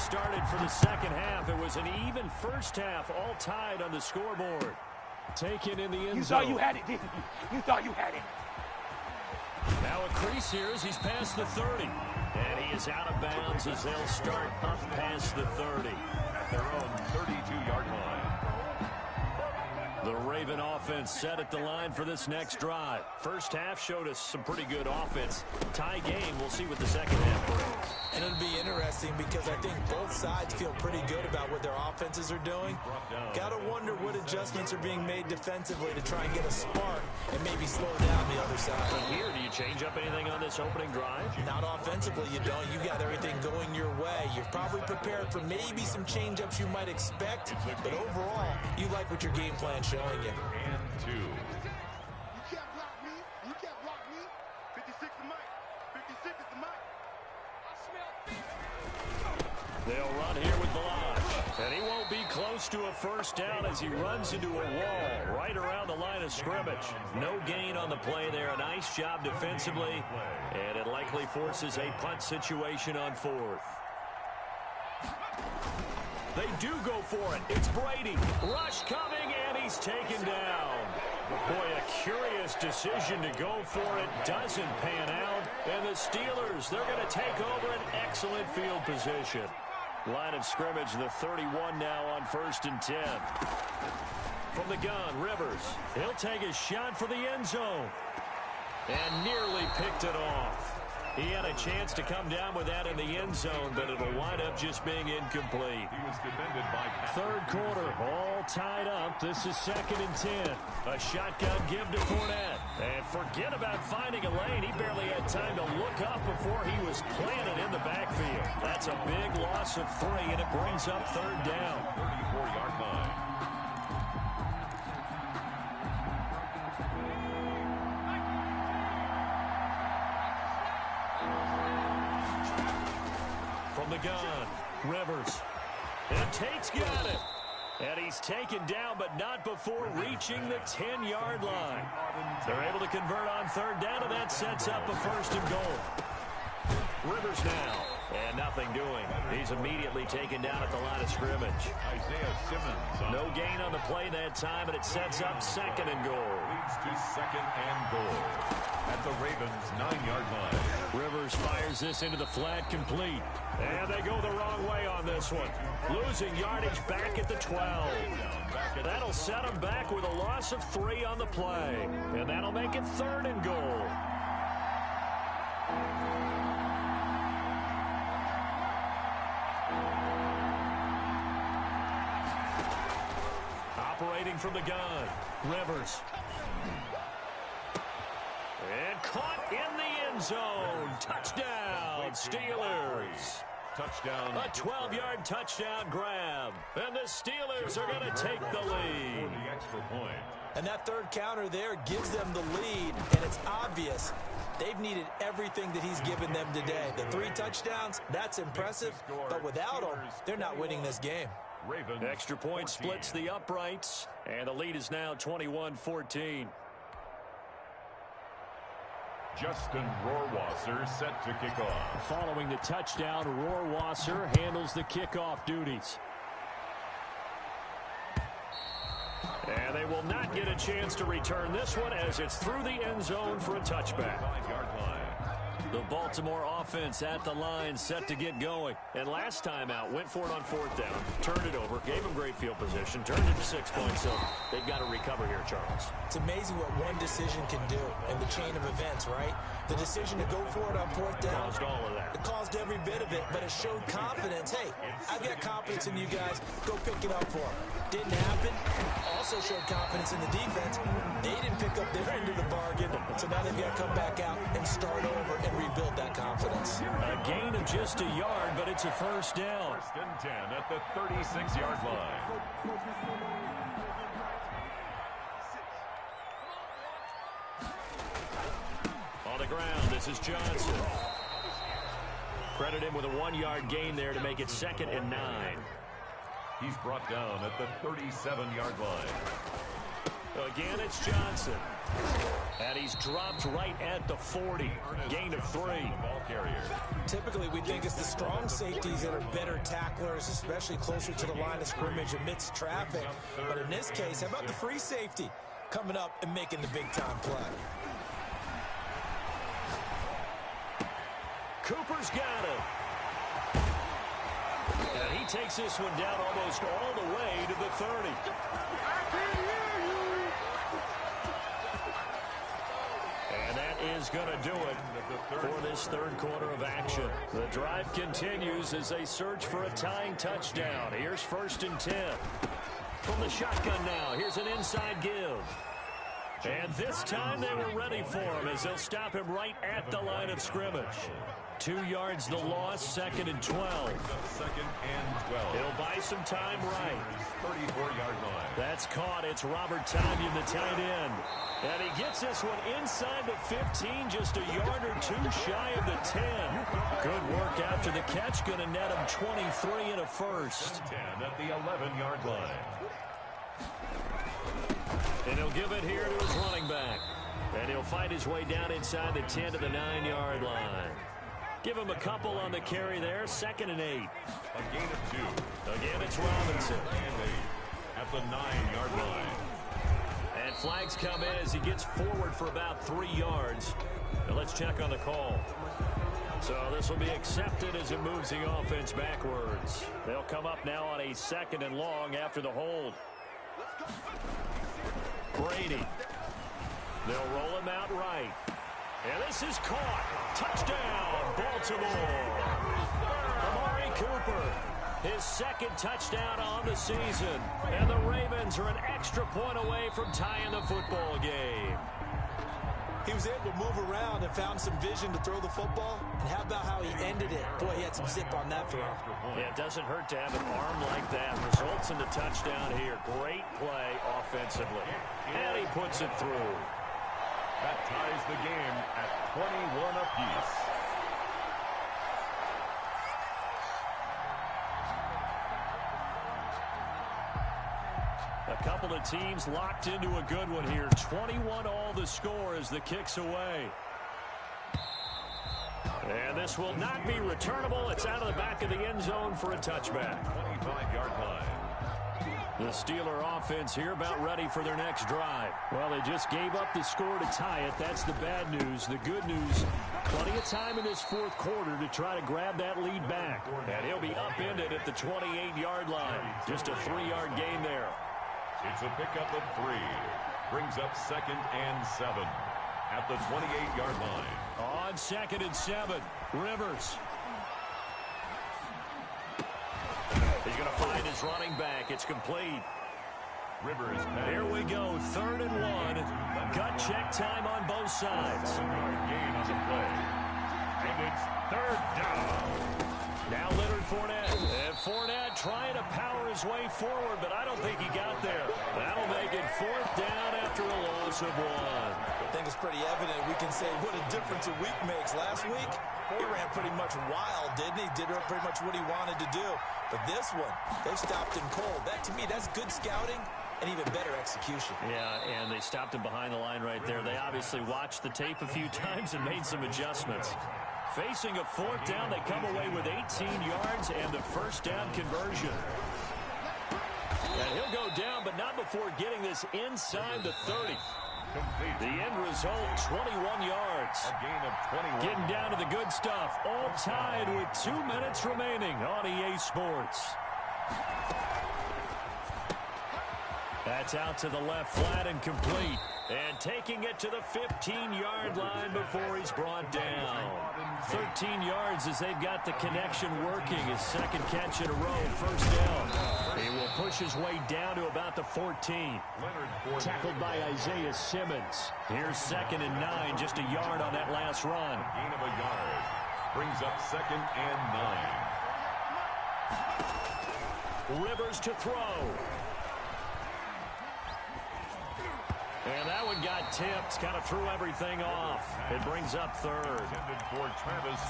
started for the second half. It was an even first half, all tied on the scoreboard. Taken in the end zone. You thought you had it, didn't you? You thought you had it. Now a crease here as he's past the 30. And he is out of bounds as they'll start up past the 30. At their own 32-yard line. The Raven offense set at the line for this next drive. First half showed us some pretty good offense. Tie game, we'll see what the second half brings. And it'll be interesting because I think both sides feel pretty good about what their offenses are doing. Got to wonder what adjustments are being made defensively to try and get a spark and maybe slow down the other side. From here, do you change up anything on this opening drive? Not offensively, you don't. You got everything going your way. You've probably prepared for maybe some change-ups you might expect, but overall, you like what your game plan's showing you. And 2. You can't block me. You can't block me. 56 to Mike. 56 is the Mike. They'll run here with Balazs. And he won't be close to a first down as he runs into a wall right around the line of scrimmage. No gain on the play there. A nice job defensively. And it likely forces a punt situation on 4th. They do go for it. It's Brady. Rush coming, and he's taken down. Boy, a curious decision to go for it. Doesn't pan out. And the Steelers, they're going to take over an excellent field position. Line of scrimmage, the 31 now on 1st and 10. From the gun, Rivers. He'll take a shot for the end zone. And nearly picked it off. He had a chance to come down with that in the end zone, but it'll wind up just being incomplete. He was defended by Third quarter, all tied up. This is 2nd and 10. A shotgun give to Fournette. And forget about finding a lane. He barely had time to look up before he was planted in the backfield. That's a big loss of 3, and it brings up 3rd down. 34-yard line. From the gun, Rivers. And Tate's got it. And he's taken down, but not before reaching the 10-yard line. They're able to convert on 3rd down, and that sets up a 1st and goal. Rivers now. And nothing doing. He's immediately taken down at the line of scrimmage. Isaiah Simmons. No gain on the play that time, and it sets up 2nd and goal. Leads to 2nd and goal. At the Ravens' 9-yard line. Rivers fires this into the flat, complete. And they go the wrong way on this one. Losing yardage back at the 12. That'll set them back with a loss of 3 on the play. And that'll make it 3rd and goal. Operating from the gun, Rivers. And caught in the end zone. Touchdown, Steelers. Touchdown. A 12-yard touchdown grab. And the Steelers are going to take the lead. For the extra point. And that 3rd counter there gives them the lead, and it's obvious they've needed everything that he's given them today. The 3 touchdowns, that's impressive, but without them, they're not winning this game. Ravens Extra point 14. splits the uprights, and the lead is now 21-14. Justin Rohrwasser set to kick off. Following the touchdown, Rohrwasser handles the kickoff duties. And they will not get a chance to return this one as it's through the end zone for a touchback. 5-yard line. The Baltimore offense at the line set to get going. And last time out, went for it on 4th down, turned it over, gave them great field position, turned it to 6 points. So they've got to recover here, Charles. It's amazing what one decision can do in the chain of events, right? The decision to go for it on 4th down. Caused all of that. It caused every bit of it, but it showed confidence. Hey, I've got confidence in you guys. Go pick it up for them. Didn't happen. Also showed confidence in the defense. They didn't pick up their end of the bargain, so now they've got to come back out and start over and rebuild that confidence. A gain of just a yard, but it's a 1st down. 1st and 10 at the 36-yard line. On the ground, this is Johnson. Credit him with a 1-yard gain there to make it 2nd and 9. He's brought down at the 37-yard line. Again, it's Johnson. And he's dropped right at the 40. Gain of 3. Ball carrier. Typically, we think it's the strong safeties that are better tacklers, especially closer to the line of scrimmage amidst traffic. But in this case, how about the free safety coming up and making the big-time play? Cooper's got it. And he takes this one down almost all the way to the 30. And that is going to do it for this third quarter of action. The drive continues as they search for a tying touchdown. Here's 1st and 10. From the shotgun now, here's an inside give. And this time they were ready for him as they'll stop him right at the line of scrimmage. 2 yards the loss, 2nd and 12. 2nd and 12. He'll buy some time right. 34-yard line. That's caught. It's Robert Tonyan, the tight end. And he gets this one inside the 15, just a yard or 2 shy of the 10. Good work after the catch. Going to net him 23 and a first. 10 at the 11-yard line. And he'll give it here to his running back. And he'll fight his way down inside the 10 to the 9-yard line. Give him a couple on the carry there. 2nd and 8. A gain of 2. Again, it's Robinson. And 8 at the 9-yard line. And flags come in as he gets forward for about 3 yards. Now let's check on the call. So this will be accepted as it moves the offense backwards. They'll come up now on a 2nd and long after the hold. Brady. They'll roll him out right. And this is caught. Touchdown, Baltimore. Amari Cooper, his 2nd touchdown on the season. And the Ravens are an extra point away from tying the football game. He was able to move around and found some vision to throw the football. And how about how he ended it? Boy, he had some zip on that throw. Yeah, it doesn't hurt to have an arm like that. Results in the touchdown here. Great play offensively. And he puts it through. That ties the game at 21 apiece. A couple of teams locked into a good one here. 21 all the score as the kick's away. And this will not be returnable. It's out of the back of the end zone for a touchback. 25-yard line. The Steeler offense here about ready for their next drive. Well, they just gave up the score to tie it. That's the bad news. The good news, plenty of time in this 4th quarter to try to grab that lead back. And he'll be upended at the 28-yard line. Just a 3-yard gain there. It's a pickup of 3. Brings up 2nd and 7 at the 28-yard line. On 2nd and 7, Rivers. He's going to find his running back. It's complete. Rivers. Here we go. 3rd and 1. Gut check time on both sides. Gain on the play. And it's 3rd down. Now Leonard Fournette. And Fournette trying to power his way forward, but I don't think he got there. That'll make it 4th down after a loss of 1. I think it's pretty evident we can say what a difference a week makes. Last week, he ran pretty much wild, didn't he? Did pretty much what he wanted to do. But this one, they stopped him cold. That, to me, that's good scouting and even better execution. Yeah, and they stopped him behind the line right there. They obviously watched the tape a few times and made some adjustments. Facing a 4th down, they come away with 18 yards and the 1st down conversion. And he'll go down, but not before getting this inside the 30. Complete. The end result, 21 yards. A gain of 21. Getting down to the good stuff. All tied with 2 minutes remaining on EA Sports. That's out to the left, flat and complete. And taking it to the 15-yard line before he's brought down. 13 yards as they've got the connection working. His 2nd catch in a row, 1st down. He will push his way down to about the 14. Tackled by Isaiah Simmons. Here's 2nd and 9, just a yard on that last run. Gain of a yard. Brings up 2nd and 9. Rivers to throw. And that one got tipped, kind of threw everything off. It brings up third.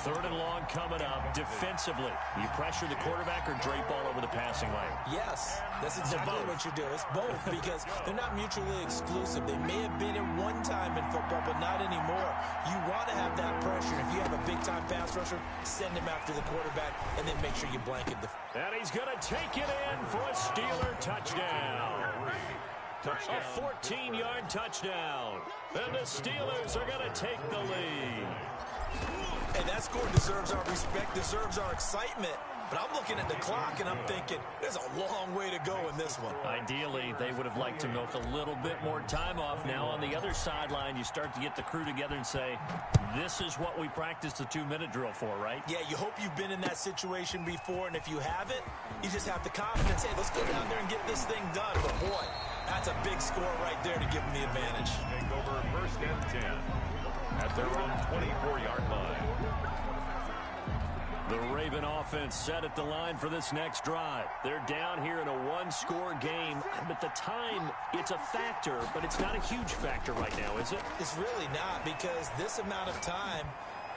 Third and long coming up. Defensively, you pressure the quarterback or drape all over the passing lane? Yes, that's exactly what you do. It's both because they're not mutually exclusive. They may have been at one time in football, but not anymore. You want to have that pressure. If you have a big-time pass rusher, send him after the quarterback, and then make sure you blanket the... And he's going to take it in for a Steeler touchdown. A 14-yard touchdown. And the Steelers are going to take the lead. Hey, that score deserves our respect, deserves our excitement. But I'm looking at the clock, and I'm thinking, there's a long way to go in this one. Ideally, they would have liked to milk a little bit more time off. Now, on the other sideline, you start to get the crew together and say, this is what we practiced the 2-minute drill for, right? Yeah, you hope you've been in that situation before, and if you haven't, you just have the confidence, hey, let's go down there and get this thing done. But, boy, that's a big score right there to give them the advantage. Take over first and 10 at their own 24-yard line. The Raven offense set at the line for this next drive. They're down here in a one-score game. At the time, it's a factor, but it's not a huge factor right now, is it? It's really not, because this amount of time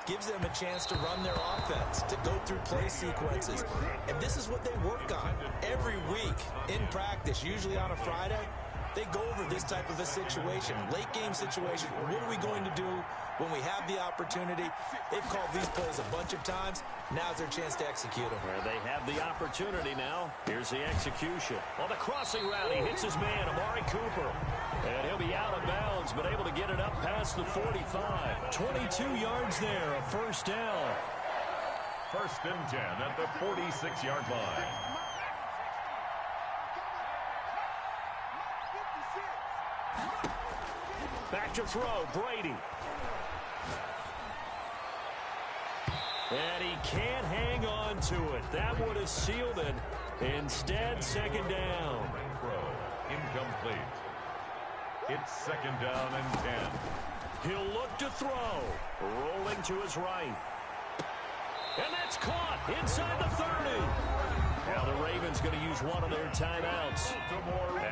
gives them a chance to run their offense, to go through play sequences. And this is what they work on every week in practice, usually on a Friday. They go over this type of a situation, late game situation. What are we going to do when we have the opportunity? They've called these plays a bunch of times. Now's their chance to execute them. Well, they have the opportunity now. Here's the execution. On the crossing route, he hits his man, Amari Cooper. And he'll be out of bounds, but able to get it up past the 45. 22 yards there, a first down. First and 10 at the 46-yard line. Back to throw, Brady. And he can't hang on to it. That would have sealed it. Instead, second down. Throw, incomplete. It's second down and 10. He'll look to throw. Rolling to his right. And that's caught inside the 30. Now the Ravens going to use one of their timeouts,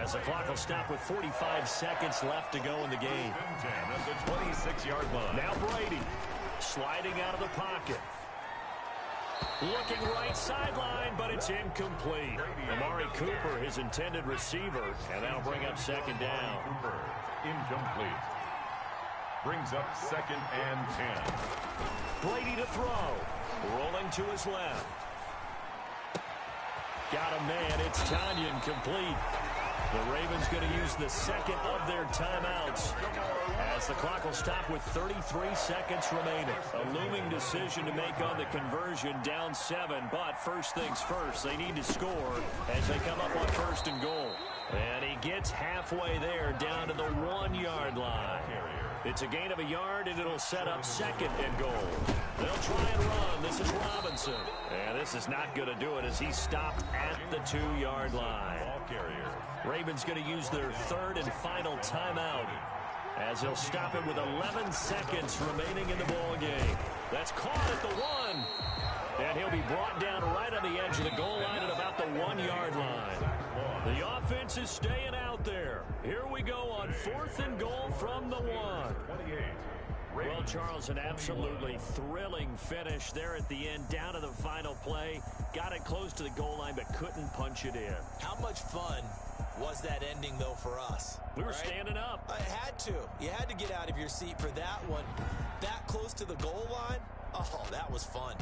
as the clock will stop with 45 seconds left to go in the game. At the 26-yard line. Now Brady sliding out of the pocket. Looking right sideline, but it's incomplete. Amari Cooper, his intended receiver, and that'll bring up second down. Cooper, incomplete. Brings up second and 10. Brady to throw. Rolling to his left. Got a man. It's Tanyan complete. The Ravens going to use the second of their timeouts, as the clock will stop with 33 seconds remaining. A looming decision to make on the conversion, down 7. But first things first, they need to score as they come up on first and goal. And he gets halfway there, down to the 1-yard line. It's a gain of a yard, and it'll set up second and goal. They'll try and run. This is Robinson. And this is not going to do it, as he's stopped at the 2-yard line. Ball carrier. Ravens going to use their third and final timeout, as he'll stop it with 11 seconds remaining in the ball game. That's caught at the 1. And he'll be brought down right on the edge of the goal line at about the 1-yard line. The offense is staying out there. Here we go on 4th and goal from the 1. Well, Charles, an absolutely thrilling finish there at the end, down to the final play. Got it close to the goal line, but couldn't punch it in. How much fun was that ending, though, for us? We were standing up. I had to. You had to get out of your seat for that one. That close to the goal line? Oh, that was fun.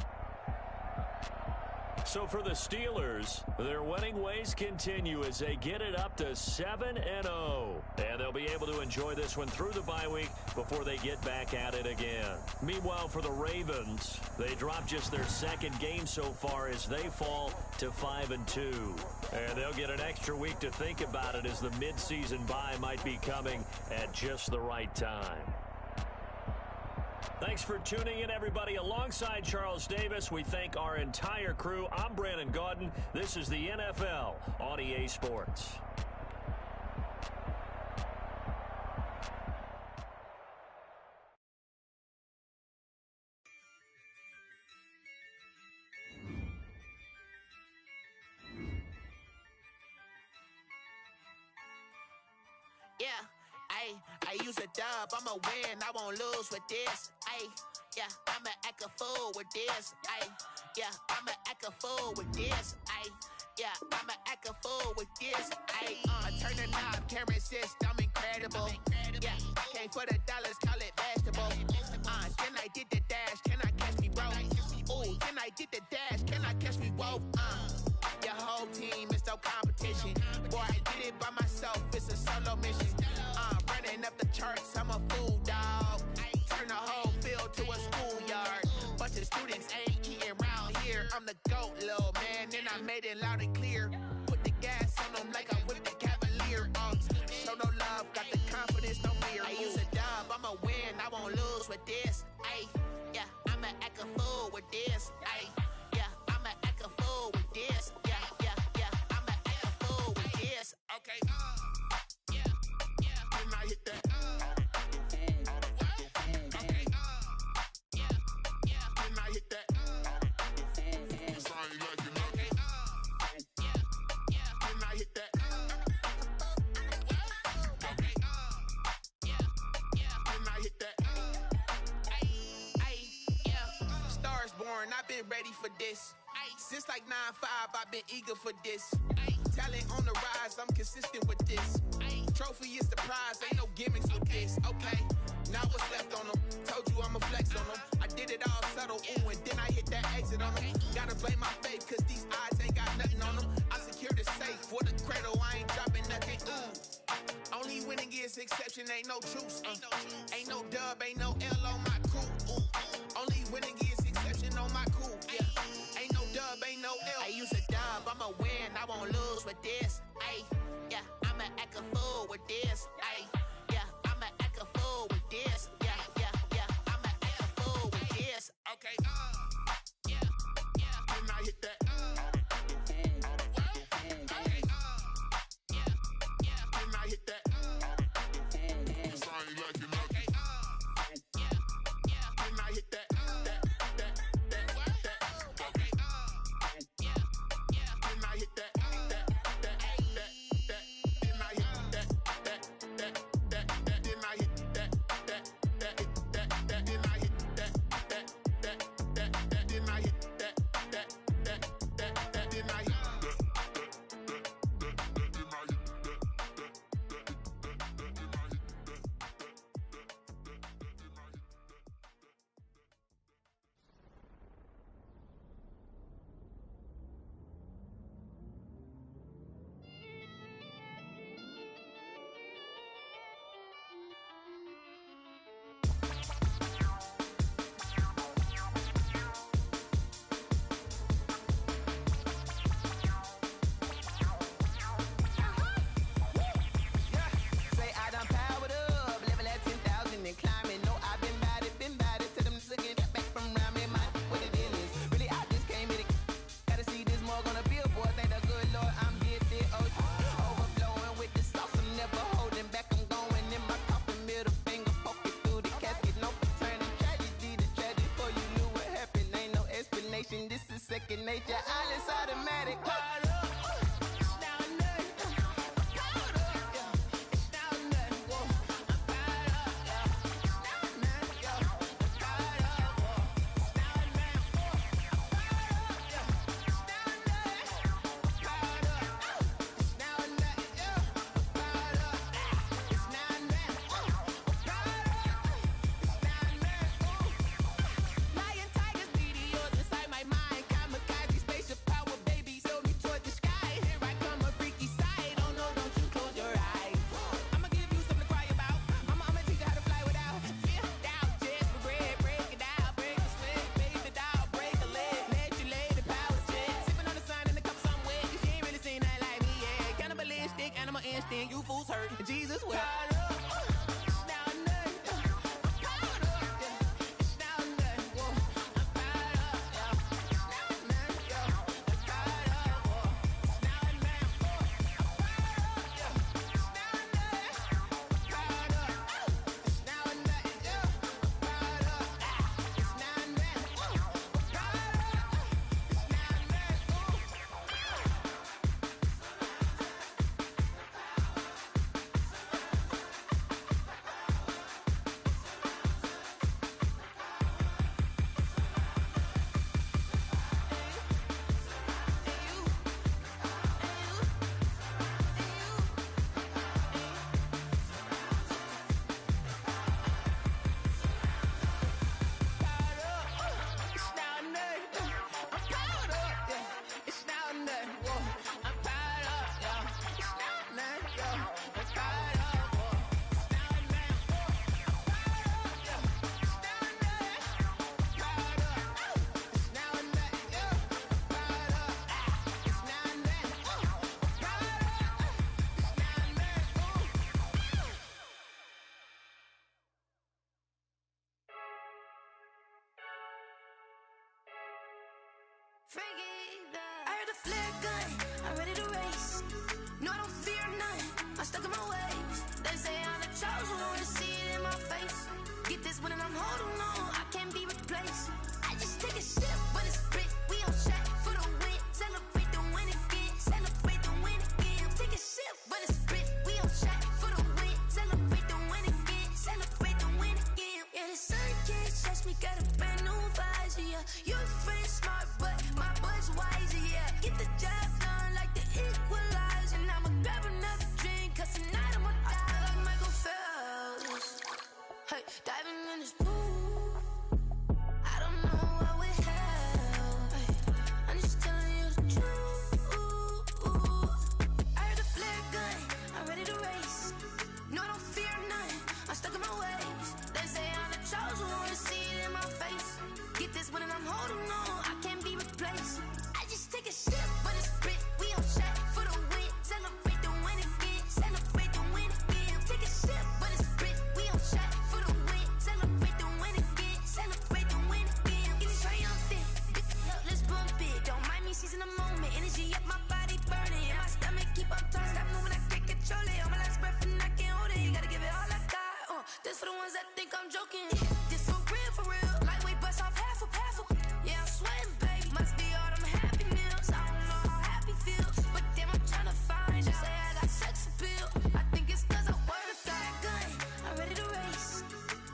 So for the Steelers, their winning ways continue as they get it up to 7-0. And they'll be able to enjoy this one through the bye week before they get back at it again. Meanwhile, for the Ravens, they drop just their second game so far as they fall to 5-2. And they'll get an extra week to think about it, as the midseason bye might be coming at just the right time. Thanks for tuning in, everybody. Alongside Charles Davis, we thank our entire crew. I'm Brandon Gaudin. This is the NFL on EA Sports. Yeah, Ay, I use a dub, I'ma win, I won't lose with this. Ay, yeah, I'ma act a fool with this. Ay, yeah, I'ma act a fool with this. Ay, yeah, I'ma act a fool with this. Ay, turn the knob, camera assist, I'm incredible. Yeah, came for the dollars, call it vegetable. Then I did the dash, can I catch me, bro? Ooh, then I did the dash, can I catch me, whoa? Your whole team is no competition. Boy, I did it by myself, it's a solo mission. Running up the charts, I'm a fool, dog. Turn the whole field to a schoolyard. Bunch of students ain't eating round here. I'm the GOAT, little man, and I made it loud and clear. Put the gas on them like I whipped the Cavalier. Show no love, got the confidence, no fear. I use a dub, I'ma win, I won't lose with this. Ay, yeah, I'ma act a fool with this. Ay, yeah, I'ma act a fool with this. Yeah, yeah, yeah, I'ma act a fool with this. Okay, yeah, yeah, then I hit that. Okay, yeah, yeah, then I hit that. So I ain't like it, okay, yeah, yeah, then I hit that. Okay, yeah, yeah, then I hit that. Ay, yeah, stars born, I've been ready for this. Since like 9-5, I've been eager for this. Talent on the rise, I'm consistent with this. Trophy is the prize, ain't no gimmicks with this. Okay, now what's left on them? Told you I'ma flex on them. I did it all subtle, ooh, and then I hit that exit on them. Gotta blame my faith, cause these odds ain't got nothing on them. I secured the safe for the cradle, I ain't dropping nothing, ooh. Only winning is exception, ain't no truce. Ain't no dub, ain't no L on my crew. Ooh. Only winning is exception on my crew. Yeah. Ain't no dub, ain't no L. I use a dub, I'ma win, I won't lose with this. Ay, yeah, I'ma act a fool with this. Ay, yeah, I'ma act a fool with this. Yeah, yeah, yeah, I'ma act a fool with this. Okay, yeah, yeah, then I hit that. Okay, yeah, yeah, then I hit that. So I ain't like it, okay, yeah, yeah, then I hit that. Okay, yeah, yeah, then I hit that. Second nature, all is automatic. Caught up. It's now nothing. I'm caught up. Yeah. It's now nothing. Whoa. I'm caught up. Yeah. It's now nothing. Yo. I'm caught up. Whoa. It's now nothing. I'm caught up. Yeah. It's now nothing. I'm caught up. It's now nothing. Yo. I'm caught up. It's now nothing. I'm caught up. It's now nothing. Lion, tigers, meteors inside my mind. Kamikaze, spaceship power, baby. Show me towards the I heard the flare gun, I'm ready to race. No, I don't fear none, I'm stuck in my ways. They say I'm the chosen one, see it in my face. Get this one and I'm holding on, I can't be replaced. I just take a sip, but it's split, we on track for the win. Celebrate the win again, celebrate the win again. Take a sip, but it's split, we on track for the win. Celebrate the win again, celebrate the win again. Yeah, the sun can't touch me, got a brand new visor, yeah. Your friend smart, but my boy's wiser, yeah. Get the job done like the equalizer. And I'ma grab another drink, cause tonight I'ma die like Michael Phelps. Hey, diving in this pool, I don't know what would help. Hey, I'm just telling you the truth. I heard the flare gun, I'm ready to race. No, I don't fear none, I'm stuck in my ways. They say I'm the chosen one, see it in my face. Get this one and I'm holding on, I can't be replaced. I just take a sip, but it's split, we on track for the win. Celebrate the win again, celebrate the win again. Take a sip, but it's split, we on track for the win. Celebrate the win again, celebrate the win again. Get it triumphant, look, let's bump it. Don't mind me seizing the moment, energy up, my body burning. And my stomach keep on turning, stop moving, I can't control it. On my last breath and I can't hold it, you gotta give it all I got. This for the ones that think I'm joking. This for real, lightweight bust off half a. Yeah, I'm sweating, baby, must be all them happy meals. I don't know how happy feels, but damn, I'm tryna find you. Say I got sex appeal, I think it's cause I work a fire gun, I'm ready to race.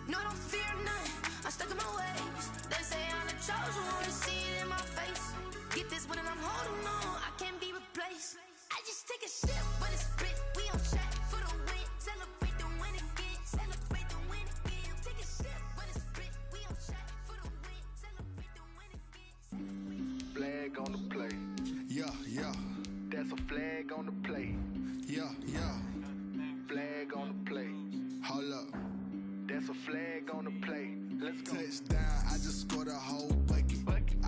No, I don't fear none, I'm stuck in my ways. They say I'm the chosen one, see it in my face. Get this one and I'm holding on, I can't be replaced. I just take a sip, but it's split, we on track for the win. Celebrate the win again, celebrate the win again. Take a sip, but it's split, we on track for the win. Celebrate the win again. Flag on the play. Yeah, yeah, That's a flag on the play. yeah, yeah. Flag on the play. Hold up. That's a flag on the play. Let's go. Touchdown, I just scored a whole bucket.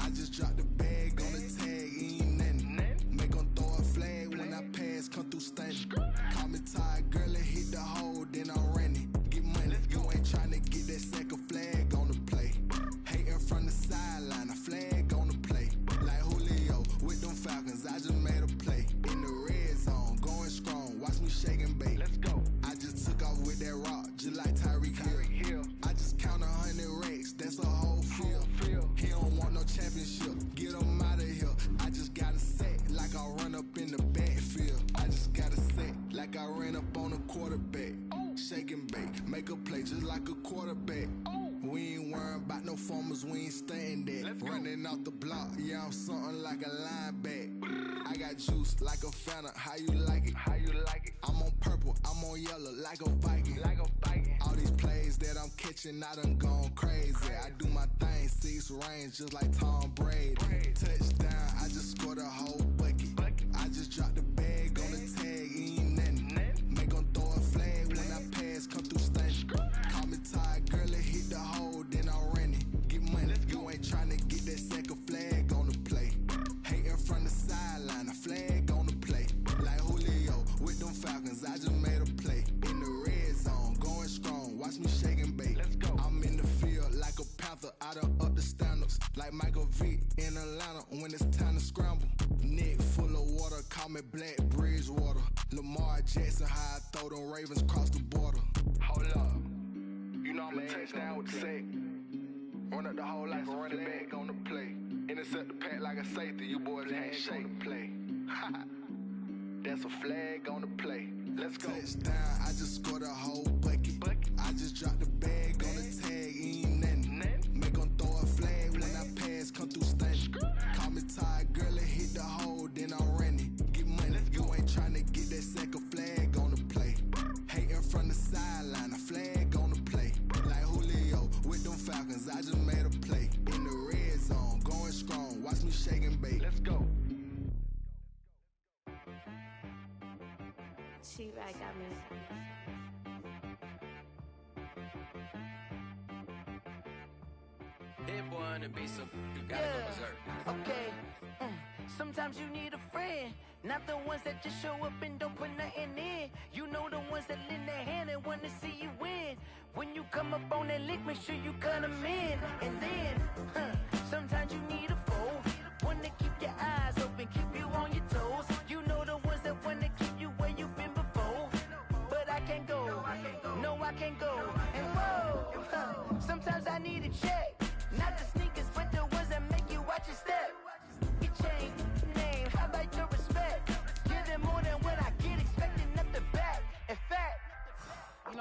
I just dropped the bag on the tag, ain't nothing. Make 'em throw a flag when I pass, come through stunning. Call me tired, girl, and hit the hole, then I'm running. Get money, you ain't tryna get that second flag on the play. Hating from the sideline, a flag on the play. Like Julio with them Falcons, I just made a play. In the red zone, going strong, watch me shake and bake. Let's go. I just took off with that rock, just like Tyreek Hill. I just count 100 racks, that's a whole field. He don't want no championship, get him out of here. I just got a set like I run up in the backfield. I just got a set like I ran up on a quarterback. Shake and bake, make a play just like a quarterback. We ain't worrying about no formers, we ain't staying there. Running off the block, yeah, I'm something like a lineback. I got juice like a Fanta, how you like it? How you like it? I'm on purple, I'm on yellow like a Viking. Like a Viking. All these plays that I'm catching, I done gone crazy. I do my thing, 6 range just like Tom Brady. Touchdown, I just scored a whole bucket. I just dropped the bag on the tag, ain't nothing. Make 'em throw a flag when I pass, come through stunning. Call me tired, girl, and hit the hole, then I'm running. Get money, you ain't tryna get that second flag on the play. Hating from the sideline, a flag on the play. Like Julio with them Falcons, I just made a play. In the red zone, going strong, watch me shake and bake. Let's go. I'm in the field like a Panther, I done up the standards. Like Michael Vick in Atlanta when it's time to scramble. Neck full of water, call me Black Bridgewater. Lamar Jackson, how I throw them Ravens across the border. Hold up. You know I'm a touchdown with the sack. Run up the whole like a running back on the play. Intercept the pack like a safety. You boys ain't shake the play. That's a flag on the play. Let's go. Touchdown, I just scored a whole bucket. I just dropped the bag on the tag, ain't nothing. Make 'em throw a flag when I pass, come through stunning. Call me tired, girl, and hit the hole, then I'm running. Get money, you ain't tryna get that second flag on the play. Hating from the sideline, a flag on the play. Like Julio with them Falcons, I just made a play. In the red zone, going strong, watch me shake and bake. Let's go. She-Rag got me. Hit one and be some. You gotta go berserk. Okay. Sometimes you need a friend, not the ones that just show up and don't put nothing in. You know the ones that lend their hand and want to see you win. When you come up on that lick, make sure you cut them in. And then, sometimes you need a foe, one that keep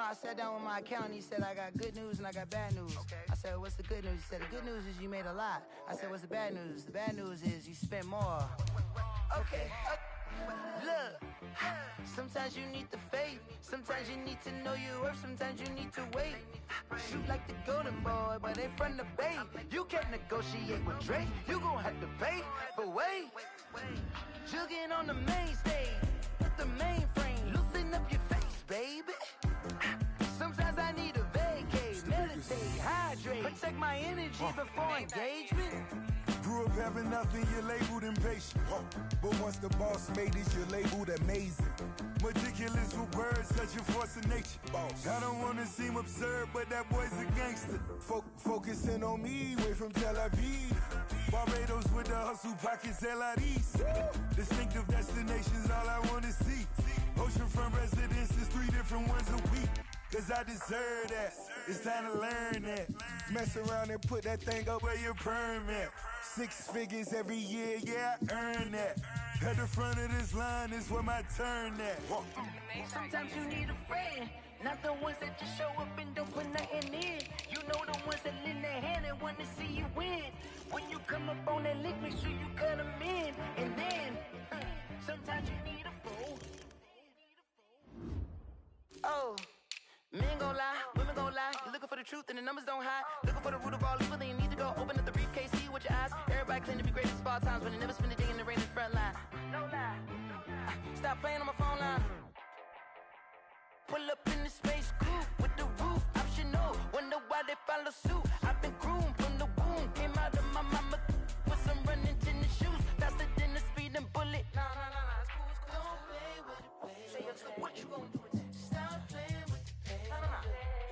I sat down with my accountant. He said, I got good news and I got bad news. Okay. I said, what's the good news? He said, the good news is you made a lot. I said, what's the bad news? The bad news is you spent more. Okay. Look, sometimes you need the faith. Sometimes you need to know your worth. Sometimes you need to wait. Shoot like the golden boy, but in front of the bay. You can't negotiate with Drake. You gon' have to pay. But wait, jugging on the main stage. Put the mainframe. Loosen up your face, baby. Sometimes I need a vacate. Meditate, hydrate. Protect my energy before engagement. Grew up having nothing, you're labeled impatient. But once the boss made it, you're labeled amazing. Meticulous with words, such a force of nature. I don't wanna seem absurd, but that boy's a gangster. Focusing on me, way from Tel Aviv. Barbados with the hustle pockets, LIDs. Distinctive destinations, all I wanna see. Oceanfront residences, 3 different ones a week. Cause I deserve that, it's time to learn that. Mess around and put that thing up where your permit. 6 figures every year, yeah, I earn that. At the front of this line is where my turn at. Sometimes you need a friend, not the ones that just show up and don't put nothing in. You know the ones that lend their hand and want to see you win. When you come up on that lick, make sure you cut them in. And then, sometimes you need a fool. Oh. Men gon' lie, women gon' lie. You're looking for the truth and the numbers don't hide. Looking for the root of all evil, then you need to go open up the briefcase, see with your eyes. Everybody claim to be greatest of all times, but they never spend a day in the rain in the front line. No lie. Stop playing on my phone line. Pull up in the space coupe with the roof optional. Wonder why they follow suit. I've been groomed from the womb. Came out of my mama with some running tennis shoes. Faster than the speeding bullet. Nah, it's cool, it's cool. Don't play with it, baby. Say so what you gon' do? Stop playing with it, baby.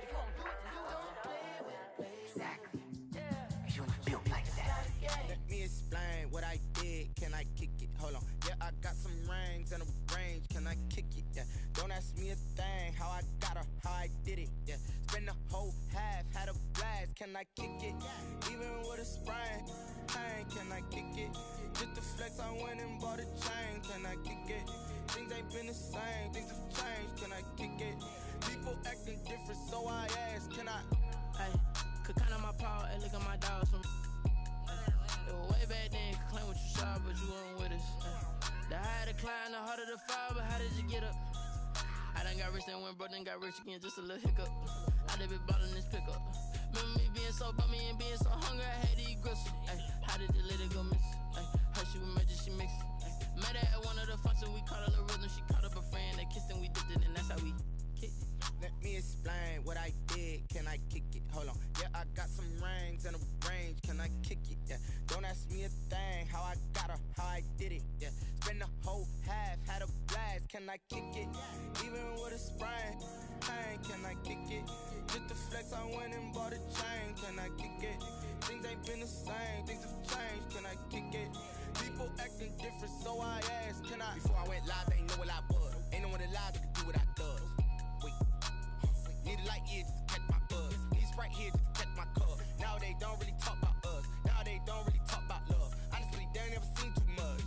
If you gon' do it, then you don't play with it, baby. Exactly. Yeah. You ain't built like that. Let me explain what I did. Can I kick it? Hold on. Yeah, I got some rings and a range. Can I kick it? Yeah. Don't ask me a thing. How I got her, how I did it. Yeah. Spend the whole half, had a blast. Can I kick it? Even with a sprain. Hey, can I kick it? Just to flex, I went and bought a chain. Can I kick it? Things ain't been the same. Things have changed. Can I kick it? People acting different, so I ask. Can I? Hey, could count on my power and look at my dogs from. It was way back then, could claim what you saw, but you weren't with us. The higher the climb, the harder the fall, but how did you get up? I done got rich and went broke, then got rich again, just a little hiccup. I done been ballin' this pickup. Remember me being so bummy and being so hungry, I had to eat gristle. Ay, how did you let it go miss? Ay, her she was magic, she mixed. Met her at one of the functions, we caught a little rhythm, she caught up a friend, they kissed and we dipped it, and that's how we kicked it. Let me explain what I did. Can I kick it? Hold on. Yeah, I got some rings and a range. Can I kick it? Yeah. Don't ask me a thing. How I got her, how I did it. Yeah. Spend the whole half, had a blast. Can I kick it? Even with a sprain. Hey, can I kick it? Just to flex, I went and bought a chain. Can I kick it? Things ain't been the same. Things have changed. Can I kick it? People acting different, so I asked. Can I? Before I went live, they ain't know what I was. Ain't no one alive that could do what I does. Need a light year just to catch my buzz. Need Sprite here just to catch my cup. Now they don't really talk about us. Now they don't really talk about love. Honestly, they ain't never seen too much.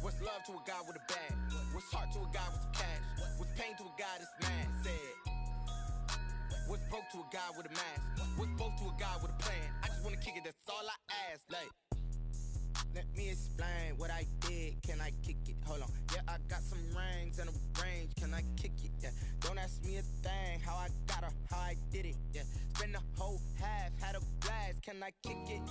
What's love to a guy with a bag? What's heart to a guy with some cash? What's pain to a guy that's mad? Said. What's broke to a guy with a mask? What's both to a guy with a plan? I just wanna kick it, that's all I ask. Like, let me explain what I did. Can I kick it? Hold on. Yeah, I got some rings and a range. Can I kick it? Yeah. Don't ask me a thing. How I got her, how I did it. Yeah. Spend the whole half, had a blast. Can I kick it?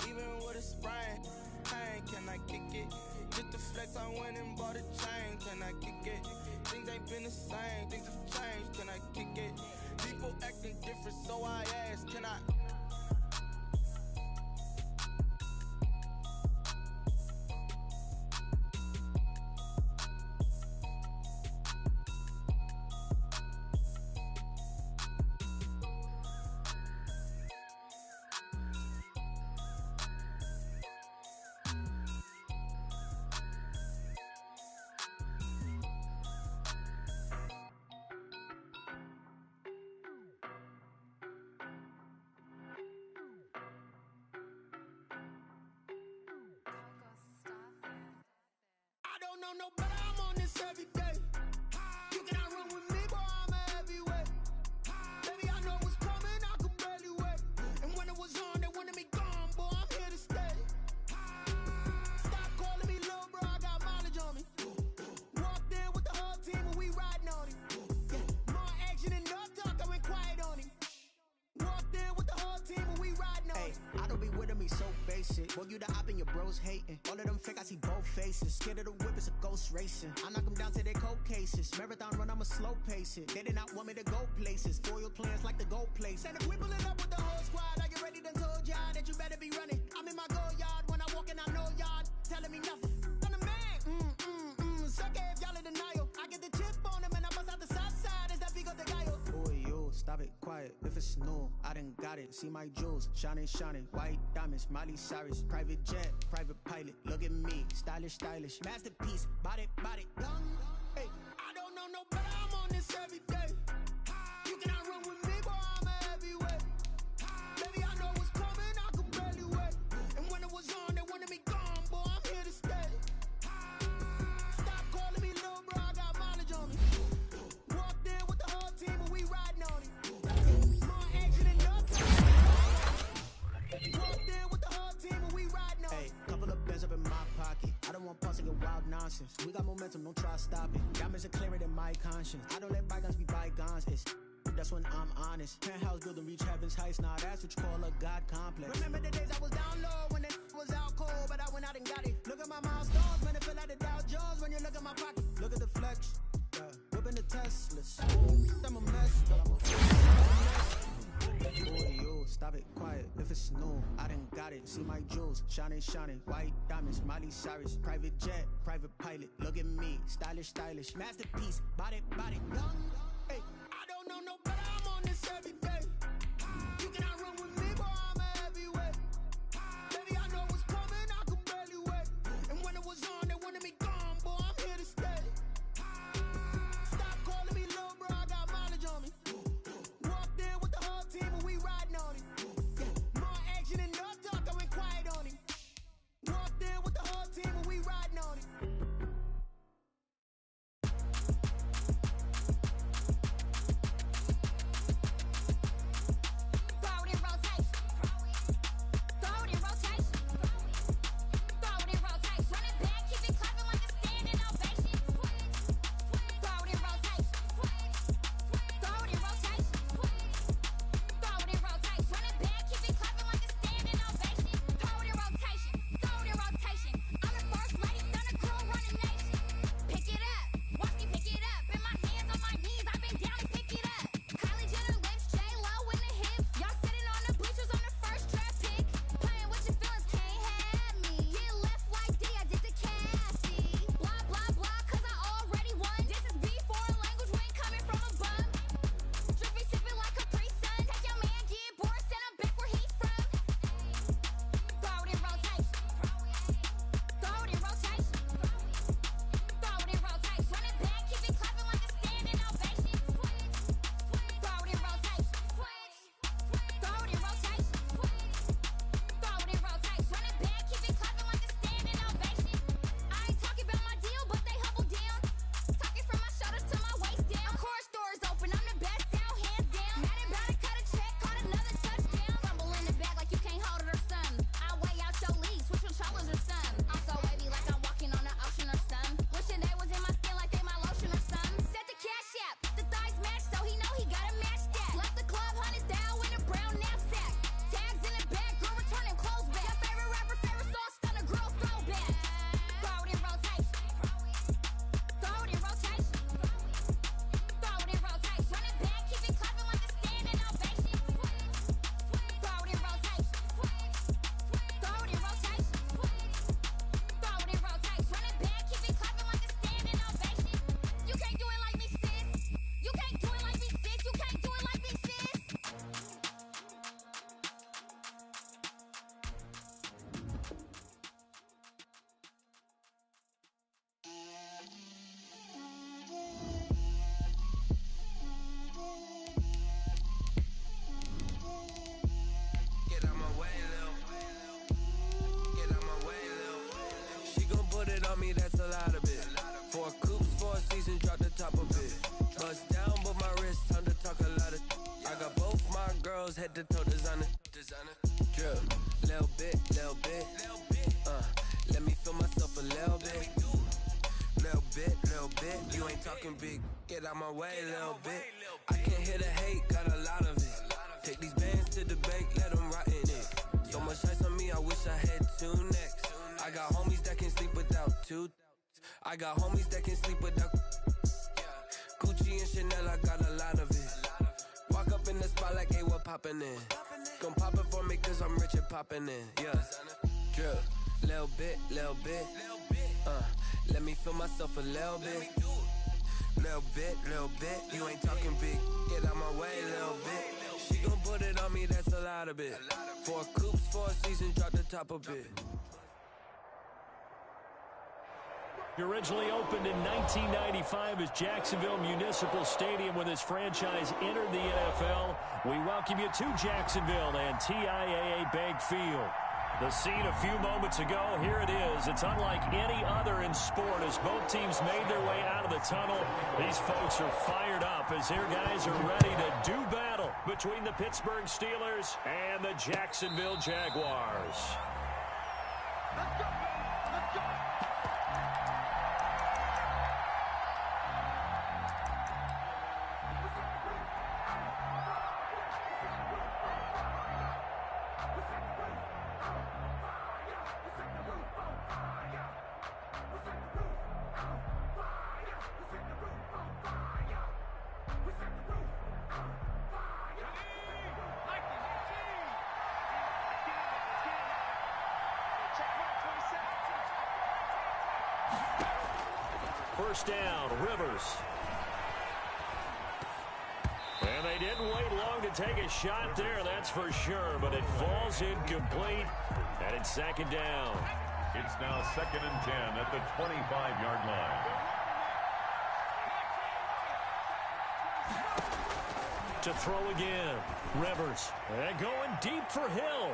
Even with a sprain. Hey, can I kick it? Just to flex, I went and bought a chain. Can I kick it? Things ain't been the same. Things have changed. Can I kick it? People acting different, so I ask. Can I? I don't know no better, I'm on this every day. You cannot run with me, boy, I'm a heavyweight. popping, your bros hating. All of them fake, I see both faces. Scared of the whip, it's a ghost racing. I knock them down to their cold cases. Marathon run, I'ma slow pace it. They did not want me to go places. Foil plans like the gold place. And if we pulling up with the whole squad, I get ready to told y'all that you better be running. I'm in my go yard when I walk in, I know y'all telling me nothing. I'm the man. Suck it if y'all in denial. I get the chip on them and I bust out the south side. Is that big of the guy? Boy, yo, stop it, quiet. If it's new, I done got it. See my jewels, shining, shining. White diamonds, Miley Cyrus. Private jet, private pilot. Look at me, stylish, stylish. Masterpiece, body, body. Young, hey, I don't know no better. I'm on this every day. You cannot run with me, boy, I'm a heavyweight. Baby, I know what's coming, I could barely wait. And when it was on, they wanted me gone, boy, I'm here to stay. Stop calling me little bro, I got mileage on me. Walked in with the whole team and we riding on it. More action than nothing. Walked in with the whole team and we riding on it. Hey, couple of bands up in my pocket. I don't want parts of your wild nonsense. We got momentum, don't try to stop it. Diamonds are clearer than my conscience. I don't let bygones be bygones. That's when I'm honest. Penthouse building, reach heaven's heights. Now that's what you call a God complex. Remember the days I was down low when it was out cold, but I went out and got it. Look at my milestones, man, it feel like the Dow Jones when you look at my pocket. Look at the flex, whipping the Teslas. I'm a mess, but I'm a boy, yo, stop it, quiet. If it's new, I done got it. See my jewels, shining, shining. White diamonds, Miley Cyrus. Private jet, private pilot. Look at me, stylish, stylish. Masterpiece, body, body. Young, hey, I don't know no better. I'm on this every day. You cannot run with me, boy, I'm a heavyweight. Baby, I know what's coming, I could barely wait. And when it was on, they wanted me gone, boy, I'm here to stay. Stop calling me little bro, I got mileage on me. Walked in with the whole team and we riding on it. More action and no talk, I went quiet on it. Walked in with the whole team and we riding on it. me, that's a lot of it. 4 coops, 4 seasons, drop the top of it. Bust down, but my wrist, time to talk a lot of. I got both my girls head to toe designer. Drip, little bit. Let me feel myself a little bit. Little bit. You ain't talking big, get out my way, little bit. I can't hear the hate, got a lot of it. Take these bands to the bank, let them rot in it. So much ice on me, I wish I had 2 necks. 2. I got homies that can sleep without. Gucci and Chanel, I got a lot of it. Walk up in the spot like, hey, what poppin' in? Gon' pop it for me cause I'm rich and poppin' in. Yeah, drip, little bit. Let me feel myself a little bit. Little bit. You ain't talking big. Get out my way, little bit. She gon' put it on me, that's a lot of it. 4 coops, 4 seasons, drop the top a bit. Originally opened in 1995 as Jacksonville Municipal Stadium when this franchise entered the NFL. We welcome you to Jacksonville and TIAA Bank Field. The scene a few moments ago, here it is. It's unlike any other in sport as both teams made their way out of the tunnel. These folks are fired up as their guys are ready to do battle between the Pittsburgh Steelers and the Jacksonville Jaguars. Let's go! First down, Rivers. And they didn't wait long to take a shot there, that's for sure, but it falls incomplete, and it's second down. It's now 2nd and 10 at the 25-yard line. To throw again, Rivers. And going deep for Hill.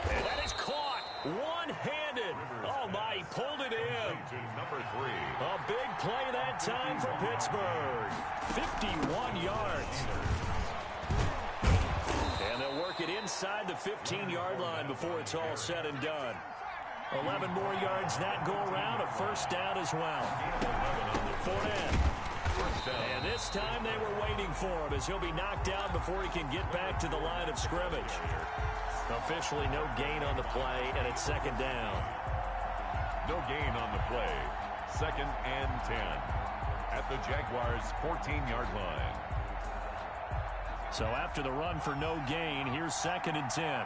And that is caught. One-handed. Oh, my, he pulled it in. Number 3. A big play that time for Pittsburgh. 51 yards. And they'll work it inside the 15-yard line before it's all said and done. 11 more yards that go around. A first down as well. Fournette. And this time they were waiting for him as he'll be knocked down before he can get back to the line of scrimmage. Officially no gain on the play, and it's second down. No gain on the play. 2nd and 10 at the Jaguars' 14-yard line. So after the run for no gain, here's 2nd and 10.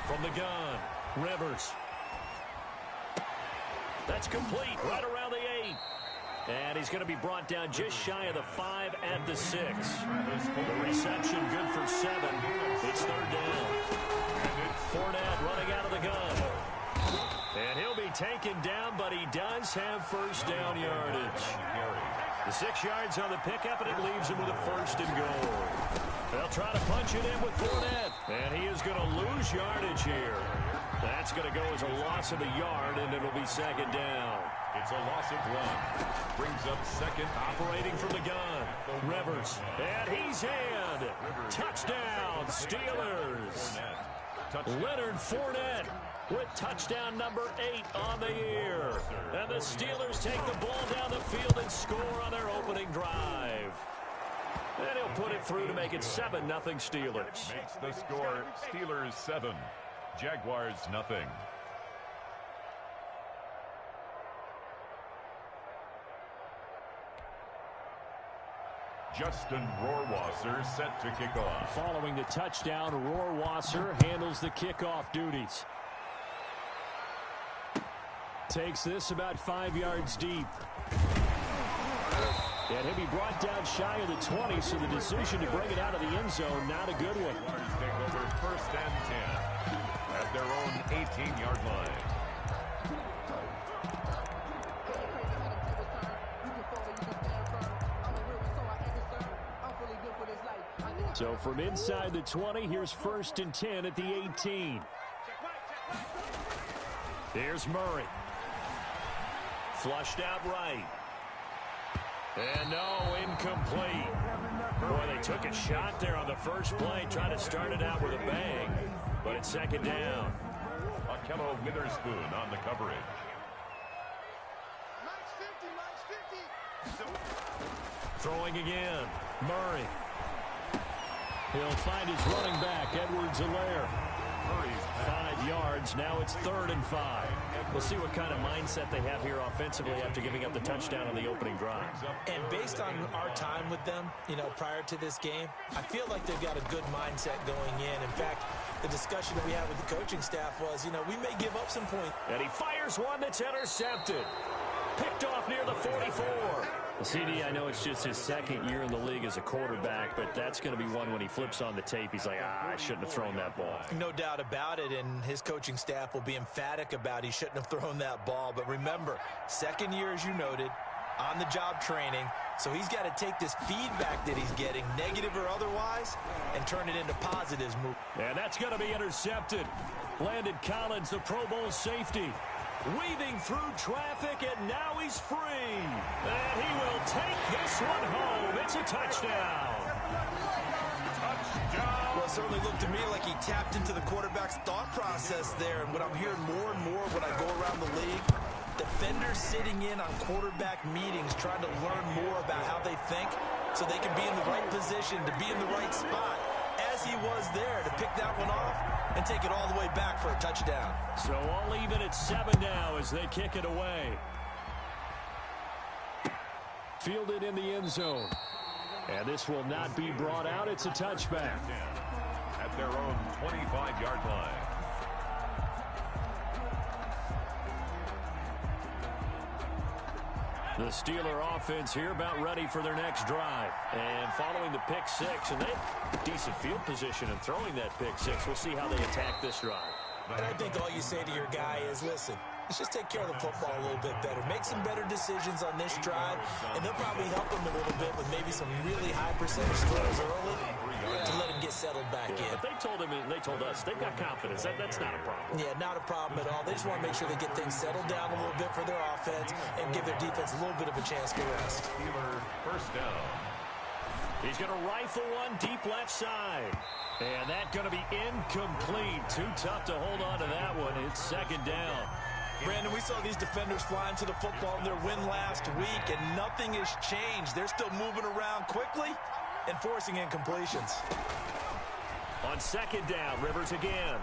From the gun, Rivers. That's complete, right around the 8. And he's going to be brought down just shy of the 5 at the 6. The reception good for 7. It's third down. Fournette running out of the gun. And he'll be taken down, but he does have first down yardage. The 6 yards on the pickup, and it leaves him with a first and goal. They'll try to punch it in with Fournette. And he is going to lose yardage here. That's going to go as a loss of a yard, and it'll be second down. It's a loss of 1. Brings up second. Operating from the gun. Rivers. And he's in. Touchdown, Steelers. Leonard Fournette with touchdown number 8 on the year. And the Steelers take the ball down the field and score on their opening drive. And he'll put it through to make it 7-0 Steelers. Makes the score Steelers 7. Jaguars nothing. Justin Rohrwasser set to kick off. Following the touchdown, Rohrwasser handles the kickoff duties. Takes this about 5 yards deep. And he'll be brought down shy of the 20, so the decision to bring it out of the end zone, not a good one. Jaguars take over 1st and 10 at their own 18-yard line. So from inside the 20, here's 1st and 10 at the 18. Here's Murray. Flushed out right. And no, incomplete. Boy, they took a shot there on the first play, trying to start it out with a bang. But it's second down. Akello Witherspoon on the coverage. Throwing again. Murray. He'll find his running back, Edwards-Helaire. 5 yards. Now it's 3rd and 5. We'll see what kind of mindset they have here offensively after giving up the touchdown on the opening drive. And based on our time with them, prior to this game, I feel like they've got a good mindset going in. In fact, the discussion that we had with the coaching staff was, we may give up some points. And he fires one that's intercepted. Picked off near the 44. The CD, I know it's just his 2nd year in the league as a quarterback, but that's going to be one when he flips on the tape. He's like, I shouldn't have thrown that ball. No doubt about it, and his coaching staff will be emphatic about he shouldn't have thrown that ball. But remember, 2nd year, as you noted, on-the-job training, so he's got to take this feedback that he's getting, negative or otherwise, and turn it into positives. And that's going to be intercepted. Landon Collins, the Pro Bowl safety, weaving through traffic, and now he's free. And he will take this one home. It's a touchdown. Touchdown. Well, it certainly looked to me like he tapped into the quarterback's thought process there. And what I'm hearing more and more when I go around the league, defenders sitting in on quarterback meetings trying to learn more about how they think so they can be in the right position, to be in the right spot, as he was there, to pick that one off and take it all the way back for a touchdown. So all even at 7 now as they kick it away. Fielded in the end zone. And this will not be brought out. It's a touchback. At their own 25-yard line. The Steeler offense here about ready for their next drive. And following the pick 6, and they have decent field position in throwing that pick 6. We'll see how they attack this drive. And I think all you say to your guy is, listen, let's just take care of the football a little bit better. Make some better decisions on this drive, and they'll probably help him a little bit with maybe some really high percentage throws early to let him get settled back in. But they told him, and they told us, they've got confidence. That's not a problem. Yeah, not a problem at all. They just want to make sure they get things settled down a little bit for their offense and give their defense a little bit of a chance to rest. Steeler first down. He's going to rifle one deep left side. And that's going to be incomplete. Too tough to hold on to that one. It's 2nd down. Brandon, we saw these defenders flying to the football in their win last week, and nothing has changed. They're still moving around quickly and forcing incompletions. On 2nd down, Rivers again.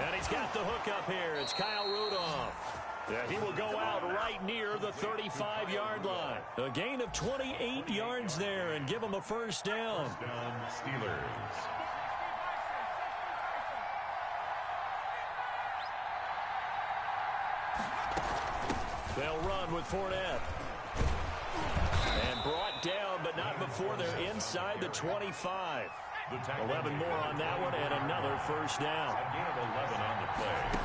And he's got the hook up here. It's Kyle Rudolph. Yeah, he will go out right near the 35-yard line. A gain of 28 yards there and give him a first down. Touchdown, Steelers. They'll run with Fournette. And brought down, but not before they're inside the 25. 11 more on that one, and another first down. A gain of 11 on the play.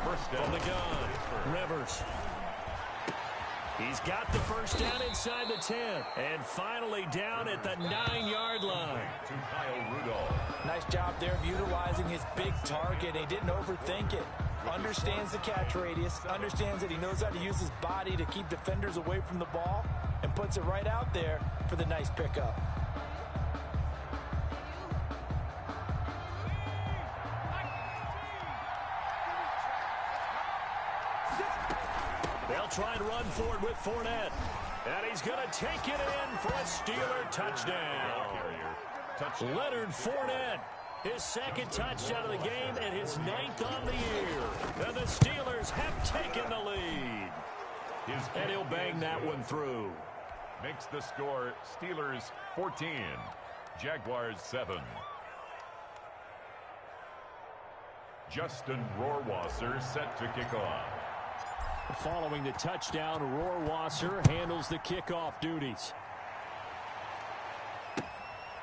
First down. From the gun, Rivers. He's got the first down inside the 10. And finally down at the 9-yard line. To Kyle Rudolph. Nice job there of utilizing his big target. He didn't overthink it. Understands the catch radius. Understands that he knows how to use his body to keep defenders away from the ball. And puts it right out there for the nice pickup. They'll try and run forward with Fournette. And he's going to take it in for a Steeler touchdown. Leonard Fournette, his 2nd touchdown of the game and his 9th on the year. And the Steelers have taken the lead. And he'll bang that one through. Makes the score Steelers 14, Jaguars 7. Justin Rohrwasser set to kick off. Following the touchdown, Rohrwasser handles the kickoff duties.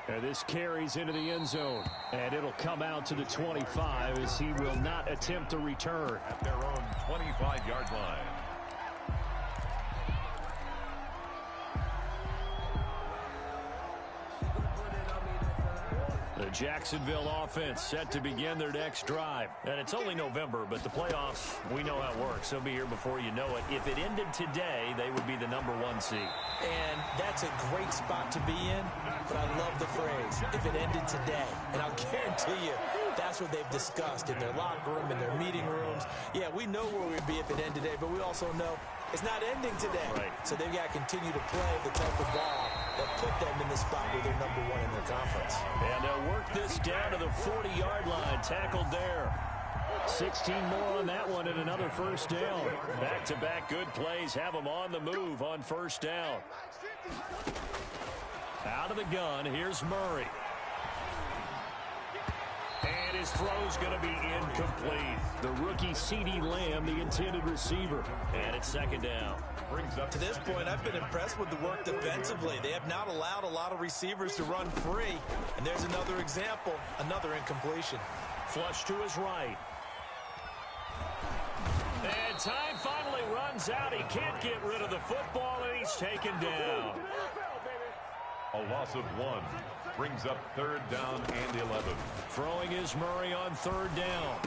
And this carries into the end zone. And it'll come out to the 25 as he will not attempt to return. At their own 25-yard line. The Jacksonville offense set to begin their next drive. And it's only November, but the playoffs, we know how it works. They'll be here before you know it. If it ended today, they would be the #1 seed. And that's a great spot to be in, but I love the phrase, if it ended today. And I'll guarantee you, that's what they've discussed in their locker room, in their meeting rooms. Yeah, we know where we'd be if it ended today, but we also know it's not ending today. Right. So they've got to continue to play the type of ball that put them in the spot where they're number one in their conference. And they'll work this down to the 40-yard line, tackled there. 16 more on that one and another first down. Back-to-back good plays have them on the move on first down. Out of the gun, here's Murray. And his throw's going to be incomplete. The rookie CeeDee Lamb, the intended receiver. And it's second down. To this point, I've been impressed with the work defensively. They have not allowed a lot of receivers to run free. And there's another example, another incompletion. Flush to his right. And time finally runs out. He can't get rid of the football, and he's taken down. A loss of 1 brings up third down and 11. Throwing is Murray on third down.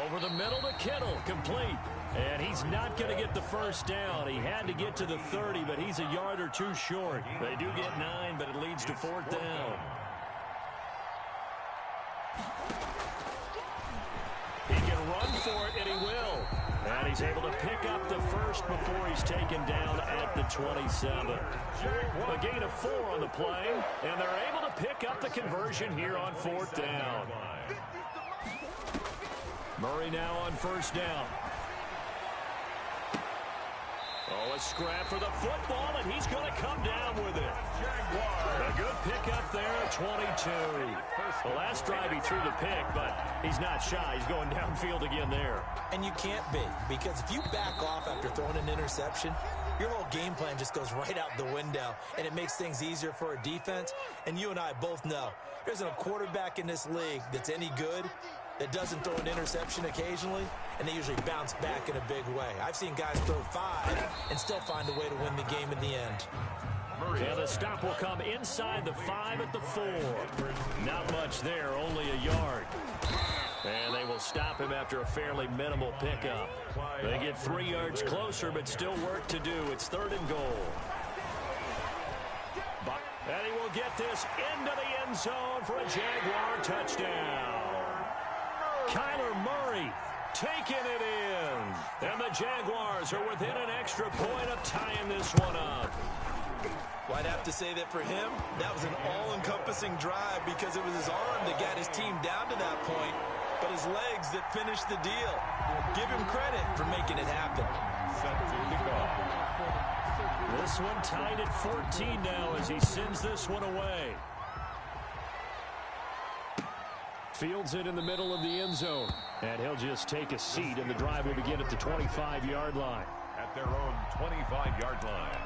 Over the middle to Kittle, complete. And he's not going to get the first down. He had to get to the 30, but he's a yard or two short. They do get 9, but it leads to fourth down. He can run for it, and he will. And he's able to pick up the first before he's taken down at the 27. A gain of 4 on the play, and they're able to pick up the conversion here on fourth down. Murray now on first down. Oh, a scrap for the football, and he's going to come down with it. A good pickup there at 22. The last drive he threw the pick, but he's not shy. He's going downfield again there. And you can't be, because if you back off after throwing an interception, your whole game plan just goes right out the window, and it makes things easier for a defense. And you and I both know there isn't a quarterback in this league that's any good that doesn't throw an interception occasionally, and they usually bounce back in a big way. I've seen guys throw 5 and still find a way to win the game in the end. And the stop will come inside the 5 at the 4. Not much there, only a yard. And they will stop him after a fairly minimal pickup. They get 3 yards closer, but still work to do. It's third and goal. And he will get this into the end zone for a Jaguar touchdown. Kyler Murray taking it in. And the Jaguars are within an extra point of tying this one up. Well, I'd have to say that for him, that was an all-encompassing drive because it was his arm that got his team down to that point, but his legs that finished the deal. Give him credit for making it happen. This one tied at 14 now as he sends this one away. Fields it in the middle of the end zone. And he'll just take a seat, and the drive will begin at the 25-yard line. At their own 25-yard line.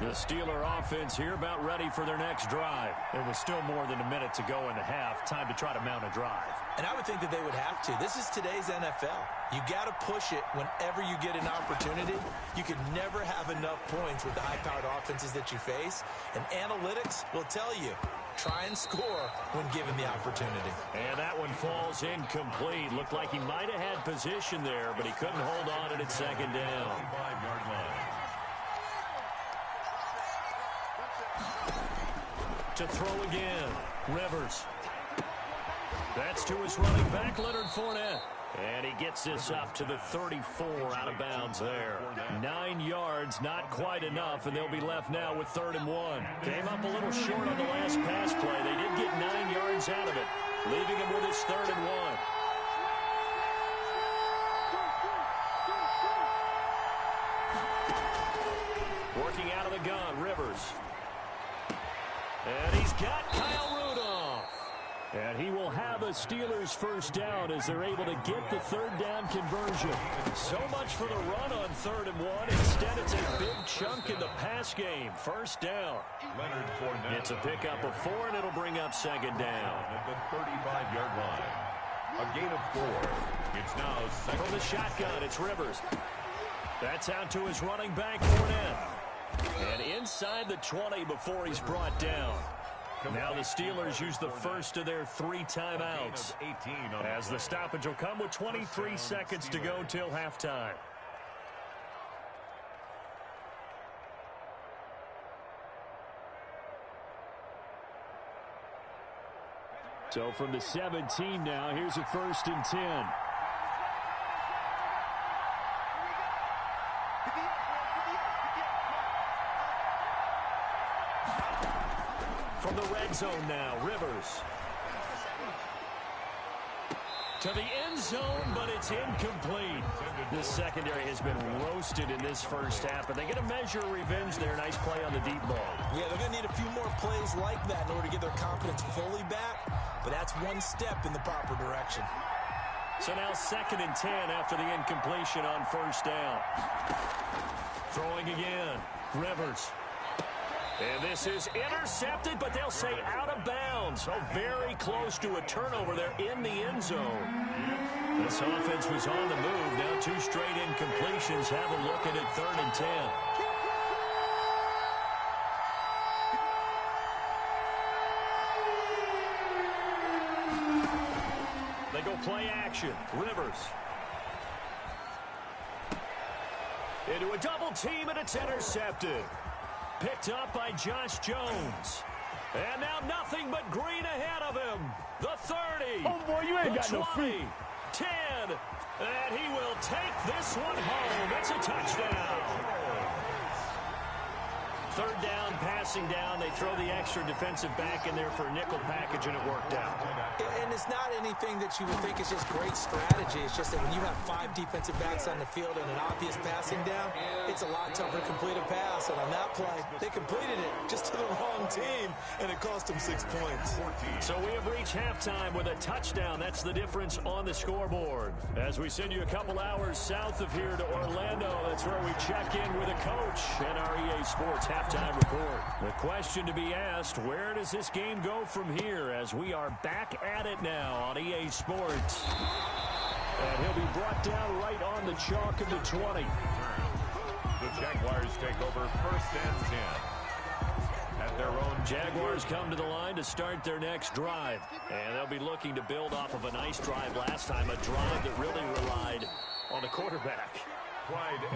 The Steeler offense here about ready for their next drive. There was still more than a minute to go in the half. Time to try to mount a drive. And I would think that they would have to. This is today's NFL. You got to push it whenever you get an opportunity. You could never have enough points with the high-powered offenses that you face. And analytics will tell you, try and score when given the opportunity. And that one falls incomplete. Looked like he might have had position there, but he couldn't hold on at second down. 5-yard line. To throw again, Rivers. That's to his running back, Leonard Fournette. And he gets this up to the 34 out of bounds there. 9 yards, not quite enough, and they'll be left now with 3rd and 1. Came up a little short on the last pass play. They did get 9 yards out of it, leaving him with his 3rd and 1. Working out of the gun, Rivers. And he's got Kyle Rudolph. And he will have a Steelers first down as they're able to get the 3rd down conversion. So much for the run on 3rd and 1. Instead, it's a big chunk in the pass game. First down. Leonard Fournette. It's a pickup of 4, and it'll bring up 2nd down. At the 35-yard line. A gain of 4. It's now second. From the shotgun, it's Rivers. That's out to his running back, Fournette. And inside the 20 before he's brought down. Now the Steelers use the first of their 3 timeouts. As the stoppage will come with 23 seconds to go till halftime. So from the 17 now, here's a 1st and 10. From the red zone now, Rivers. To the end zone, but it's incomplete. This secondary has been roasted in this first half, but they get a measure of revenge there. Nice play on the deep ball. Yeah, they're going to need a few more plays like that in order to get their confidence fully back, but that's one step in the proper direction. So now 2nd and 10 after the incompletion on 1st down. Throwing again, Rivers. And this is intercepted, but they'll say out of bounds. So very close to a turnover there in the end zone. This offense was on the move. Now 2 straight incompletions. Have a look at it, 3rd and 10. They go play action. Rivers. Into a double team, and it's intercepted. Picked up by Josh Jones. And now nothing but green ahead of him. The 30. Oh, boy, you ain't got no 20, 10. And he will take this one home. It's a touchdown. 3rd down, passing down. They throw the extra defensive back in there for a nickel package, and it worked out. And it's not anything that you would think is just great strategy. It's just that when you have 5 defensive backs on the field and an obvious passing down, it's a lot tougher to complete a pass. And on that play, they completed it just to the wrong team, and it cost them 6 points. So we have reached halftime with a touchdown. That's the difference on the scoreboard. As we send you a couple hours south of here to Orlando, that's where we check in with a coach and our EA Sports halftime report. The question to be asked, where does this game go from here as we are back at it now on EA Sports? And he'll be brought down right on the chalk of the 20. The Jaguars take over 1st and 10. At their own Jaguars come to the line to start their next drive. And they'll be looking to build off of a nice drive last time, a drive that really relied on the quarterback.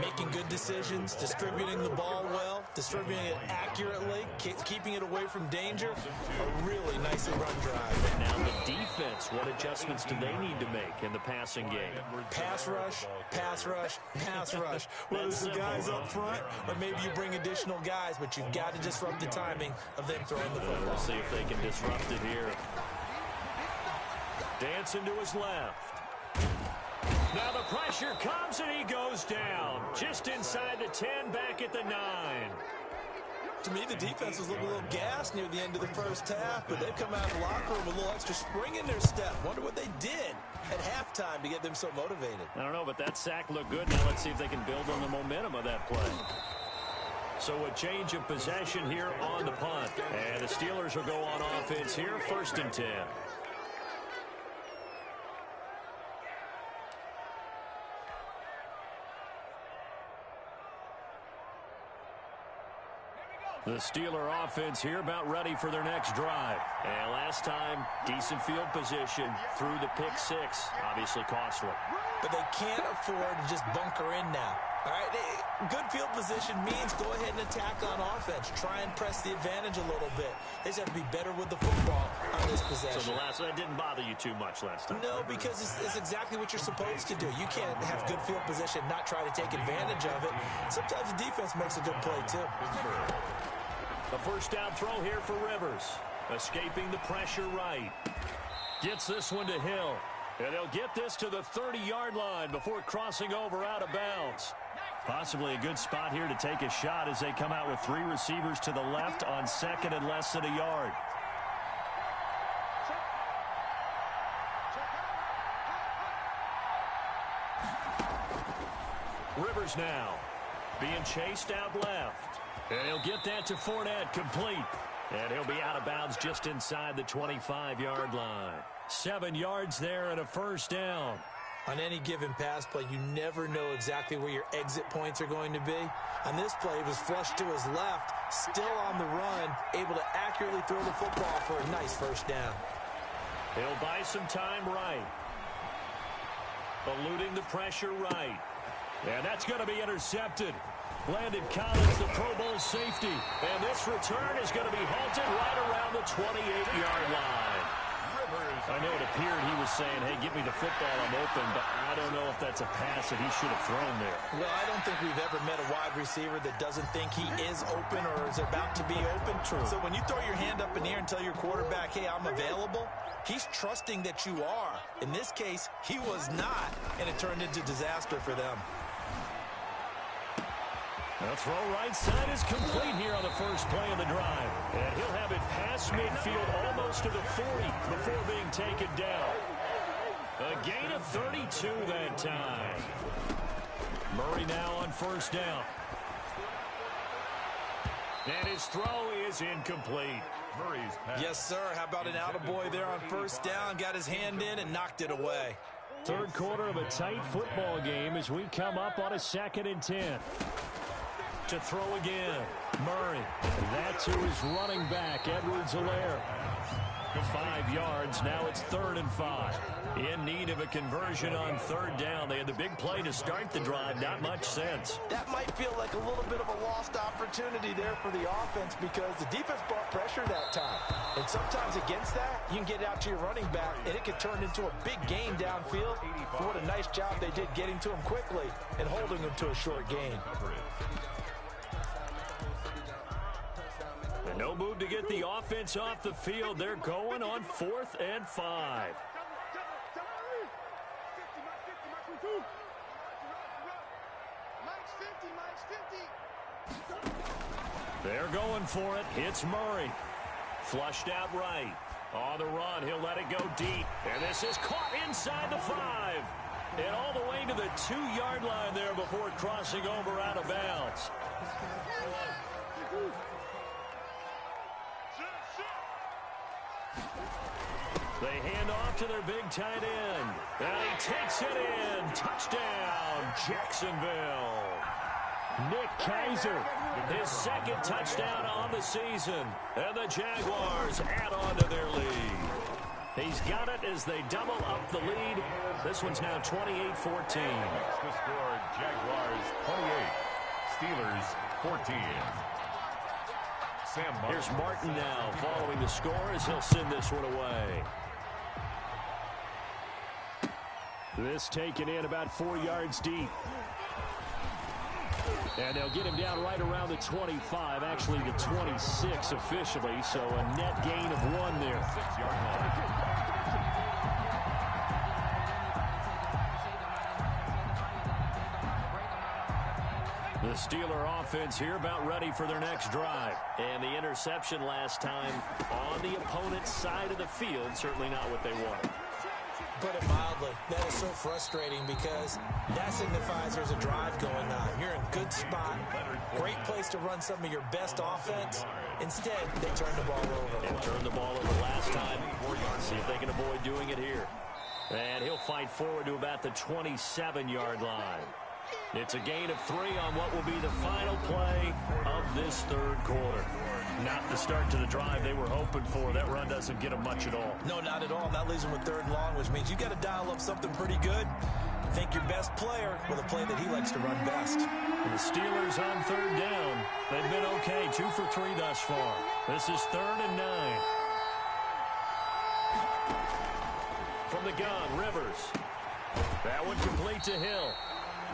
Making good decisions, distributing the ball well, distributing it accurately, keeping it away from danger. A really nicely run drive. And now the defense, what adjustments do they need to make in the passing game? Pass rush, pass rush, pass rush. Whether it's the guys up front or maybe you bring additional guys, but you've got to disrupt the timing of them throwing the football. We'll see if they can disrupt it here. Dancing to his left. Now the pressure comes and he goes down. Just inside the 10, back at the 9. To me, the defense was looking a little gassed near the end of the first half, but they've come out of the locker room with a little extra spring in their step. Wonder what they did at halftime to get them so motivated. I don't know, but that sack looked good. Now let's see if they can build on the momentum of that play. So a change of possession here on the punt. And the Steelers will go on offense here, 1st and 10. The Steeler offense here about ready for their next drive. And last time, decent field position through the pick 6. Obviously costly. But they can't afford to just bunker in now. All right, good field position means go ahead and attack on offense. Try and press the advantage a little bit. They just have to be better with the football on this possession. So that didn't bother you too much last time? No, because it's exactly what you're supposed to do. You can't have good field position, not try to take advantage of it. Sometimes the defense makes a good play, too. The 1st down throw here for Rivers. Escaping the pressure right. Gets this one to Hill. And they'll get this to the 30-yard line before crossing over out of bounds. Possibly a good spot here to take a shot as they come out with 3 receivers to the left on 2nd and less than a yard. Rivers now being chased out left. And he'll get that to Fournette, complete. And he'll be out of bounds just inside the 25-yard line. 7 yards there and a 1st down. On any given pass play, you never know exactly where your exit points are going to be. On this play, he was flushed to his left, still on the run, able to accurately throw the football for a nice 1st down. He'll buy some time right. Eluding the pressure right. And that's going to be intercepted. Landon Collins, the Pro Bowl safety. And this return is going to be halted right around the 28-yard line. I know it appeared he was saying, hey, give me the football, I'm open, but I don't know if that's a pass that he should have thrown there. Well, I don't think we've ever met a wide receiver that doesn't think he is open or is about to be open. True. So when you throw your hand up in the air and tell your quarterback, hey, I'm available, he's trusting that you are. In this case, he was not, and it turned into disaster for them. The throw right side is complete here on the first play of the drive. And he'll have it past midfield almost to the 40 before being taken down. A gain of 32 that time. Murray now on first down. And his throw is incomplete. Murray's pass. Yes, sir. How about an attaboy there on first down? Got his hand in and knocked it away. Third quarter of a tight football game as we come up on a 2nd and 10. To throw again, Murray. That's who is running back, Edwards-Helaire. 5 yards, now it's 3rd and 5. In need of a conversion on 3rd down. They had the big play to start the drive, not much sense. That might feel like a little bit of a lost opportunity there for the offense because the defense brought pressure that time. And sometimes against that, you can get out to your running back, and it can turn into a big gain downfield. But what a nice job they did getting to him quickly and holding him to a short gain. No move to get the offense off the field. They're going on 4th and 5. They're going for it. It's Murray. Flushed out right. On the run, he'll let it go deep. And this is caught inside the 5. And all the way to the 2-yard line there before crossing over out of bounds. They hand off to their big tight end. And he takes it in. Touchdown, Jacksonville. Nick Keizer, his 2nd touchdown on the season. And the Jaguars add on to their lead. He's got it as they double up the lead. This one's now 28-14. The score, Jaguars 28, Steelers 14. Sam Martin. Here's Martin now following the score as he'll send this one away. This taken in about 4 yards deep. And they'll get him down right around the 25, actually the 26 officially, so a net gain of 1 there. 6-yard line. The Steeler offense here about ready for their next drive. And the interception last time on the opponent's side of the field, certainly not what they wanted. Put it mildly, that is so frustrating because that signifies there's a drive going on. You're in a good spot, great place to run some of your best offense. Instead, they turn the ball over. And turned the ball over last time. See if they can avoid doing it here. And he'll fight forward to about the 27-yard line. It's a gain of 3 on what will be the final play of this third quarter. Not the start to the drive they were hoping for. That run doesn't get them much at all. No, not at all. That leaves them with 3rd and long, which means you got to dial up something pretty good. Think your best player with a play that he likes to run best. And the Steelers on 3rd down. They've been okay, 2 for 3 thus far. This is 3rd and 9. From the gun, Rivers. That one complete to Hill.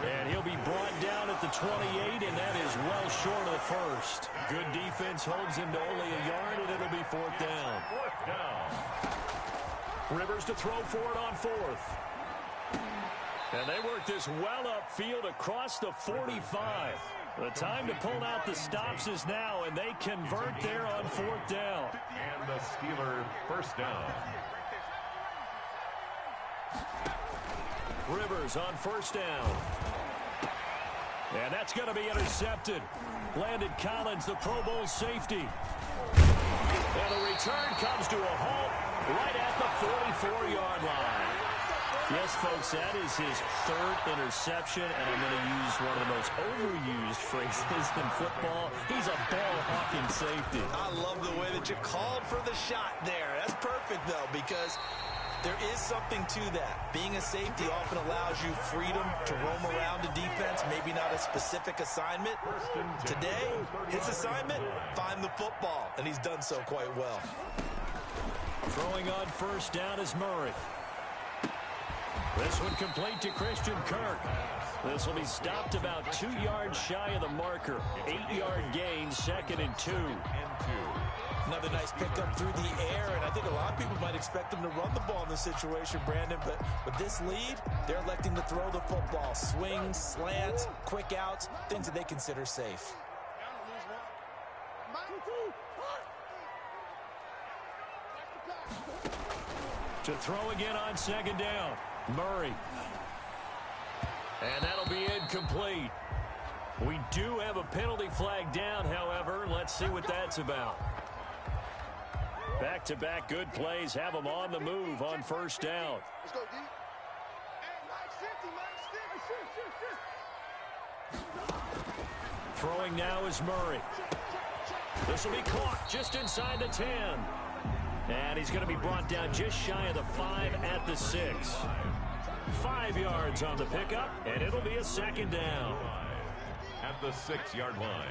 And he'll be brought down at the 28, and that is well short of the first. Good defense holds him to only a yard, and it'll be 4th down. 4th down. Rivers to throw for it on 4th. And they work this well upfield across the 45. The time to pull out the stops is now, and they convert there on 4th down. And the Steeler first down. Rivers on 1st down. And that's going to be intercepted. Landon Collins, the Pro Bowl safety. And the return comes to a halt right at the 44-yard line. Yes, folks, that is his 3rd interception, and I'm going to use one of the most overused phrases in football. He's a ball-hawking safety. I love the way that you called for the shot there. That's perfect, though, because there is something to that. Being a safety often allows you freedom to roam around a defense, maybe not a specific assignment. Today, his assignment, find the football, and he's done so quite well. Throwing on first down is Murray. This one complete to Christian Kirk. This will be stopped about 2 yards shy of the marker. 8-yard gain, 2nd and 2. Another nice pickup through the air, and I think a lot of people might expect them to run the ball in this situation, Brandon, but with this lead, they're electing to throw the football. Swings, slants, quick outs, things that they consider safe. To throw again on 2nd down, Murray. And that'll be incomplete. We do have a penalty flag down, however. Let's see what that's about. Back-to-back good plays have them on the move on first down. Let's go, D. Throwing now is Murray. This will be caught just inside the 10. And he's going to be brought down just shy of the 5 at the 6. 5 yards on the pickup, and it'll be a 2nd down. At the 6-yard line.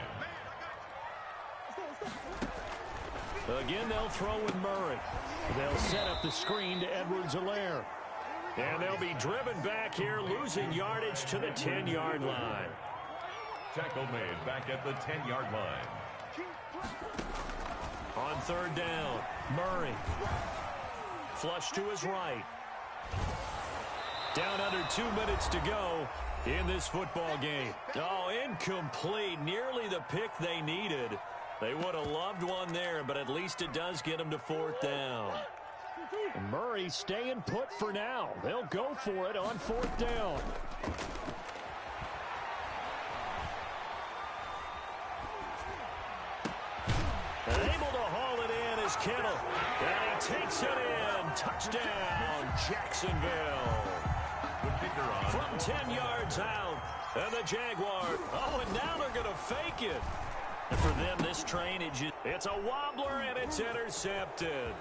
Again, they'll throw with Murray. They'll set up the screen to Edwards-Helaire. And they'll be driven back here, losing yardage to the 10-yard line. Tackle made back at the 10-yard line. On 3rd down, Murray. Flush to his right. Down under 2 minutes to go in this football game. Oh, incomplete. Nearly the pick they needed. They would have loved one there, but at least it does get them to 4th down. Murray staying put for now. They'll go for it on 4th down. Able to haul it in is Kittle. And he takes it in. Touchdown, Jacksonville. From 10 yards out. And the Jaguars. Oh, and now they're going to fake it. And for them, this train, it's a wobbler, and it's intercepted.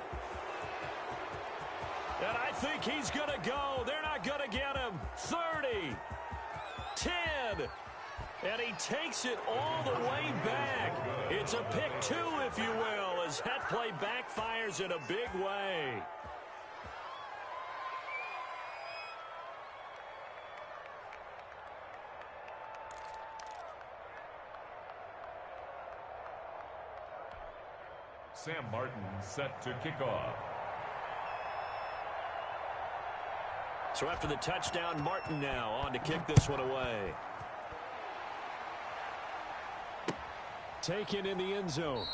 And I think he's going to go. They're not going to get him. 30. 10. And he takes it all the way back. It's a pick 2, if you will, as that play backfires in a big way. Sam Martin set to kick off. So after the touchdown, Martin now on to kick this one away. Taken in the end zone.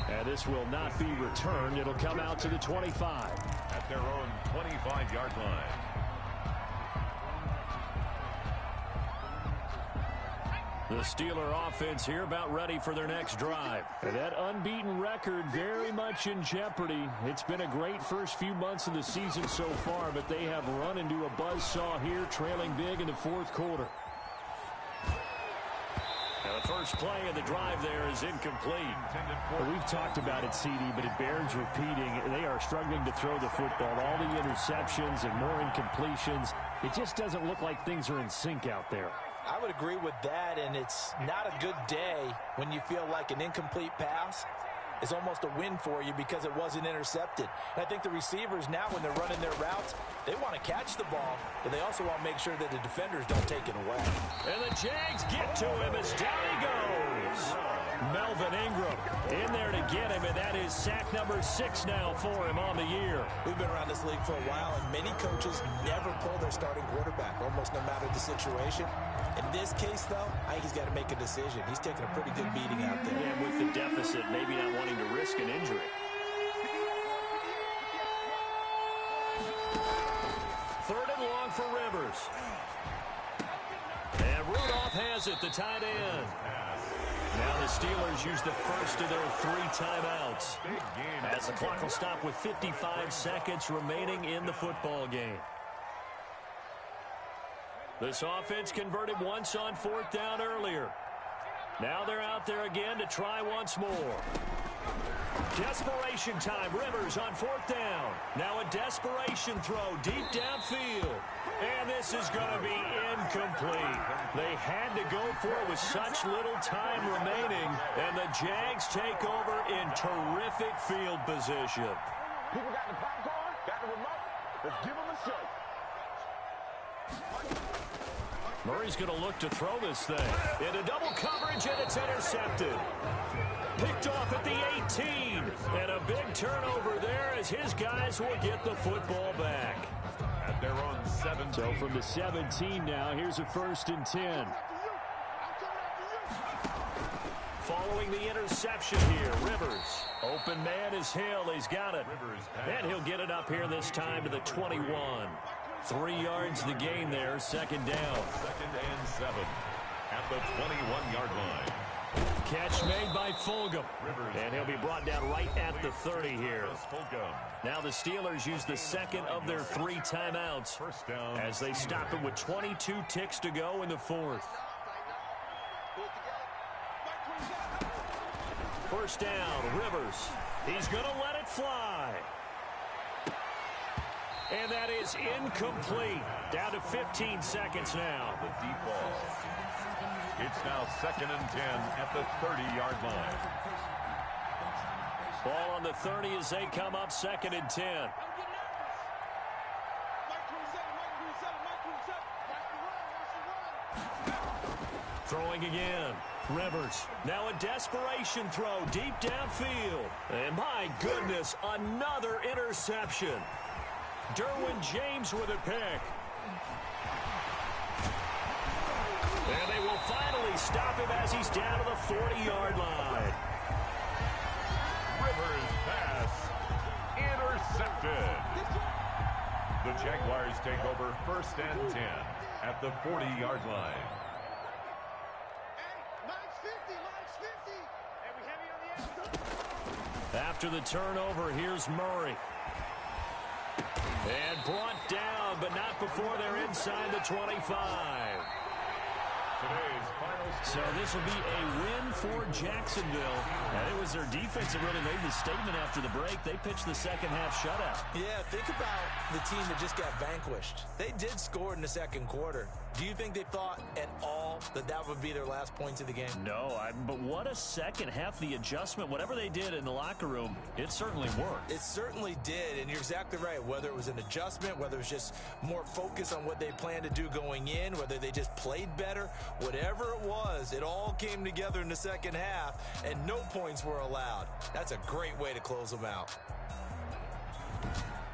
And this will not be returned. It'll come out to the 25. At their own 25-yard line. The Steeler offense here about ready for their next drive. And that unbeaten record very much in jeopardy. It's been a great first few months of the season so far, but they have run into a buzzsaw here, trailing big in the 4th quarter. Now the first play of the drive there is incomplete. Well, we've talked about it, CD, but it bears repeating. They are struggling to throw the football. All the interceptions and more incompletions. It just doesn't look like things are in sync out there. I would agree with that, and it's not a good day when you feel like an incomplete pass is almost a win for you because it wasn't intercepted. And I think the receivers now, when they're running their routes, they want to catch the ball, but they also want to make sure that the defenders don't take it away. And the Jags get to him as down he goes. Melvin Ingram in there to get him, and that is sack number 6 now for him on the year. We've been around this league for a while, and many coaches never pull their starting quarterback, almost no matter the situation. In this case, though, I think he's got to make a decision. He's taking a pretty good beating out there. And with the deficit, maybe not wanting to risk an injury. Third and long for Rivers. And Rudolph has it, the tight end. Now the Steelers use the first of their 3 timeouts. As the clock will stop with 55 seconds remaining in the football game. This offense converted once on 4th down earlier. Now they're out there again to try once more. Desperation time. Rivers on 4th down. Now a desperation throw deep downfield. And this is going to be incomplete. They had to go for it with such little time remaining. And the Jags take over in terrific field position. People got the popcorn, got the remote. Let's give them a show. Murray's going to look to throw this thing. Into double coverage, and it's intercepted. Picked off at the 18. And a big turnover there as his guys will get the football back. At their own 17. So from the 17 now, here's a 1st and 10. Following the interception here, Rivers. Open man is Hill. He's got it. And he'll get it up here this time to the 21. 3 yards the gain there, 2nd down. 2nd and 7 at the 21-yard line. Catch made by Fulgham. And he'll be brought down right at the 30 here. Now the Steelers use the 2nd of their 3 timeouts as they stop it with 22 ticks to go in the 4th. 1st down, Rivers. He's going to let it fly. And that is incomplete. Down to 15 seconds now. The deep ball. It's now 2nd and 10 at the 30-yard line. Ball on the 30 as they come up, 2nd and 10. Throwing again. Rivers. Now a desperation throw deep downfield. And my goodness, another interception. Derwin James with a pick. And they will finally stop him as he's down to the 40-yard line. Rivers pass intercepted. The Jaguars take over 1st and 10 at the 40-yard line. After the turnover, here's Murray. And brought down, but not before they're inside the 25. So this will be a win for Jacksonville. And it was their defense that really made the statement after the break. They pitched the 2nd half shutout. Yeah, think about the team that just got vanquished. They did score in the 2nd quarter. Do you think they thought at all that that would be their last points of the game? No, but what a 2nd half. The adjustment, whatever they did in the locker room, it certainly worked. It certainly did, and you're exactly right. Whether it was an adjustment, whether it was just more focus on what they planned to do going in, whether they just played better, whatever it was, it all came together in the 2nd half, and no points were allowed. That's a great way to close them out.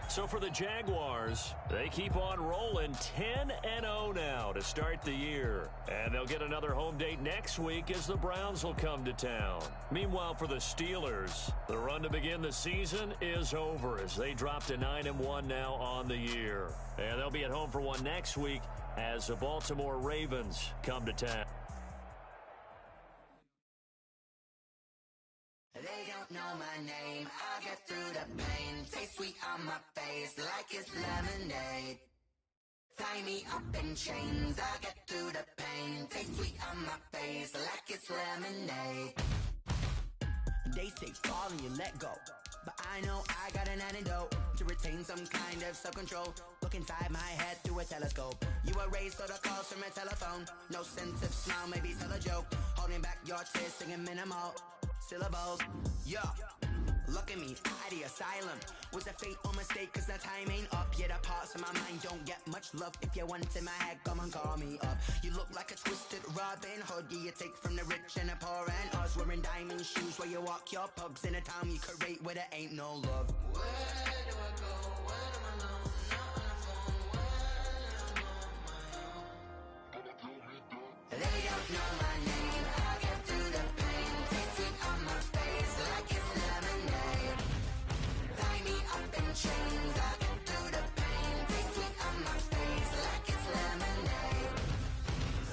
So for the Jaguars, they keep on rolling 10-0 now to start the year. And they'll get another home date next week as the Browns will come to town. Meanwhile, for the Steelers, the run to begin the season is over as they drop to 9-1 now on the year. And they'll be at home for one next week as the Baltimore Ravens come to town. They don't know my name, I'll get through the pain. Taste sweet on my face like it's lemonade. Tie me up in chains, I'll get through the pain. Taste sweet on my face like it's lemonade. They say fall and you let go, but I know I got an antidote to retain some kind of self-control. Look inside my head through a telescope. You erase all the calls from a telephone. No sense of smile, maybe tell a joke. Holding back your tears, singing minimal syllables. Yeah, look at me, at the asylum. Was a fate or mistake, cause the time ain't up. Yeah, the parts of my mind don't get much love. If you want in my head, come and call me up. You look like a twisted Robin Hood. Yeah, you take from the rich and the poor and us. Wearing diamond shoes where you walk your pugs in a town you create where there ain't no love. Where do I go? When I'm alone? Not on the phone. When I'm on my own. They don't know my name. I'll get through the pain. Taste it on my face like it's lemonade. Tie me up in chains. I'll get through the pain. Taste it on my face like it's lemonade.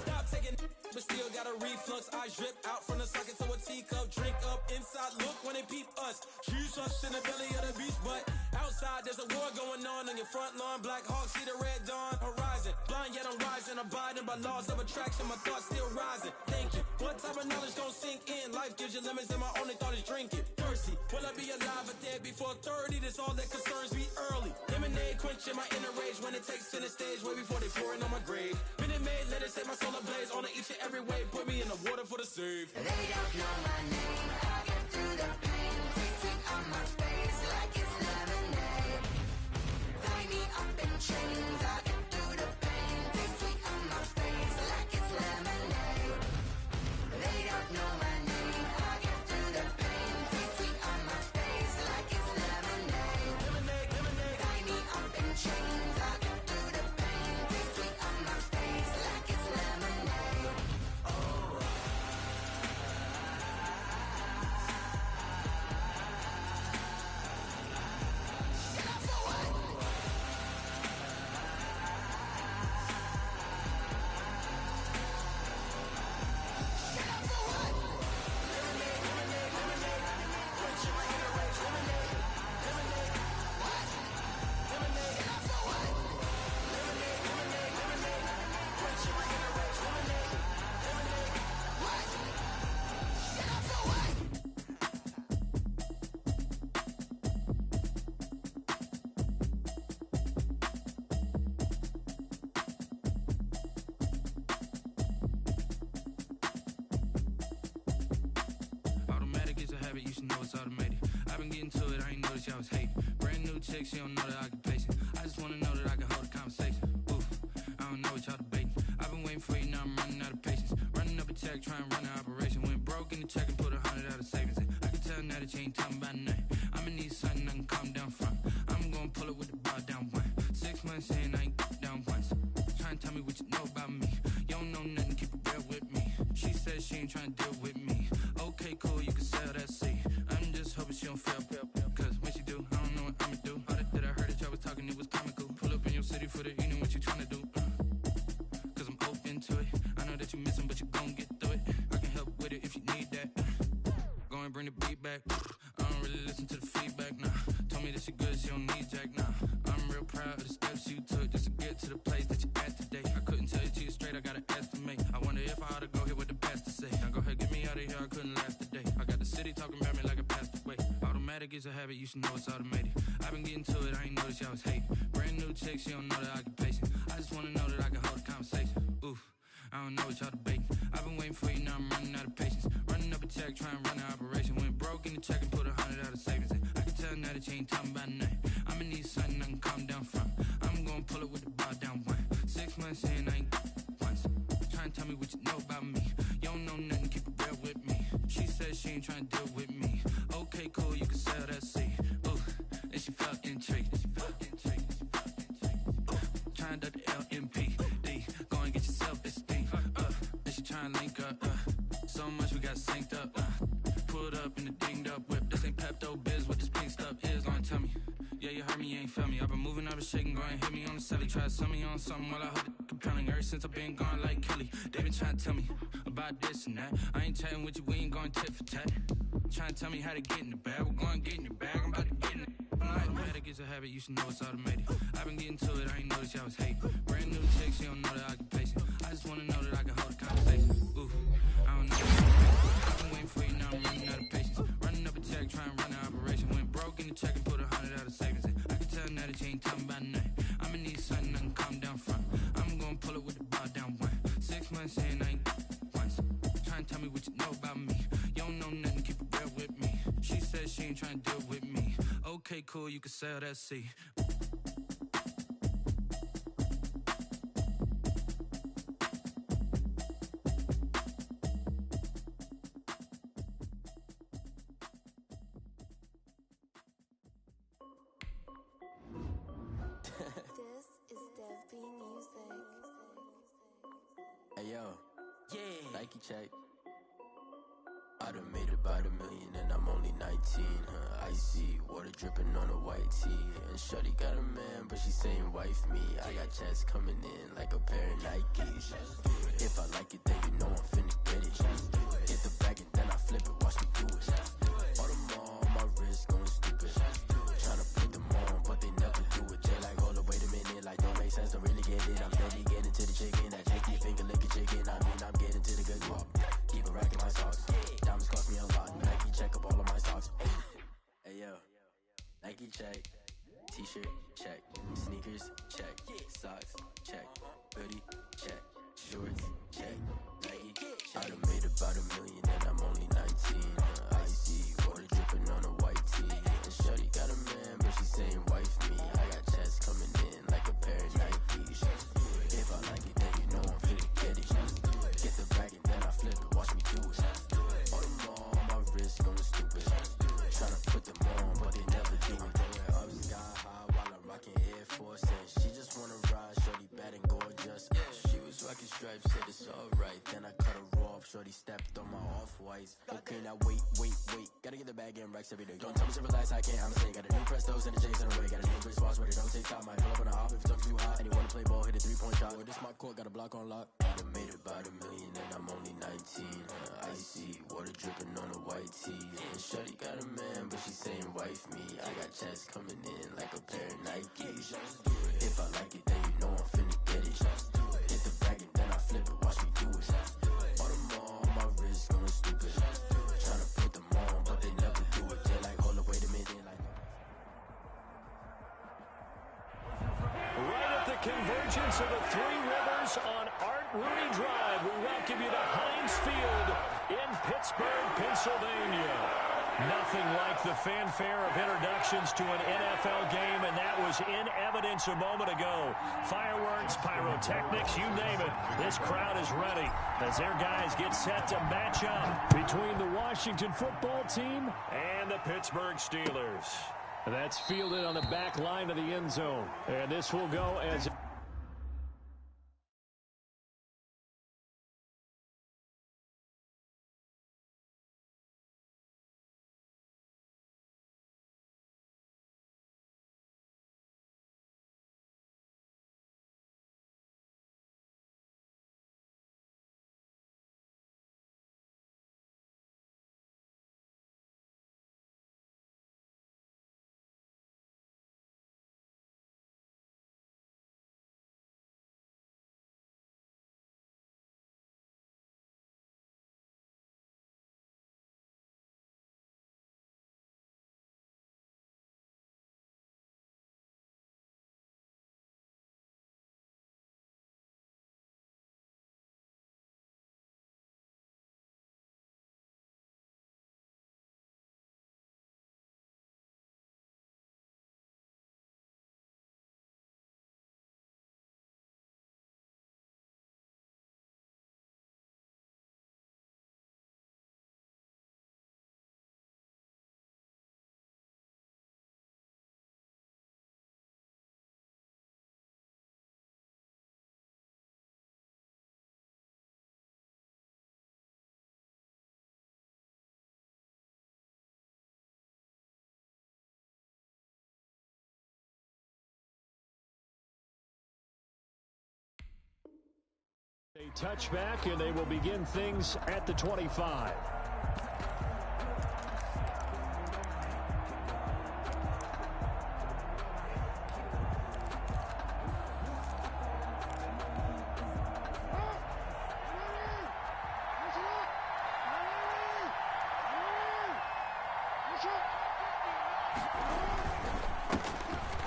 Stop taking, but still got a reflux. I drip out from the socket to a teacup. Drink up inside. Look when they peep us. Shoes us in the belly of the beach, but outside there's a war going on your front lawn. Black Hawk see the red dawn horizon. Blind yet I'm rising, abiding by laws of attraction. My thoughts still rising. Thinking, what type of knowledge don't sink in? Life gives you limits, and my only thought is drinking. Thirsty, will I be alive or dead before 30? That's all that concerns me early. Lemonade quenching my inner rage when it takes center stage way before they pour it on my grave. Minute Maid, let it set my soul ablaze on each and every way. Put me in the water for the save. They don't know my name. I'll get through the pain. Taste it on my face like it's lemonade. habit, you should know it's automated. I've been getting to it, I ain't noticed y'all was hating. Brand new chick, she don't know the occupation. I just wanna know that I can hold a conversation. Oof, I don't know what y'all debating. I've been waiting for you, now I'm running out of patience. Running up a check, trying to run an operation. Went broke in the check and put 100 out of savings in. I can tell now that you ain't talking about nothing. I'ma need something I can calm down from. I'm gonna pull it with the bar down one. 6 months in, I ain't down once. Trying to tell me what you know about me. You don't know nothing, keep it real with me. She said she ain't trying to deal with me. Okay, cool, you can sell that seat. I'm just hoping she don't fail. Cause when she do, I don't know what I'ma do. All that I heard that y'all was talking, it was comical. Pull up in your city for the evening, what you trying to do? Cause I'm open to it. I know that you missing, but you gon' get through it. I can help with it if you need that. Go and bring the beat back. I don't really listen to the feedback, nah. Told me that she good, she don't need jack, nah. I'm real proud of the steps you took just to get to the place that you at today. I couldn't tell you to you straight, I gotta estimate. I wonder if I ought to go here with the pastor say. Now go ahead, get me out of here, I couldn't last a day. I got the city talking about me like I passed away. Automatic is a habit, you should know it's automated. I've been getting to it, I ain't noticed y'all was hating. Brand new chick, she don't know the occupation. I just wanna know that I can hold a conversation. Oof, I don't know what y'all debating. I've been waiting for you, now I'm running out of patience. Running up a check, trying to run an operation. Went broke in the check and put 100 out of savings in. I can tell now that you ain't talking about nothing. I'ma need something I can calm down from. I'm gonna pull it with the bar down one. 6 months in, I ain't once. Trying to tell me what you know about me. You don't know nothing, keep it real with me. She said she ain't trying to deal with me. Okay, cool, you can sell that seat. Ooh, and she felt intrigued. Trying to the LMPD. Go and get your self-esteem. And she trying to link up. So much we got synced up. Pulled up in the dinged up whip. This ain't Pepto-Biz, what this pink stuff is. Gonna tell me. Yeah, you heard me, you ain't felt me. I've been moving, I've been shaking, go and hit me on the celly. Try to sell me on something while I hold it compelling. Ever since I've been gone like Kelly, they been trying to tell me about this and that. I ain't chatting with you, we ain't going tit for tat. Trying to tell me how to get in the bag. We're going to get in your bag, I'm about to get in it. Automatic is a habit, you should know it's automated. I've been getting to it, I ain't noticed y'all was hating. Brand new chick, she don't know the occupation. I just wanna know that I can hold a conversation. Ooh, I don't know. I've been waiting for you, now I'm running out of patience. Running up a check, trying to run an operation. Went broke in the check and put 100 out of savings in. I can tell now that you ain't talking about nothing. I'ma need something I can calm down from. I'm gonna pull it with the bar down one. 6 months in, I ain't once. Trying to tell me what you know about me. You don't know nothing, keep it real with me. She said she ain't trying to deal with me. Okay, cool, you can sell that seat. This is Dev B Music. Hey yo, yeah. Nike check. I done made about $1 million and I'm only 19. Icy water dripping on a white tee. And shorty got a man, but she saying wife me. I got checks coming in like a pair of Nikes. If I like it, then you know I'm finna get it. Get the bag and then I flip it, watch me do it. All them on my wrist going stupid. Tryna put them on, but they never do it. They like, hold up, wait a minute, like don't make sense, don't really get it. I'm steady getting to the chicken, that chicky finger licking chicken. I mean, I'm getting to the good walk. Keep a rack in my socks. Diamonds cost me a lot. Nike check up all of my socks. Hey yo, Nike check. T-shirt check. Sneakers check. Socks check. Hoodie check. Shorts check. Nike. I done made about $1 million and I'm only 19. Icy water dripping on a white tee. And shorty got a man, but she saying wife me. I got checks coming in like a pair of Nikes. If I like it, then you know I'm finna get it. Get the bag and then I flip it, watch me do it. All them on my wrist going stupid. Tryna put them on, but they never do it. Going up sky high while I'm rocking Air Force. And she just wanna ride, shorty bad and gorgeous. She was rocking stripes, said it's alright. Then I cut her off, shorty stepped on my off-whites. Okay, now wait. Gotta get the bag and racks every day. Don't tell me to relax, I can't, I'm saying. Got a new Prestos and a J's in a way. Got a new wristwatch, but it don't take time. I pull up on a hop if it's too hot. And you wanna play ball, hit a 3-point shot. Or this my court, got a block on lock. I done made about $1 million and I'm only 19. Icy water dripping on a white tee. And shorty got a man, but she saying wife me. I got checks coming in like a pair of Nikes. If I like it, then you know I'm finna get it. Hit the bag and then I flip it, watch me do it. All them on my wrist going stupid. Tryna put them on, but they never do it. They like, hold up, wait a minute, like. Right at the convergence of the Three Rivers on Art Rooney Drive, we welcome you to Heinz Field in Pittsburgh, Pennsylvania. Nothing like the fanfare of introductions to an NFL game, and that was in evidence a moment ago. Fireworks, pyrotechnics, you name it. This crowd is ready as their guys get set to match up between the Washington football team and the Pittsburgh Steelers. That's fielded on the back line of the end zone, and this will go as... A touchback, and they will begin things at the 25.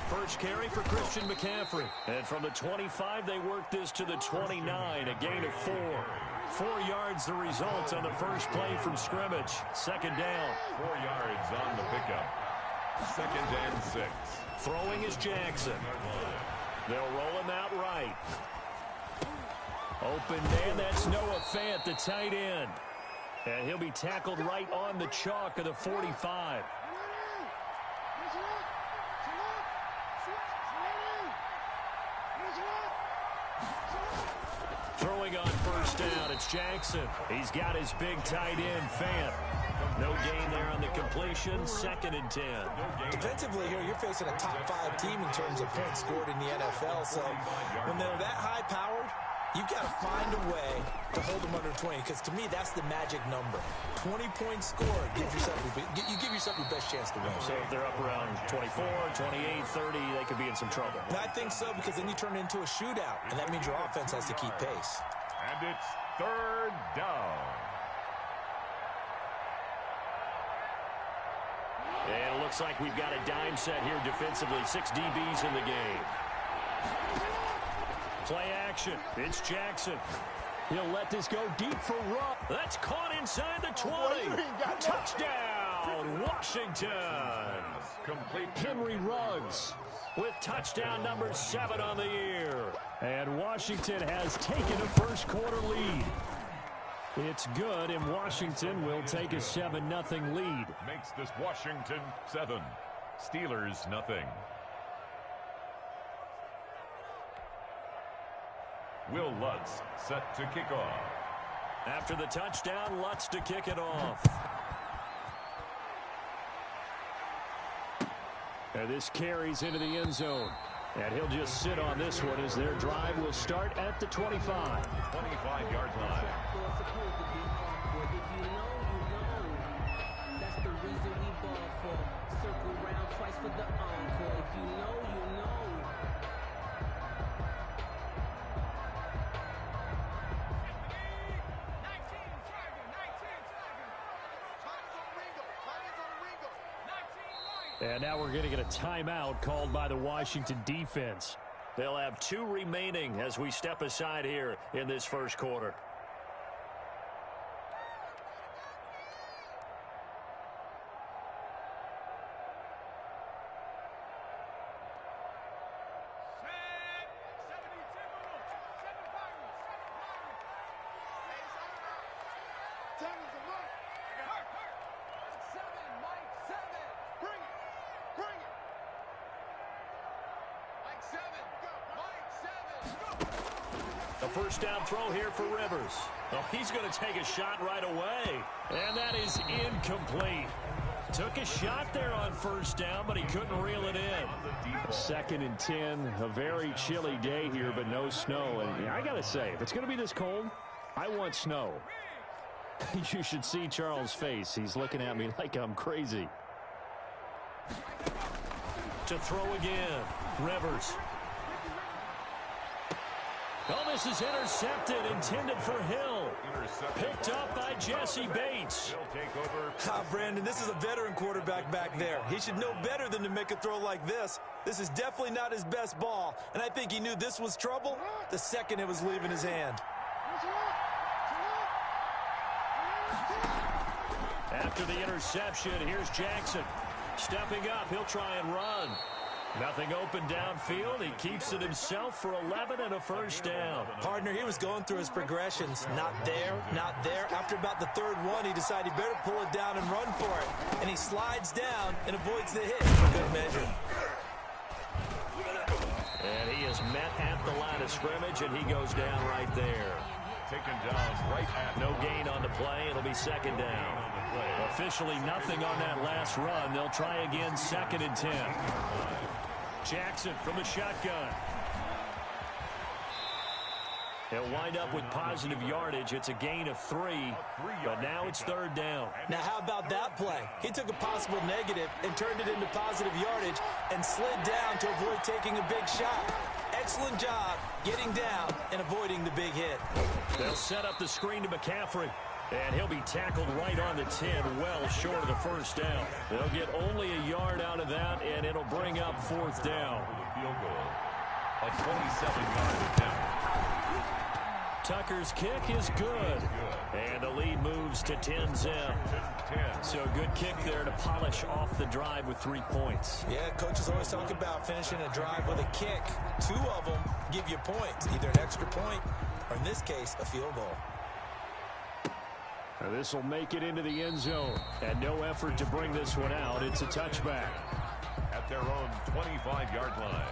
First carry for Christian McCaffrey. And from the 25, they work this to the 29, a gain of 4. 4 yards the result on the first play from scrimmage. Second down. 4 yards on the pickup. 2nd and 6. Throwing is Jackson. They'll roll him out right. Open man, that's Noah Fant, the tight end. And he'll be tackled right on the chalk of the 45. Throwing on first down, it's Jackson. He's got his big tight end, Fant. No gain there on the completion, 2nd and 10. Defensively here, you're facing a top 5 team in terms of points scored in the NFL. So when they're that high-powered, you've got to find a way to hold them under 20, because to me, that's the magic number. 20 points scored, you give yourself your best chance to win. So if they're up around 24, 28, 30, they could be in some trouble. And I think so, because then you turn it into a shootout, and that means your offense has to keep pace. And it's 3rd down. And it looks like we've got a dime set here defensively. 6 DBs in the game. Play action. It's Jackson. He'll let this go deep for Rupp. That's caught inside the 20. Touchdown, Washington. Complete. Henry Ruggs with touchdown number 7 on the year. And Washington has taken a first quarter lead. It's good, and Washington will take a 7-0 lead. Makes this Washington 7. Steelers nothing. Will Lutz set to kick off. After the touchdown, Lutz to kick it off. And this carries into the end zone. And he'll just sit on this one as their drive will start at the 25. 25-yard line. That's the reason we ball for. Circle round twice for the encore. If you know, you know. And now we're going to get a timeout called by the Washington defense. They'll have 2 remaining as we step aside here in this first quarter. A first down throw here for Rivers. Oh, he's going to take a shot right away. And that is incomplete. Took a shot there on first down, but he couldn't reel it in. 2nd and 10. A very chilly day here, but no snow. And I got to say, if it's going to be this cold, I want snow. You should see Charles' face. He's looking at me like I'm crazy. To throw again. Rivers. Oh, this is intercepted, intended for Hill. Picked up by Jesse Bates. Brandon, this is a veteran quarterback back there. He should know better than to make a throw like this. This is definitely not his best ball, and I think he knew this was trouble the second it was leaving his hand. After the interception, here's Jackson. Stepping up, he'll try and run. Nothing open downfield. He keeps it himself for 11 and a first down. Partner, he was going through his progressions. Not there, not there. After about the third one, he decided he better pull it down and run for it. And he slides down and avoids the hit for good measure. And he is met at the line of scrimmage, and he goes down right there. Taken down right at no gain on the play. It'll be second down. Officially nothing on that last run. They'll try again, 2nd and 10. Jackson from the shotgun. He'll wind up with positive yardage. It's a gain of 3, but now it's 3rd down. Now how about that play? He took a possible negative and turned it into positive yardage and slid down to avoid taking a big shot. Excellent job getting down and avoiding the big hit. They'll set up the screen to McCaffrey. And he'll be tackled right on the 10, well short of the first down. They'll get only a yard out of that, and it'll bring up 4th down. Field goal. A 27-yard attempt. Tucker's kick is good. And the lead moves to 10-0. So a good kick there to polish off the drive with 3 points. Yeah, coaches always talk about finishing a drive with a kick. 2 of them give you points, either an extra point or, in this case, a field goal. This will make it into the end zone. And no effort to bring this one out. It's a touchback. At their own 25-yard line.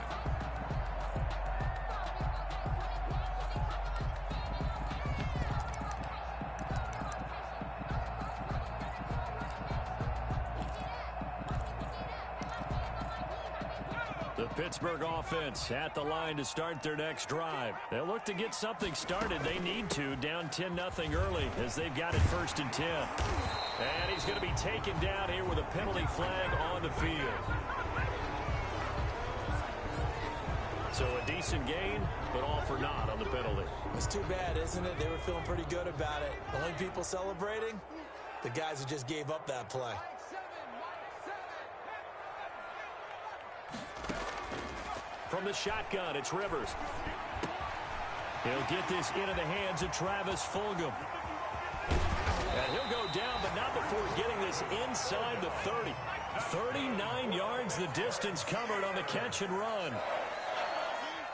The Pittsburgh offense at the line to start their next drive. They'll look to get something started. They need to, down 10-0 early as they've got it 1st and 10. And he's going to be taken down here with a penalty flag on the field. So a decent gain, but all for naught on the penalty. It's too bad, isn't it? They were feeling pretty good about it. The only people celebrating, the guys who just gave up that play. From the shotgun, it's Rivers. He'll get this into the hands of Travis Fulgham. And he'll go down, but not before getting this inside the 30. 39 yards the distance covered on the catch and run.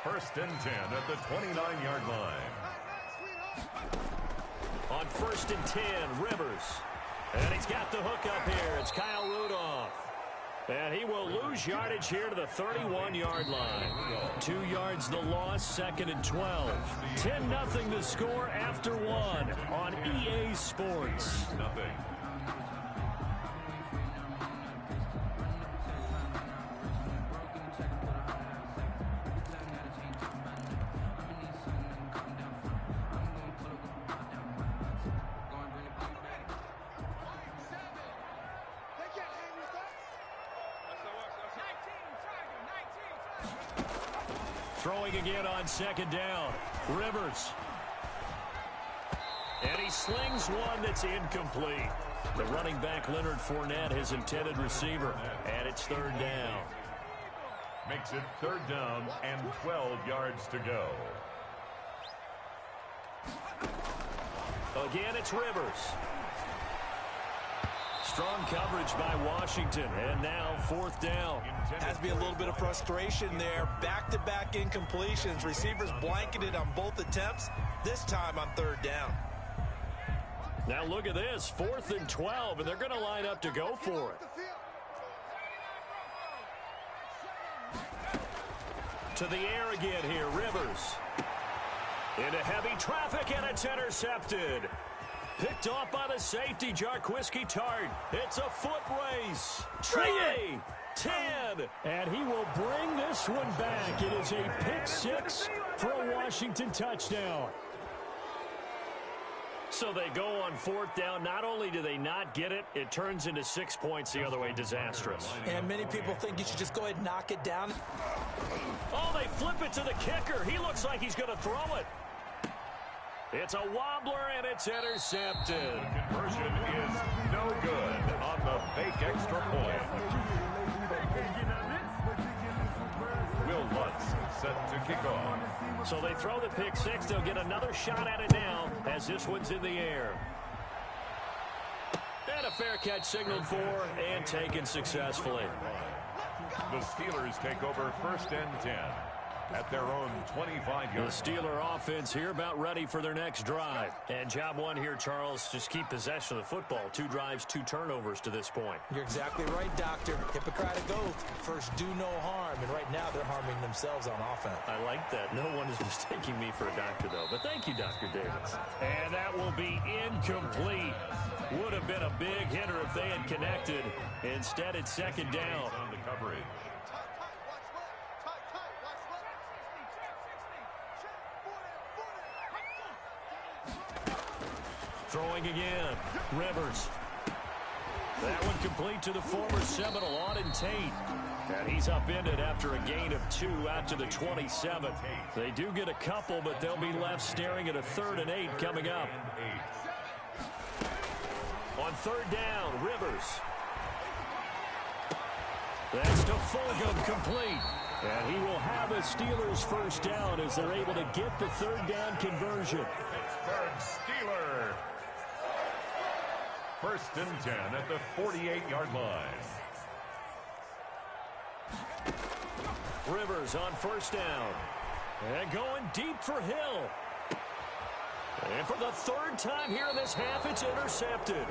1st and 10 at the 29-yard line. On 1st and 10, Rivers. And he's got the hook up here. It's Kyle Rudolph. And he will lose yardage here to the 31-yard line. 2 yards the loss, 2nd and 12. 10-0 the score after 1 on EA Sports. Nothing. Throwing again on 2nd down. Rivers. And he slings one that's incomplete. The running back, Leonard Fournette, his intended receiver. And it's 3rd down. Makes it 3rd down and 12 yards to go. Again, it's Rivers. Strong coverage by Washington, and now 4th down. Has to be a little bit of frustration there. Back-to-back incompletions. Receivers blanketed on both attempts, this time on 3rd down. Now look at this, 4th and 12, and they're going to line up to go for it. To the air again here, Rivers. Into heavy traffic, and it's intercepted. Picked off by the safety, Jarquiski Tart. It's a foot race. Trey, 10. And he will bring this one back. It is a pick six for a Washington touchdown. So they go on fourth down. Not only do they not get it, it turns into 6 points the other way. Disastrous. And many people think you should just go ahead and knock it down. Oh, they flip it to the kicker. He looks like he's going to throw it. It's a wobbler, and it's intercepted. The conversion is no good on the fake extra point. Will Lutz set to kick off. So they throw the pick six. They'll get another shot at it now as this one's in the air. And a fair catch signaled for and taken successfully. The Steelers take over first and 10 at their own 25-yard. The Steeler offense here about ready for their next drive. And job one here, Charles, just keep possession of the football. 2 drives, 2 turnovers to this point. You're exactly right, Doctor. Hippocratic oath. First, do no harm. And right now, they're harming themselves on offense. I like that. No one is mistaking me for a doctor, though. But thank you, Dr. Davis. And that will be incomplete. Would have been a big hitter if they had connected. Instead, it's second down. On the coverage. Throwing again. Rivers. That one complete to the former Seminole, Auden Tate. And he's upended after a gain of 2 out to the 27. They do get a couple, but they'll be left staring at a 3rd and 8 coming up. On third down, Rivers. That's to Fulgham, complete. And he will have a Steelers first down as they're able to get the 3rd down conversion. Pittsburgh Steelers. First and 10 at the 48-yard line. Rivers on first down. And going deep for Hill. And for the 3rd time here in this half, it's intercepted.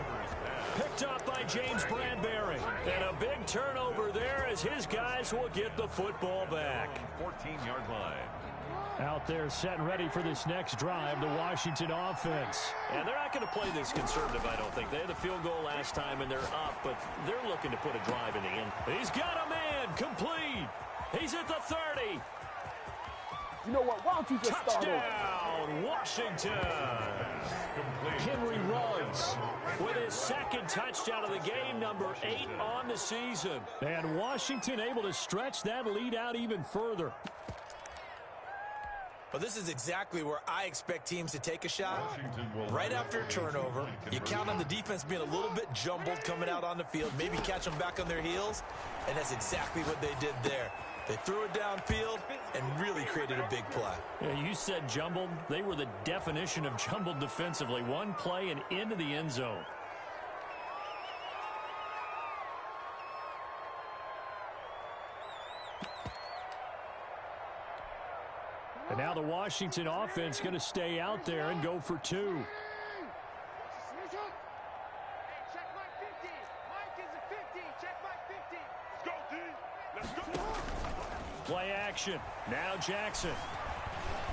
Picked up by James Bradbury. And a big turnover there as his guys will get the football back. 14-yard line. Out there set and ready for this next drive, the Washington offense. And they're not going to play this conservative, I don't think. They had the field goal last time, and they're up, but they're looking to put a drive in the end. He's got a man, complete. He's at the 30. You know what? Why don't you just Touchdown, Washington. Henry Ruggs with his 2nd touchdown of the game, number 8 on the season. And Washington able to stretch that lead out even further. Well, this is exactly where I expect teams to take a shot. Right after a turnover, you count on the defense being a little bit jumbled coming out on the field, maybe catch them back on their heels, and that's exactly what they did there. They threw it downfield and really created a big play. Yeah, you said jumbled. They were the definition of jumbled defensively. One play and into the end zone. And now the Washington offense going to stay out there and go for 2. Play action. Now Jackson.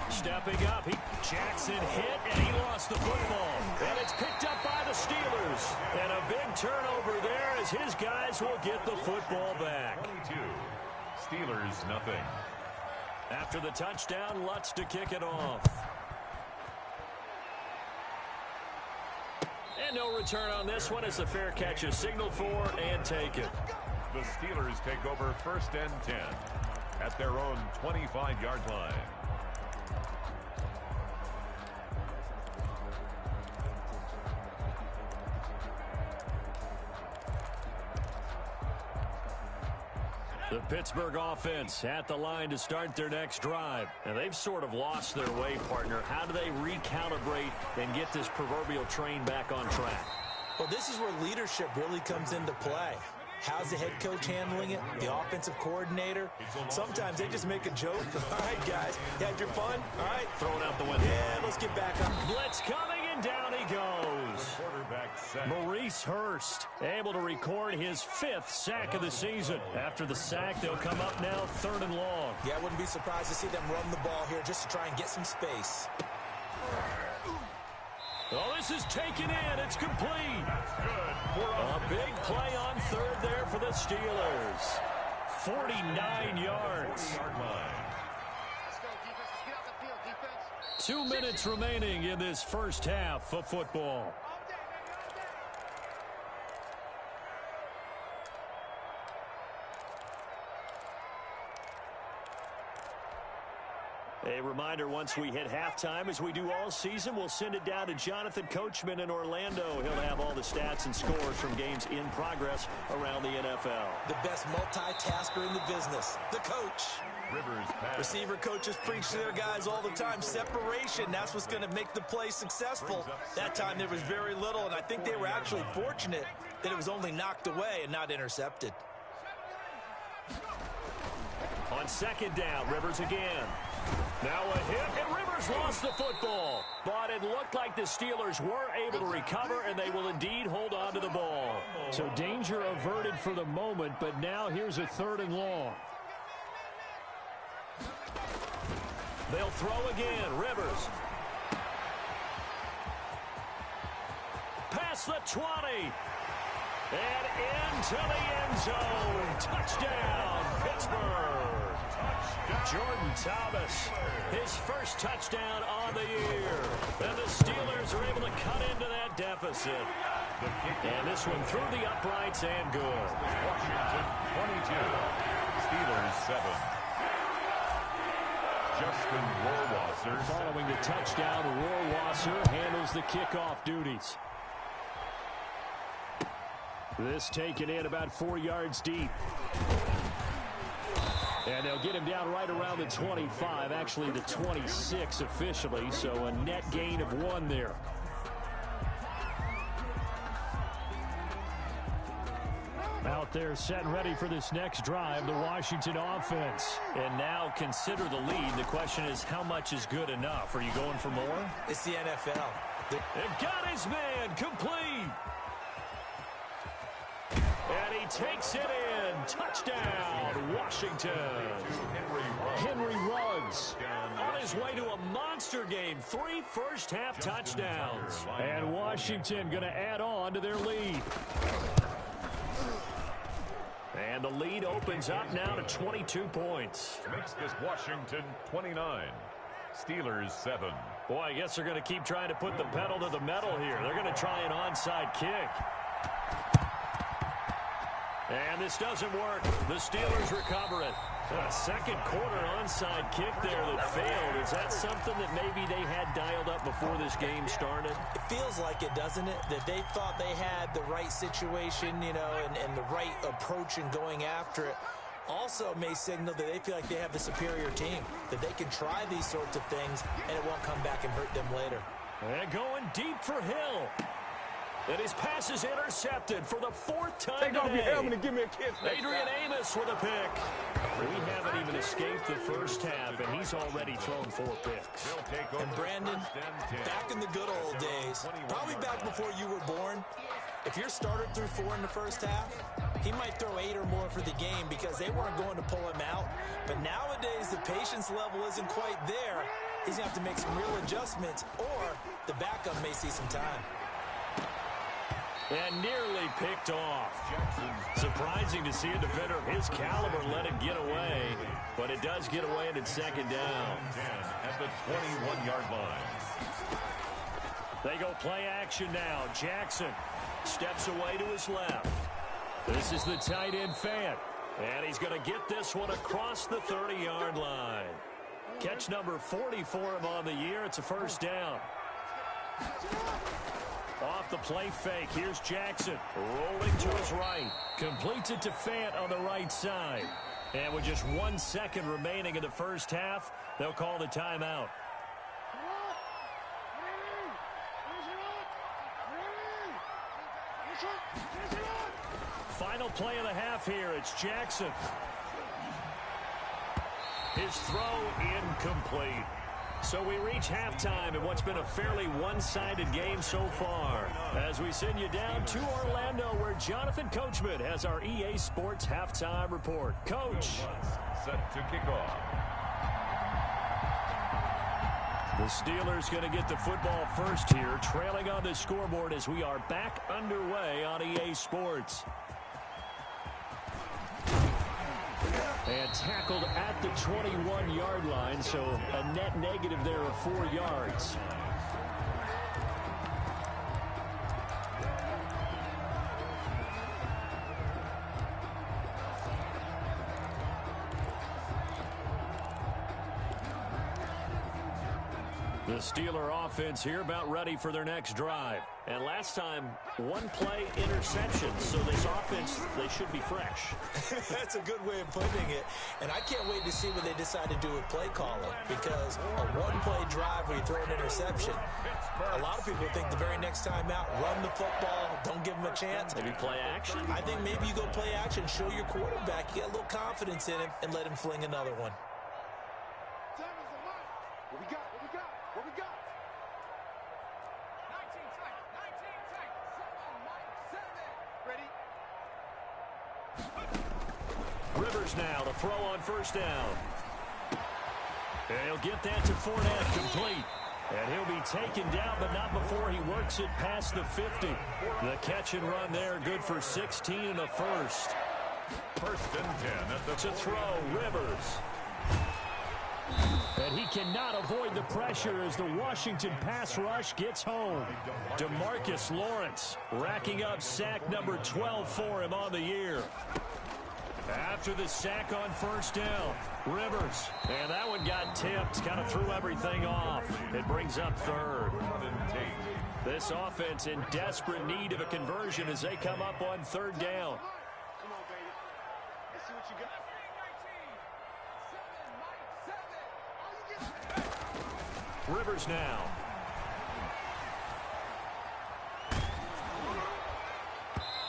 Stepping up. Jackson hit, and he lost the football. And it's picked up by the Steelers. And a big turnover there as his guys will get the football back. 22. Steelers, nothing. After the touchdown, Lutz to kick it off. And no return on this one as the fair catch is signaled for and taken. The Steelers take over first and 10 at their own 25-yard line. The Pittsburgh offense at the line to start their next drive. And they've sort of lost their way, partner. How do they recalibrate and get this proverbial train back on track? Well, this is where leadership really comes into play. How's the head coach handling it? The offensive coordinator? Sometimes they just make a joke. All right, guys, you had your fun? All right. Throw it out the window. Yeah, let's get back up. Blitz coming, and down he goes. Quarterback sack. Maurice Hurst able to record his 5th sack of the season. After the sack, they'll come up now 3rd and long. Yeah, I wouldn't be surprised to see them run the ball here just to try and get some space. Oh, this is taken in. It's complete. That's good. A big play on third there for the Steelers. 49 yards. 2 minutes remaining in this first half of football. A reminder, once we hit halftime, as we do all season, we'll send it down to Jonathan Coachman in Orlando. He'll have all the stats and scores from games in progress around the NFL. The best multitasker in the business, the coach. Rivers pass. Receiver coaches preach to their guys all the time. Separation, that's what's going to make the play successful. That time there was very little, and I think they were actually fortunate that it was only knocked away and not intercepted. On second down, Rivers again. Now a hit, and Rivers lost the football. But it looked like the Steelers were able to recover, and they will indeed hold on to the ball. So danger averted for the moment, but now here's a 3rd and long. They'll throw again. Rivers. Past the 20. And into the end zone. Touchdown, Pittsburgh. Jordan Thomas, his first touchdown on the year. And the Steelers are able to cut into that deficit. And this one through the uprights and good. Washington 22, Steelers 7. Justin Rohrwasser. Following the touchdown, Rohrwasser handles the kickoff duties. This taken in about 4 yards deep. And they'll get him down right around the 25, actually the 26 officially, so a net gain of 1 there. Out there set and ready for this next drive, the Washington offense. And now consider the lead. The question is, how much is good enough? Are you going for more? It's the NFL. And got his man complete. And he takes it in. Touchdown, Washington. Henry Ruggs. On his way to a monster game. 3 first-half touchdowns. And Washington going to add on to their lead. And the lead opens up now to 22 points. Makes this Washington 29. Steelers 7. Boy, I guess they're going to keep trying to put the pedal to the metal here. They're going to try an onside kick. And this doesn't work. The Steelers recover it. A second quarter onside kick there that failed. Is that something that maybe they had dialed up before this game started? It feels like it, doesn't it? That they thought they had the right situation, you know, and the right approach in going after it. Also may signal that they feel like they have the superior team, that they can try these sorts of things, and it won't come back and hurt them later. And going deep for Hill. And his pass is intercepted for the 4th time Take off your today. helmet and give me a kiss. Adrian Amos with a pick. We haven't even escaped the first half, and he's already thrown 4 picks. And Brandon, back in the good old days, probably back before you were born, if your starter threw 4 in the first half, he might throw 8 or more for the game because they weren't going to pull him out. But nowadays, the patience level isn't quite there. He's going to have to make some real adjustments, or the backup may see some time. And nearly picked off. Surprising to see a defender of his caliber let it get away, but it does get away and it's second down. At the 21-yard line. They go play action now. Jackson steps away to his left. This is the tight end Fant, and he's going to get this one across the 30-yard line. Catch number 40 for him on the year. It's a first down. Off the play fake, here's Jackson, rolling to his right. Completes it to Fant on the right side. And with just 1 second remaining in the first half, they'll call the timeout. Final play of the half here, it's Jackson. His throw incomplete. So we reach halftime in what's been a fairly one-sided game so far. As we send you down to Orlando, where Jonathan Coachman has our EA Sports halftime report. Coach. Set to kick off. The Steelers going to get the football first here, trailing on the scoreboard as we are back underway on EA Sports. And tackled at the 21-yard line, so a net negative there of 4 yards. The Steeler offense here about ready for their next drive. And last time, one play interception. So this offense, they should be fresh. That's a good way of putting it. And I can't wait to see what they decide to do with play calling. Because a one-play drive where you throw an interception, a lot of people think the very next time out, run the football, don't give them a chance. Maybe play action? I think maybe you go play action, show your quarterback, you get a little confidence in him, and let him fling another one. What we got? What we got? What we got? 19 tight. 19 tight. 7 on Mike. 7. Ready? Rivers now to throw on first down. And he'll get that to Fournette, complete. And he'll be taken down, but not before he works it past the 50. The catch and run there, good for 16 and a first. First and 10 at the to throw, Rivers. And he cannot avoid the pressure as the Washington pass rush gets home. DeMarcus Lawrence racking up sack number 12 for him on the year. After the sack on first down, Rivers. And that one got tipped, kind of threw everything off. It brings up third. This offense in desperate need of a conversion as they come up on third down. Come on, baby. Let's see what you got. Rivers now.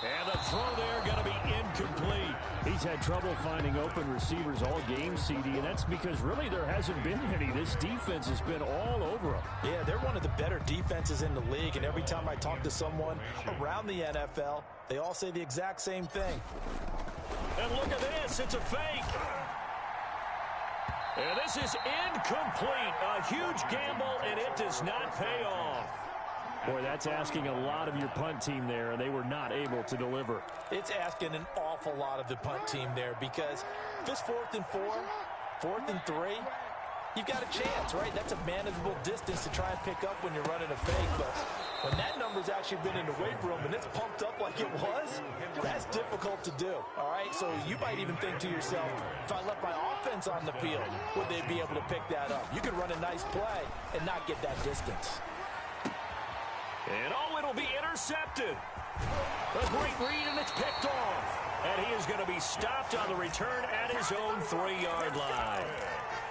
And the throw there going to be incomplete. He's had trouble finding open receivers all game, CD, and that's because really there hasn't been any. This defense has been all over him. Yeah, they're one of the better defenses in the league, and every time I talk to someone around the NFL, they all say the exact same thing. And look at this. It's a fake. And this is incomplete. A huge gamble, and it does not pay off. Boy, that's asking a lot of your punt team there, and they were not able to deliver. It's asking an awful lot of the punt team there because if it's 4th and 4, 4th and 3, you've got a chance, right? That's a manageable distance to try and pick up when you're running a fake. But when that number's actually been in the weight room and it's pumped up like it was, that's difficult to do, all right? So you might even think to yourself, if I left my offense on the field, would they be able to pick that up? You could run a nice play and not get that distance. And oh, it'll be intercepted. A great read, and it's picked off. And he is going to be stopped on the return at his own 3-yard line.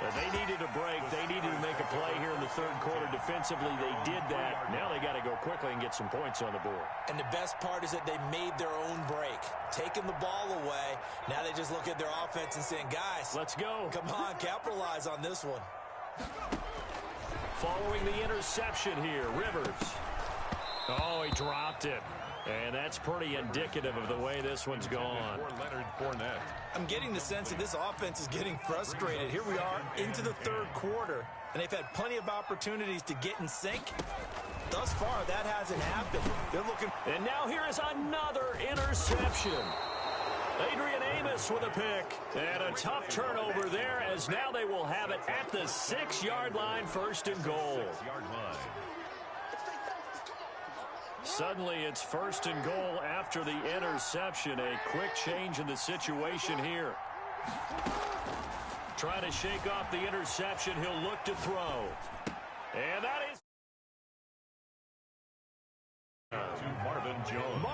But they needed a break. They needed to make a play here in the third quarter. Defensively, they did that. Now they got to go quickly and get some points on the board. And the best part is that they made their own break. Taking the ball away. Now they just look at their offense and saying, guys, let's go. Come on, capitalize on this one. Following the interception here, Rivers. Oh, he dropped it. And that's pretty indicative of the way this one's gone. Leonard Fournette. I'm getting the sense that this offense is getting frustrated. Here we are into the third quarter, and they've had plenty of opportunities to get in sync. Thus far, that hasn't happened. They're looking. And now here is another interception. Adrian Amos with a pick. And a tough turnover there as now they will have it at the 6-yard line, 1st and goal. 6-yard line. Suddenly it's 1st and goal after the interception. A quick change in the situation here. Trying to shake off the interception. He'll look to throw. And that is to Marvin Jones.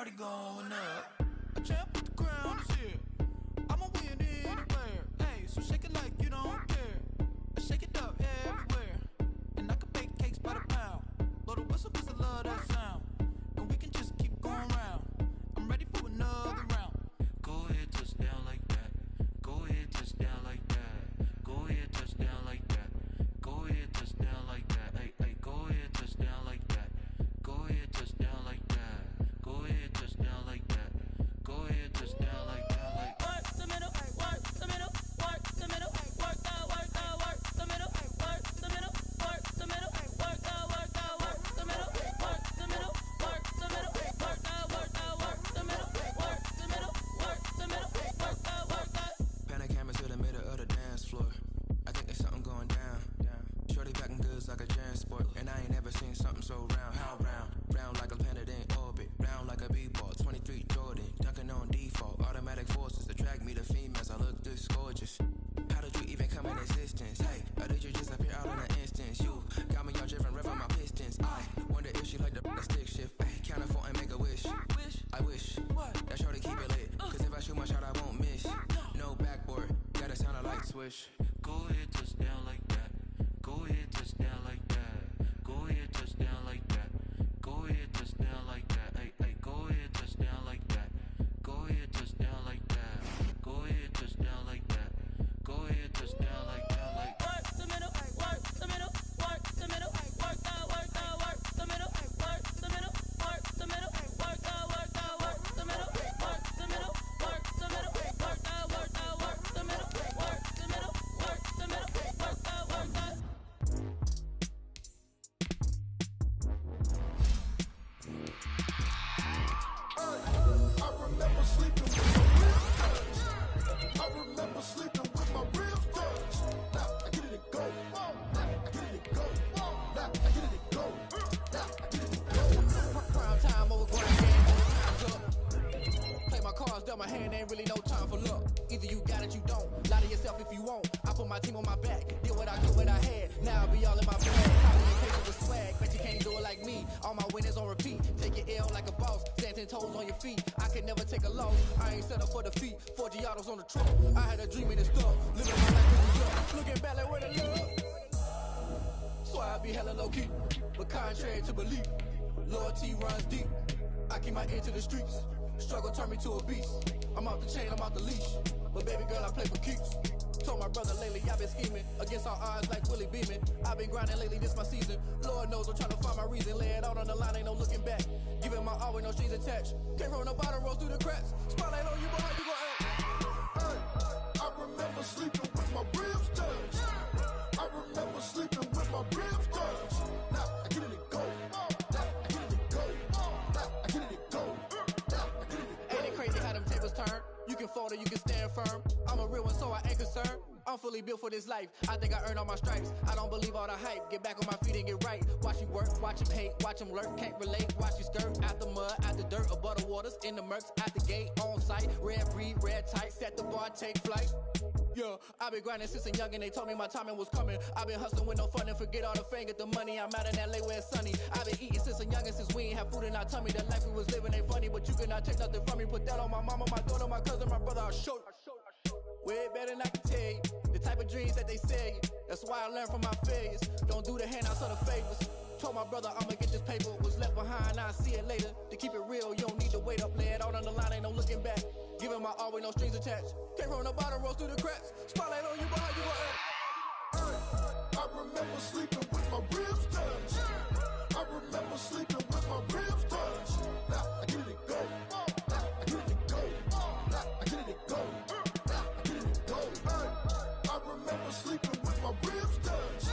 party going up. A champ with the crown is here. I'ma win anywhere. Hey, so shake it like you don't care. I shake it up everywhere. And I can bake cakes by the pound. Blow the whistle 'cause I love that sound. And we can just keep going round. I'm ready for another round. Go ahead, touch down like that. Go ahead, touch down like that. Go ahead, touch down like that. Go ahead, touch down like that. Hey, hey, go ahead, touch down like that. Go ahead, touch down like that. Go ahead, touch down like that. Go ahead, touch down like that. Like work the middle, work the middle, work the middle, work the middle, work the middle, work the middle, work the middle, work the middle, work the middle, work the middle, work the middle, work the middle, work the middle, work the. Panic cameras to the middle of the dance floor. I think there's something going down. Shorty packing goods like a transport, and I ain't never seen something so round. How round? Round like a planet in orbit, round like a b-ball. 23 Jordan, dunking on default. Automatic forces attract me to females. I look this gorgeous. How did you even come in existence? Hey, or did you just appear out in an instance? You got me all driven, revving my pistons. I wonder if she like the stick shift. Ay, count a 4 and make a wish. I wish that shorty keep it lit. 'Cause if I shoot my shot, I won't miss. No backboard, gotta sound a light switch. go ahead, touch down like that. Go ahead, touch down like that. Go ahead, touch down like that. Go ahead, touch down like that. Hey, hey, go ahead, touch down like that. Go ahead, touch down like that. Go ahead, touch down like that. Go ahead, touch down like that. Like work the middle, work the middle, work the middle, work the middle, work the middle, work the middle, work the middle, work the middle, work the middle, work the middle, work the middle, work the middle, work the middle, work the middle, work the. I remember sleeping with my ribs touched. I remember sleeping with my ribs touched. Now I get it to go. Now I get it to go. Now I get it to go. Now I get it to go. Prime time over grind game, time's up. Play my cards, dealt my hand, ain't really no time for luck. Either you got it, you don't. Lie to yourself if you won't. I put my team on my back, did what I could, what I had. Now I be all in my bag. Copy and paste with swag, bet you can't do it like me. All my winners on repeat. Take your L like a boss, stand 10 toes on your feet. I can never take a loss. I ain't set up for defeat. 4 Giottos on the truck. I had a dream and it's stuck. Living my life as a young. Looking back like where the love. So I be hella low key, but contrary to belief, loyalty runs deep. I keep my ear to the streets. Struggle turned me to a beast. I'm off the chain, I'm off the leash. But baby girl, I play for keeps. Told my brother lately, I've been scheming against all odds like Willie Beeman. I've been grinding lately, this my season. Lord knows I'm trying to find my reason. Lay it out on the line, ain't no looking back. Giving my all with no strings attached. Came from the bottom, rose through the cracks. Spotlight on you, boy, how you gon' act? Hey, I remember sleeping with my ribs touched. I remember sleeping with my ribs touched. Now I get it to go. Now I get it to go. Now I get it to go. Now I get it to go. Ain't it crazy how them tables turn? You can fold or you can stand firm. I'm a real one, so I ain't concerned. I'm fully built for this life. I think I earned all my stripes. I don't believe all the hype. Get back on my feet and get right. Watch you work, watch him hate, watch him lurk. Can't relate, watch you skirt. Out the mud, out the dirt, above the waters, in the murks, out the gate, on site. Red breed, red tight, set the bar, take flight. Yeah, I've been grinding since a young and they told me my timing was coming. I've been hustling with no fun and forget all the fame, get the money. I'm out in LA where it's sunny. I've been eating since a young and since we ain't have food in our tummy. The life we was living ain't funny, but you cannot take nothing from me. Put that on my mama, my daughter, my cousin, my brother, I'll show you. Way better than I can tell you. The type of dreams that they sell you. That's why I learned from my failures. Don't do the handouts or the favors. Told my brother I'ma get this paper. Was left behind, I'll see it later. To keep it real, you don't need to wait up. Lay it out on the line, ain't no looking back. Giving my all with no strings attached. Came from the bottom, rose through the cracks. Spotlight on you, boy, how you gon' act? Hey, I remember sleeping with my ribs touched. I remember sleeping with my ribs touched. Now I get it to go. Now I get it to go. Now I get it to go. Now I get it to go. Hey, I remember sleeping with my ribs touched.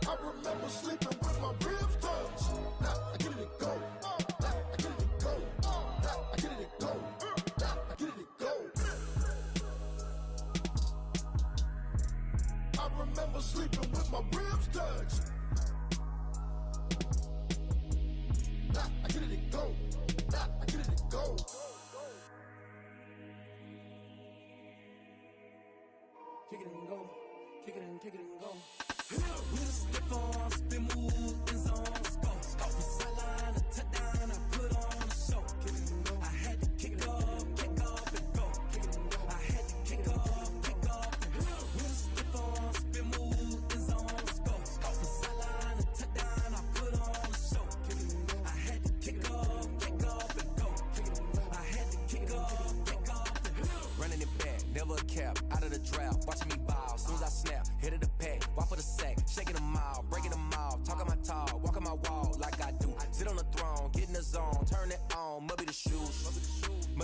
I remember sleeping with my ribs touched. Now I get it to go. Now I get it to go. Now I get it to go. Now I get it to go. I remember sleeping with my ribs touched. Now I get it to go. Now I get it to go. Kick it and go. Kick it and go. With a stiff on, spin move, in zone, scope. Off the sideline, a touchdown, I put on a show.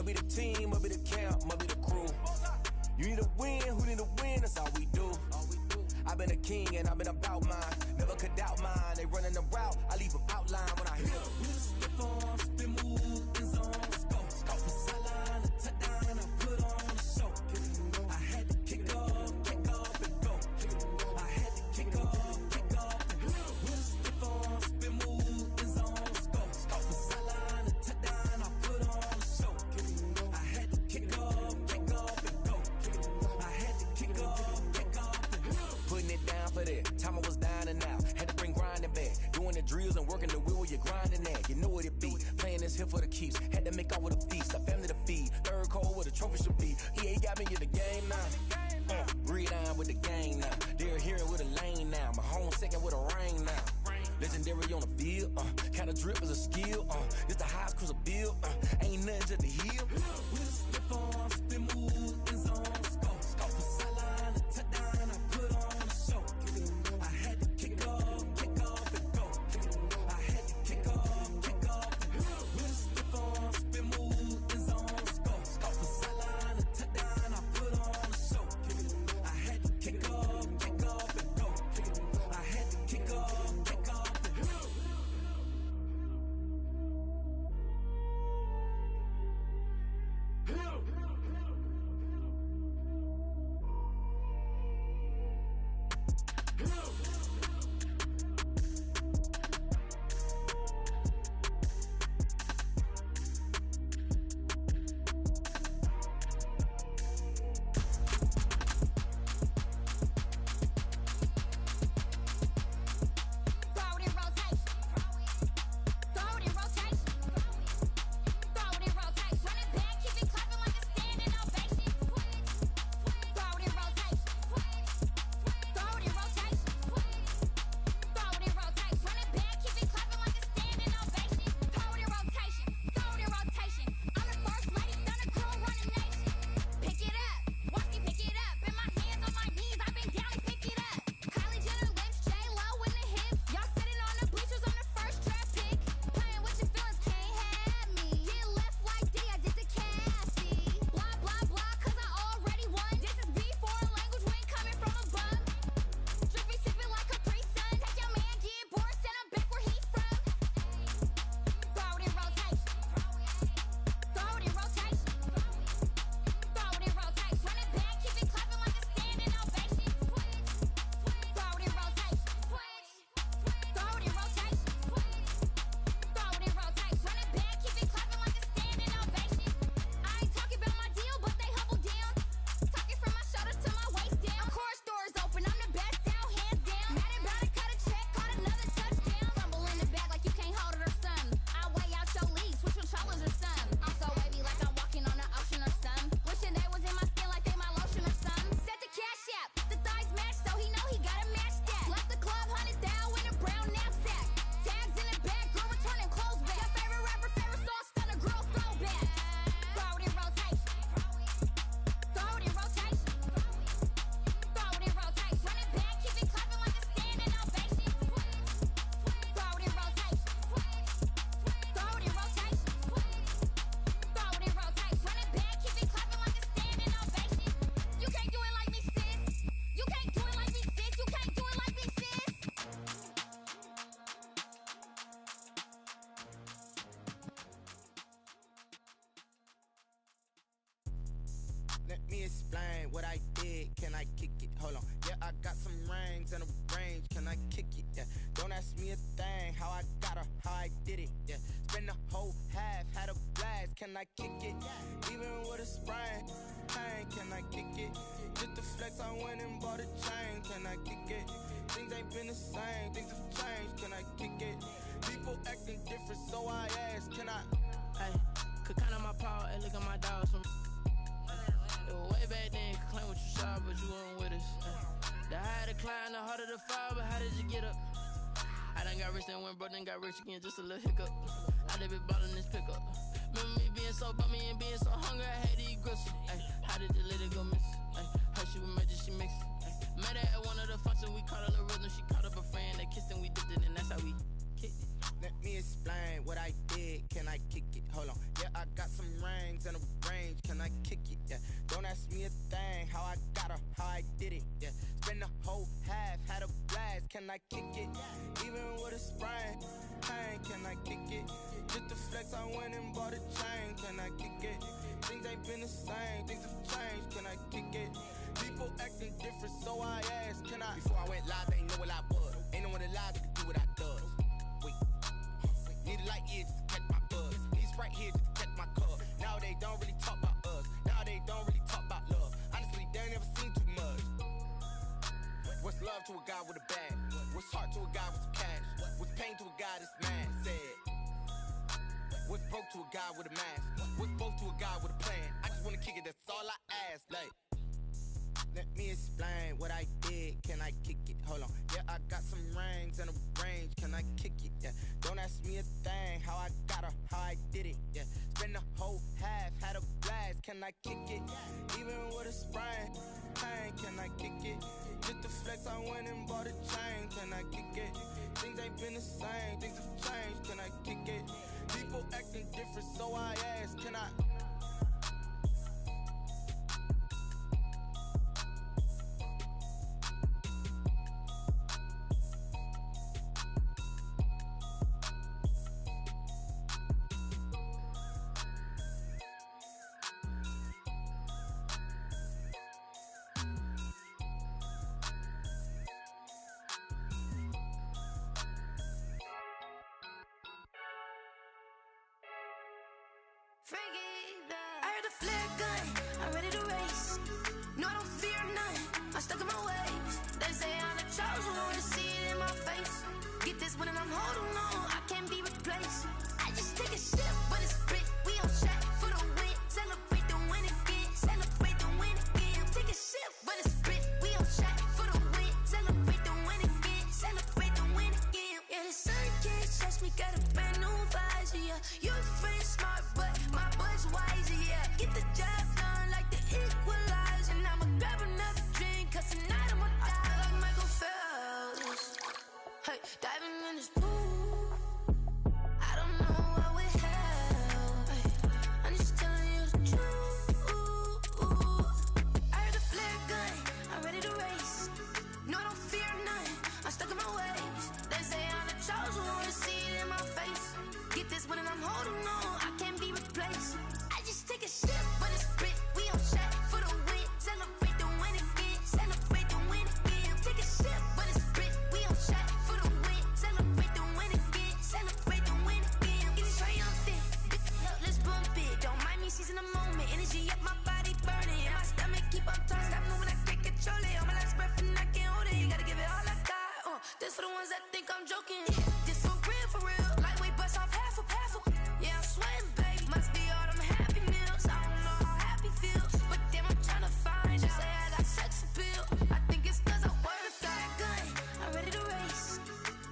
Might be the team, might be the camp, might be the crew. You need a win, who need a win, that's all we do. I've been a king and I've been about mine. Never could doubt mine. They running the route, I leave them outline when I hit them. We just stiff on, spin move, in zone, let's go. Scout the sideline, a touchdown, I put on a show. I had to kick off and go. I had to kick off and go. We just stiff on, spin move, in zone, let's go. Scout the sideline, a touchdown, I put on a show. I had to kick off and go. I had to kick off and go. Putting it down for that. Time I was down and out. Had to bring grinding back. Doing the drills and working the wheel where you're grinding at. You know what it be. Playing this here for the keeps. Had to make out with a feast. A family to feed. Third cold where the trophy should be. EA got me in the game now. Breathe on with the gang now. They're here with a lane now. My home second with a rain now. Legendary on the field. Kinda drip is a skill. It's the highest cruiser bill. Ain't nothing to the hill. We just stiff on, spin move, in zone, let's go. Scout the sideline, a touchdown, I put on a show. I had to kick off and go. I had to kick off and go. We just stiff on, spin move, in zone, let's go. Scout the sideline, a touchdown, I put on a show. I had to kick off and go. I had to kick off and go. Let me explain what I did. Can I kick it? Hold on. Yeah, I got some rings and a range. Can I kick it? Yeah. Don't ask me a thing. How I got her, how I did it. Yeah. Spend the whole half, had a blast. Can I kick it? Even with a sprain, pain. Can I kick it? Just to flex, I went and bought a chain. Can I kick it? Things ain't been the same. Things have changed. Can I kick it? People acting different, so I ask. Can I? Hey, could count on my paw and look at my dogs from. It was way back then, could claim what you saw, but you weren't with us. The higher the climb, the harder the fall, but how did you get up? I done got rich and went broke, then got rich again, just a little hiccup. I done been ballin' this pickup. Remember me being so bummy and being so hungry, I had to eat gristle. Ay, how did the lady go miss? Ay, her she was magic, she mixed. Met her at one of the functions, we caught her the rhythm, she caught up a friend, they kissed and we dipped it, and that's how we kicked it. Let me explain what I did. Can I kick it? Hold on. Yeah, I got some rings and a can I kick it? Yeah, don't ask me a thing, how I got her, how I did it. Yeah, spend the whole half, had a blast, can I kick it? Even with a sprain, pain, can I kick it? Just the flex, I went and bought a chain, can I kick it? Things ain't been the same, things have changed, can I kick it? People acting different, so I asked, can I? Before I went live, they ain't know what I was. Ain't no one alive that could do what I does. Wait, need a light here just to catch my buzz. Need Sprite here just to catch my cup. Now they don't really talk about us. Now they don't really talk about love. Honestly, they ain't never seen too much. What's love to a guy with a bag? What's heart to a guy with some cash? What's pain to a guy that's mad? Said. What's broke to a guy with a mask? What's both to a guy with a plan? I just wanna kick it, that's all I ask. Like, let me explain what I did. Can I kick it? Hold on. Yeah, I got some rings and a range. Can I kick it? Yeah. Don't ask me a thing. How I got her, how I did it. Yeah. Spend the whole half, had a blast. Can I kick it? Even with a sprain, pain. Can I kick it? Just the flex, I went and bought a chain. Can I kick it? Things ain't been the same. Things have changed. Can I kick it? People acting different, so I ask. Can I? I heard a flare gun, I'm ready to race. No, I don't fear none, I'm stuck in my ways. They say I'm the chosen one, to see it in my face. Get this when I'm holding on, I can't be replaced. I just take a sip when it's split, we on track for the win. Celebrate the win again, celebrate the win again. Take a sip when it's split, we on track for the win. Celebrate the win again, celebrate the win again. Yeah, the sun can't touch me, got a brand new visor, yeah. Your friend smart, but my boy's wiser, yeah. Get the job done like the equalizer. And I'ma grab another drink, cause tonight I'ma die like Michael Phelps. Hey, diving in this pool, I don't know what would help. Hey, I'm just telling you the truth. I heard a flare gun, I'm ready to race. No, I don't fear none, I'm stuck in my ways. They say I'm the chosen one, to see it in my face. Get this when I'm holding on, I can't be replaced. I just take a sip when it's split, we on track for the win. Celebrate the win again, celebrate the win again. Take a sip when it's split, we on track for the win. Celebrate the win again, celebrate the win again. Get it triumphant, let's bump it. Don't mind me seizing the moment, energy up my body burning. And my stomach keep on turning, stop moving, I can't control it. On my last breath and I can't hold it, you gotta give it all I got. This for the ones that think I'm joking. This for real, lightweight bust off half a. Yeah, I'm sweating, baby. Must be all them happy meals. I don't know how happy feels, but damn, I'm trying to find out. Say I got sex appeal. I think it's cause I wear a fat gun. I'm ready to race.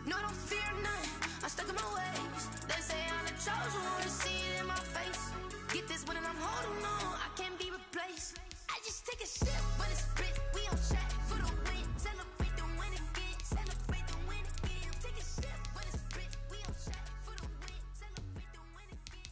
No, I don't fear none. I'm stuck in my ways. They say I'm the chosen one, to see it in my face. Get this when I'm holding on, I can't be replaced. I just take a sip when it's split. We on track for the win. Celebrate the win again. Celebrate the win again. Take a sip when it's split. We on track for the win. Celebrate the win again.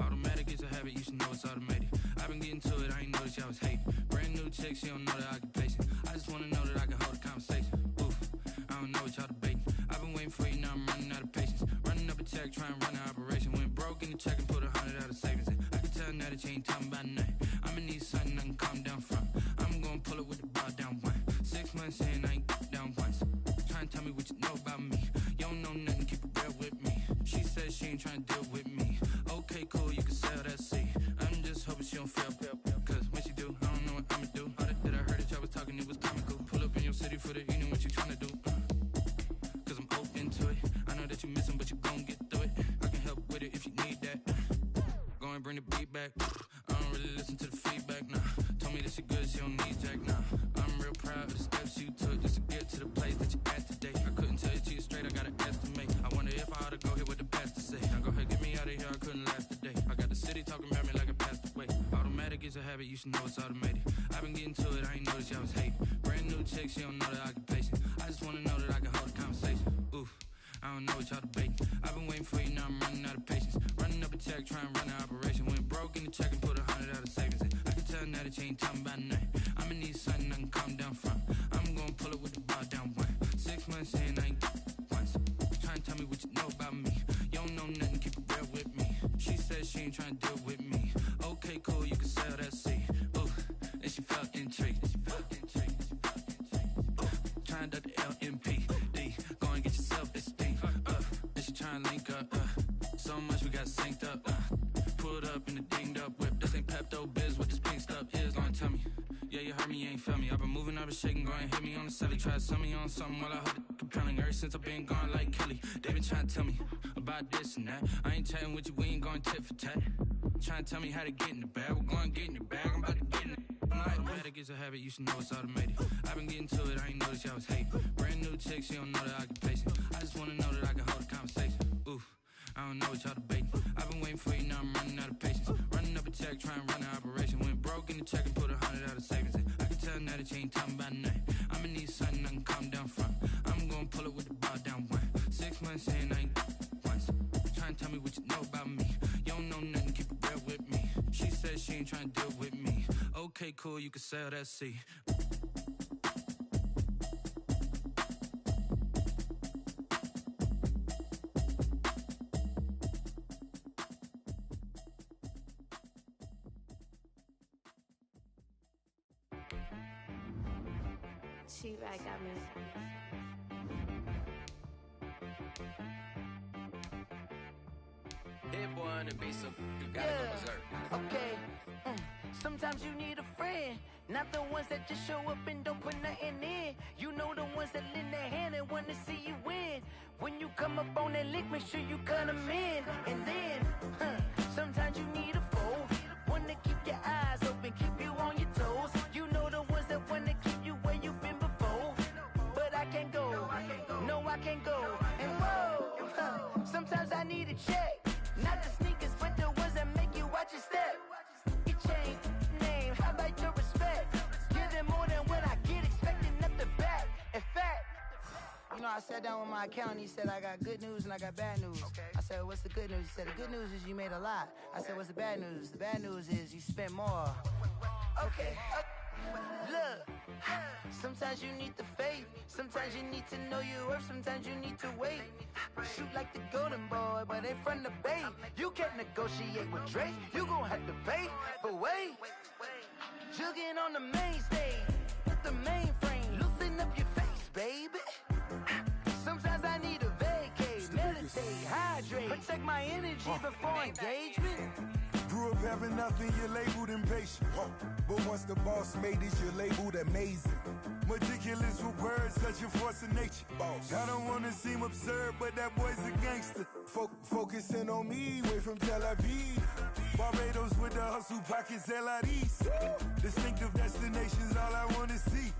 Automatic is a habit, you should know it's automated. I've been getting to it, I ain't noticed y'all was hating. Brand new chick, she don't know the occupation. I just wanna know that I can hold a conversation. Oof, I don't know what y'all debating. I've been waiting for you, now I'm running out of patience. Running up a check, trying to run an operation. Went broke in the check and put 100 out of savings in. I can tell now that you ain't talking about nothing. I'ma need something I can calm down from. I'm gonna pull it with the bar down one. 6 months in, I ain't down once. Trying to tell me what you know about me. You don't know nothing, keep it real with me. She says she ain't trying to deal with me. Okay, cool, you can sell that seat. I'm just hoping she don't fail. Cause when she do, I don't know what I'ma do. All that I heard that y'all was talking, it was comical. Pull up in your city for the evening, what you tryna do? Cause I'm open to it. I know that you missing, but you gon' get through it. I can help with it if you need that. Go and bring the beat back. I don't really listen to the feedback, nah. Told me that she good, she don't need jack, nah. I'm real proud of the steps you took just to get to the place that you at today. I couldn't tell you to you straight, I gotta estimate. I wonder if I ought to go here with the best to say. Now go ahead, get me out of here, I couldn't last a day. I got the city talking about me like I passed away. Automatic you should know it's automated. I've been getting to it, I ain't noticed y'all was hating. Brand new chick, she don't know the occupation. I just wanna know that I can hold a conversation. Oof, I don't know what y'all debating. I've been waiting for you, now I'm running out of patience. Running up a check, trying to run an operation. Went broke in the check and put 100 out of savings in. I can tell now that you ain't talking about nothing. I'ma need something I can calm down from. I'm gonna pull it with the bar down one. 6 months in, I ain't once. Trying to tell me what you know about me. You don't know nothing, keep it real with me. She said she ain't trying to deal with me. Okay, cool, you can sell that seed. Ooh, and she felt intrigued. Trying to duck the LMPD. Go and get your self-esteem. And she trying to link up. So much we got synced up. Pulled up in the dinged up whip. This ain't Pepto-Biz, what this pink stuff is. Gonna tell me. Yeah, you heard me, you ain't felt me. I've been moving, I've been shaking, go and hit me on the celly. Try to sell me on something while I heard it compelling. Ever since I've been gone like Kelly, they been trying to tell me about this and that. I ain't chatting with you, we ain't going tit for tat. Trying to tell me how to get in the bag. We're going to get in the bag, I'm about to get in it. I'm like, automatic is a habit, you should know it's automated. I've been getting to it, I ain't noticed y'all was hating. Brand new chick, she don't know the occupation. I just want to know that I can hold a conversation. Oof, I don't know what y'all debating. I've been waiting for you, now I'm running out of patience. Running up a check, trying to run an operation. Went broke in the check and put 100 out of savings in. I can tell now that you ain't talking about nothing. I'ma need something I can calm down from. I'm gonna pull it with the bar down one. 6 months in, I ain't once. Trying to tell me what you know about me. You don't know nothing, keep it real with me. She said she ain't trying to deal with me. Okay, cool, you can sell that seed. She-Rag got me. Hit boy on the beat, so you gotta go berserk. Okay. Sometimes you need a friend, not the ones that just show up and don't put nothing in. You know the ones that lend their hand and want to see you win. When you come up on that lick, make sure you cut them in. And then, sometimes you need a foe, one to keep your eyes open, keep you on your toes. You know the ones that want to keep you where you've been before. But I can't go, no I can't go. And whoa, sometimes I need a check, not the sneakers, but the ones that make you watch your step. Your chain, name, how about your respect? Give them more than what I get, expecting up the back. In fact, you know, I sat down with my accountant, he said I got good news and I got bad news. I said, what's the good news? He said, the good news is you made a lot. I said, what's the bad news? The bad news is you spent more. Okay, look, sometimes you need the faith, sometimes you need to know your worth, sometimes you need to wait. Shoot like the golden boy, but ain't from the bay. You can't negotiate with Drake, you gon' have to pay. But wait, jugging on the main stage, with the mainframe, loosen up your face, baby. Sometimes I need a vacate, meditate, hydrate, protect my energy before engagement. Grew up having nothing, you're labeled impatient. But once the boss made it, you're labeled amazing. Meticulous with words, such a force of nature. I don't wanna seem absurd, but that boy's a gangster. Focusing on me, way from Tel Aviv. Barbados with the hustle pockets, LIDs. Distinctive destinations, all I wanna see.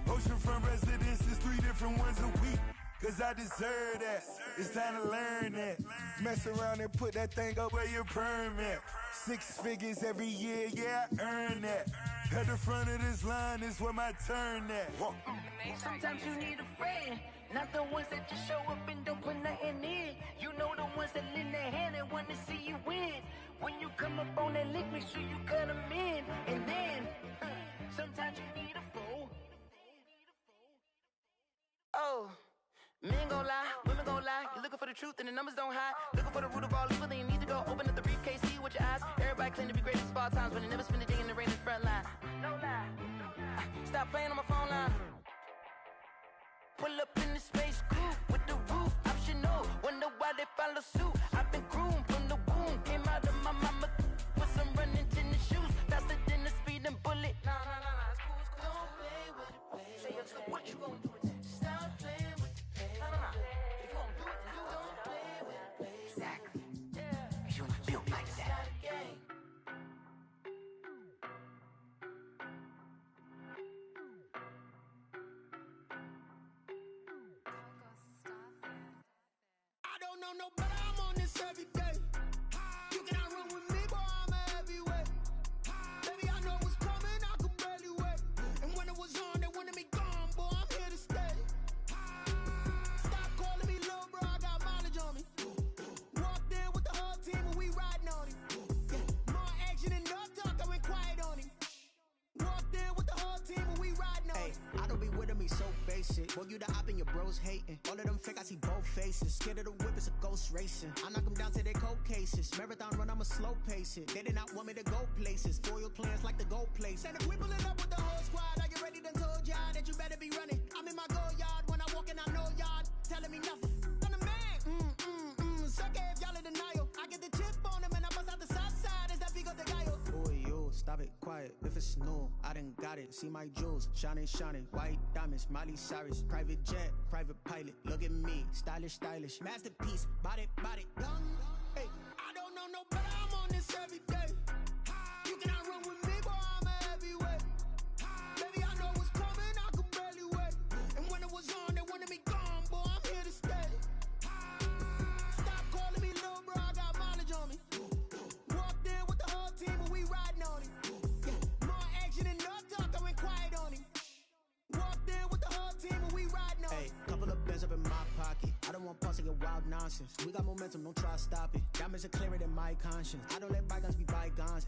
Oceanfront residences, 3 different ones a week. Cause I deserve that, it's time to learn that. Mess around and put that thing up where your permit. 6 figures every year, yeah, I earn that. At the front of this line is where my turn at. Sometimes you need a friend, not the ones that just show up and don't put nothing in. You know the ones that lend their hand and want to see you win. When you come up on that lick, make sure you cut them in. And then, sometimes you need a fool. Oh. Men gon' lie, women gon' lie. You're looking for the truth and the numbers don't hide. Looking for the root of all evil, then you need to go open up the briefcase, see with your eyes. Everybody claim to be greatest of all times, but they never spend a day in the rain in the front line. No lie. Stop playing on my phone line. Pull up in the space coupe with the roof optional. Wonder why they follow suit. I've been groomed from the womb. Came out of my mama with some running tennis shoes. Faster than the speeding bullet. Nah, it's cool, it's cool. Don't play with it, baby. Say so what you gon' do? Stop playing with it, baby. If you gon' do it, then don't play with it, baby. Exactly. Yeah. You not built like that. I don't know no better, I'm on this every day. You cannot run with me, boy, I'm a heavyweight. Baby, I know what's coming. hoes hating. All of them fake, I see both faces. Scared of the whip, it's a ghost racing. I knock them down to their cold cases. Marathon run, I'ma slow pace it. They did not want me to go places. Foil plans like the gold place. And if we pulling up with the whole squad, are you ready? Done told y'all that you better be running. I'm in my go yard. When I walk in, I know y'all telling me nothing. I'm the man. Suck it if y'all in denial. I get the chip on them and I bust out the south side. Is that Vigo de Gallo? Boy, yo, stop it, quiet. If it's new, I done got it. See my jewels, shining, shining. White diamonds, Miley Cyrus. Private jet, private pilot. Look at me, stylish, stylish. Masterpiece, body, body, young. Hey, I don't know no better. I'm on this every day. You cannot run with me, boy. I'm a heavyweight. Baby, I know what's coming. I could barely wait. And when it was on, they wanted me gone, boy. I'm here to stay. Stop calling me little bro. I got mileage on me. Walked in with the whole team, and we riding on him. More action and no talk. I went quiet on him. Walked in with the whole team, and we riding on him. Hey, couple of bands up in my pocket. I don't want pausing and wild nonsense. We got momentum, don't try to stop it. Diamonds are clearer than my conscience. I don't let bygones be bygones.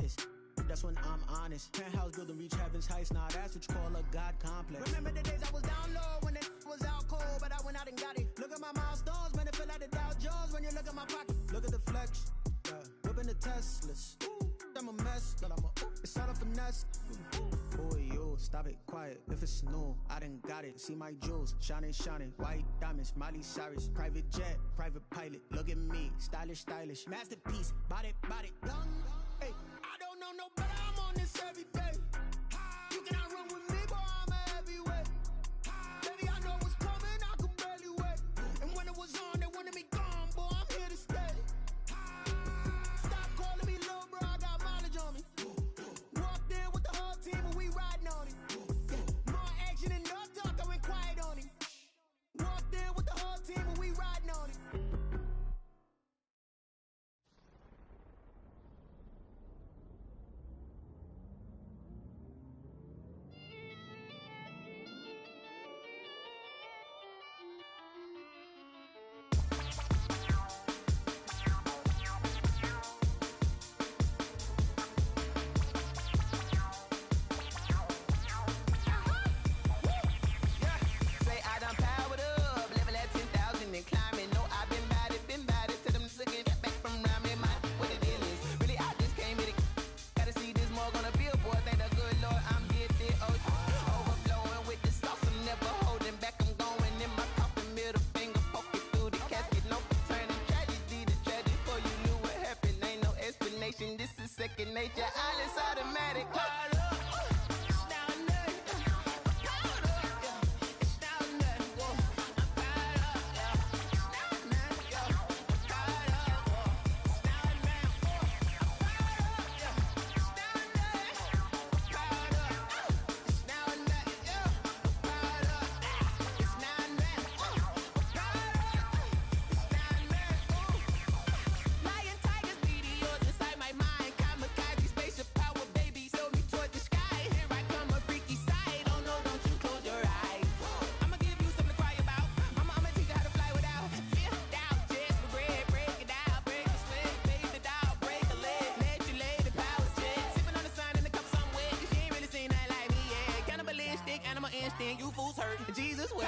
That's when I'm honest. Penthouse building, reach heaven's heights. Nah, that's what you call a God complex. Remember the days I was down low when it was out cold, but I went out and got it. Look at my milestones, man, it feel like the Dow Jones when you look at my pocket. Look at the flex, whipping the Teslas. I'm a mess, but it's all a finesse. Boy, yo, stop it, quiet. If it's new, I done got it. See my jewels, shining, shining. White diamonds, Miley Cyrus. Private jet, private pilot. Look at me, stylish, stylish. Masterpiece, body, body, young. Hey, I don't know no better. I'm on this every day. You cannot run with me, boy. I'm a heavyweight. Baby, I know what's coming. I could barely wait. And when it was on, they wanted me gone, boy. I'm here to stay. Stop calling me little bro. I got mileage on me. Walked in with the whole team, and we riding on him. More action and no talk. I went quiet on him. Walked in with the whole team, and we riding on him. This is second nature, all is automatic. You fools hurt. Jesus will.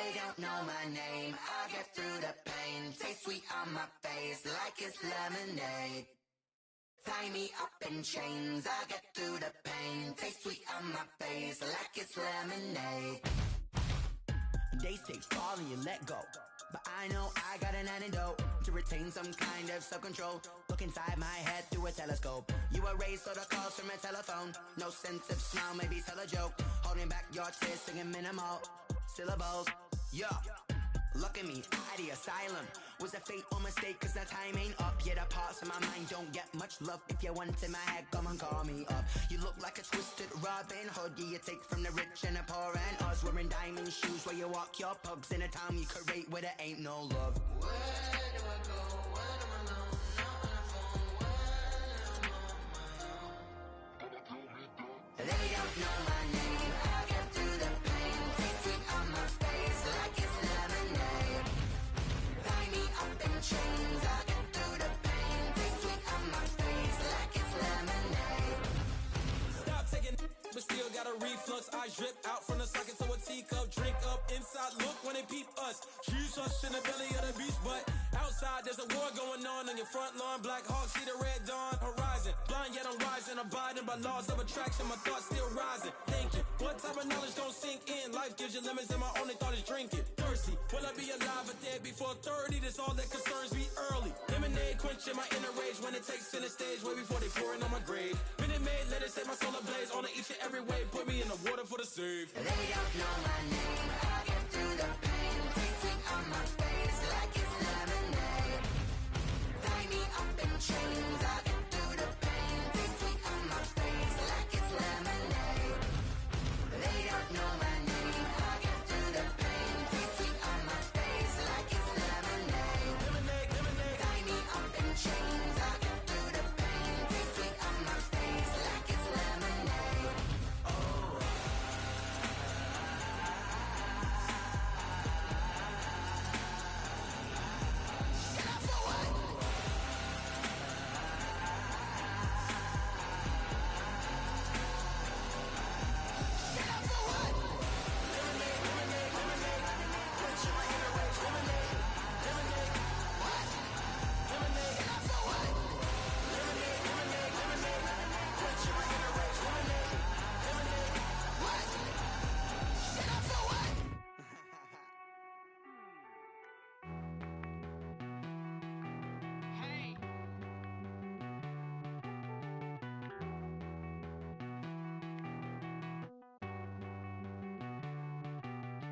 They don't know my name, I'll get through the pain. Taste sweet on my face like it's lemonade. Tie me up in chains, I'll get through the pain. Taste sweet on my face like it's lemonade. They say fall and you let go, but I know I got an antidote to retain some kind of self-control. Look inside my head through a telescope. You erase all the calls from a telephone. No sense of smile, maybe tell a joke. Holding back your tears, singing minimal syllables. Yeah, look at me, at the asylum. Was a fate or mistake, cause the time ain't up. Yet the parts of my mind don't get much love. If you want in my head, come and call me up. You look like a twisted Robin Hood. Yeah, you take from the rich and the poor and us. Wearing diamond shoes where you walk your pugs in a town you create where there ain't no love. Where do I go? When I'm alone, not on the phone, when I'm on my own. They don't know my name, I'll get through the pain. Taste sweet on my face like it's lemonade. Tie me up in chains, I'll get through the pain. Taste sweet on my face like it's lemonade. Stop taking but still got a reflux. I drip out from the socket to a teacup. Drink up inside, look when they peep us. She's us in the belly of the beach, but outside there's a war going on your front lawn. Black Hawk, see the red dawn horizon. Blind yet I'm rising, abiding by laws of attraction. My thoughts still rising, thinking what type of knowledge don't sink in? Life gives you limits and my only thought is drinking. Thirsty, will I be alive or dead before 30? That's all that concerns me early. Lemonade quenching my inner rage when it takes center stage way before they pour it on my grave. Minute Maid, let it set my soul ablaze on each and every way. Put me in the water for the save. They don't know my name, I'll get through the pain. Taste sweet on my face like it's lemonade. Tie me up in chains, I'll get through the pain. Taste sweet on my face like it's lemonade. They don't know my name, I'll get through the pain. Taste sweet on my face like it's lemonade. Tie me up in chains, I'll get through the pain. Taste sweet on my face like it's lemonade.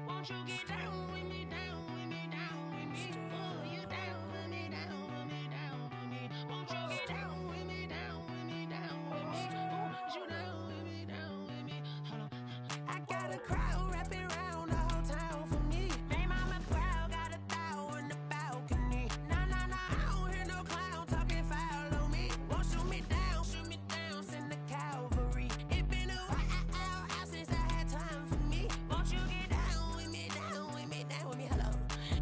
Won't you get down with me, down with me, down with me? Oh, you down with me, down with me, down with me. Won't you get down with me, down with me, down with me? Oh, you down with me, down with me? Hold on. I got a crowd wrapping around the whole town for me. May mama proud, got a thou on the balcony. Nah, nah, nah, I don't hear no clown talking foul on me. Won't shoot me down, send the cavalry. It been a while since I had time for me. Won't you get down with me, down with me, down with me? Hello.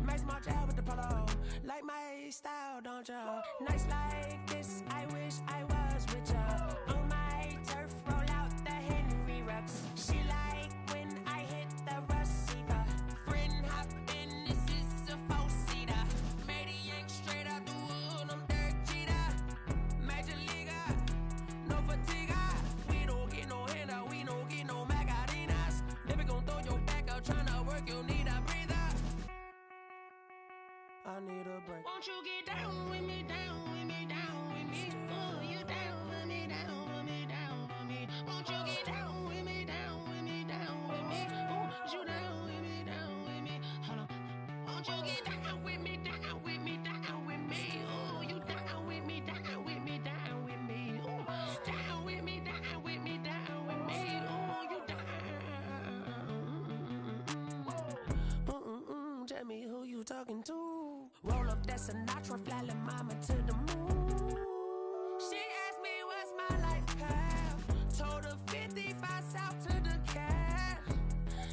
Max March out with the polo. Like my style, don't ya? Nights like this, I wish I was with ya. On my turf, roll out the Henry Rux. She like when I hit the receiver. Friend hop in, this is a four-seater. Made a yank straight out the wood, I'm Derek Jeter. Major leaguer, no fatigue. We don't get no handout, we don't get no Macarinas. Never gon' throw your back out, tryna work, you need a breather. I need a break. Won't you get down with me, down with me, down with me? Oh, you down with me, down with me, down with me? Won't you get down with me, down with me, down with me? Oh, you down with me, down with me? Hold on. Won't you get down with me, down with me, down with me? Oh, you down with me, down with me, down with me? Oh, down with me, down with me, down with me? Oh, you down. Tell me who you talking to. Roll up that Sinatra, fly la mama to the moon. She asked me what's my life path. Told her 55 south to the cat.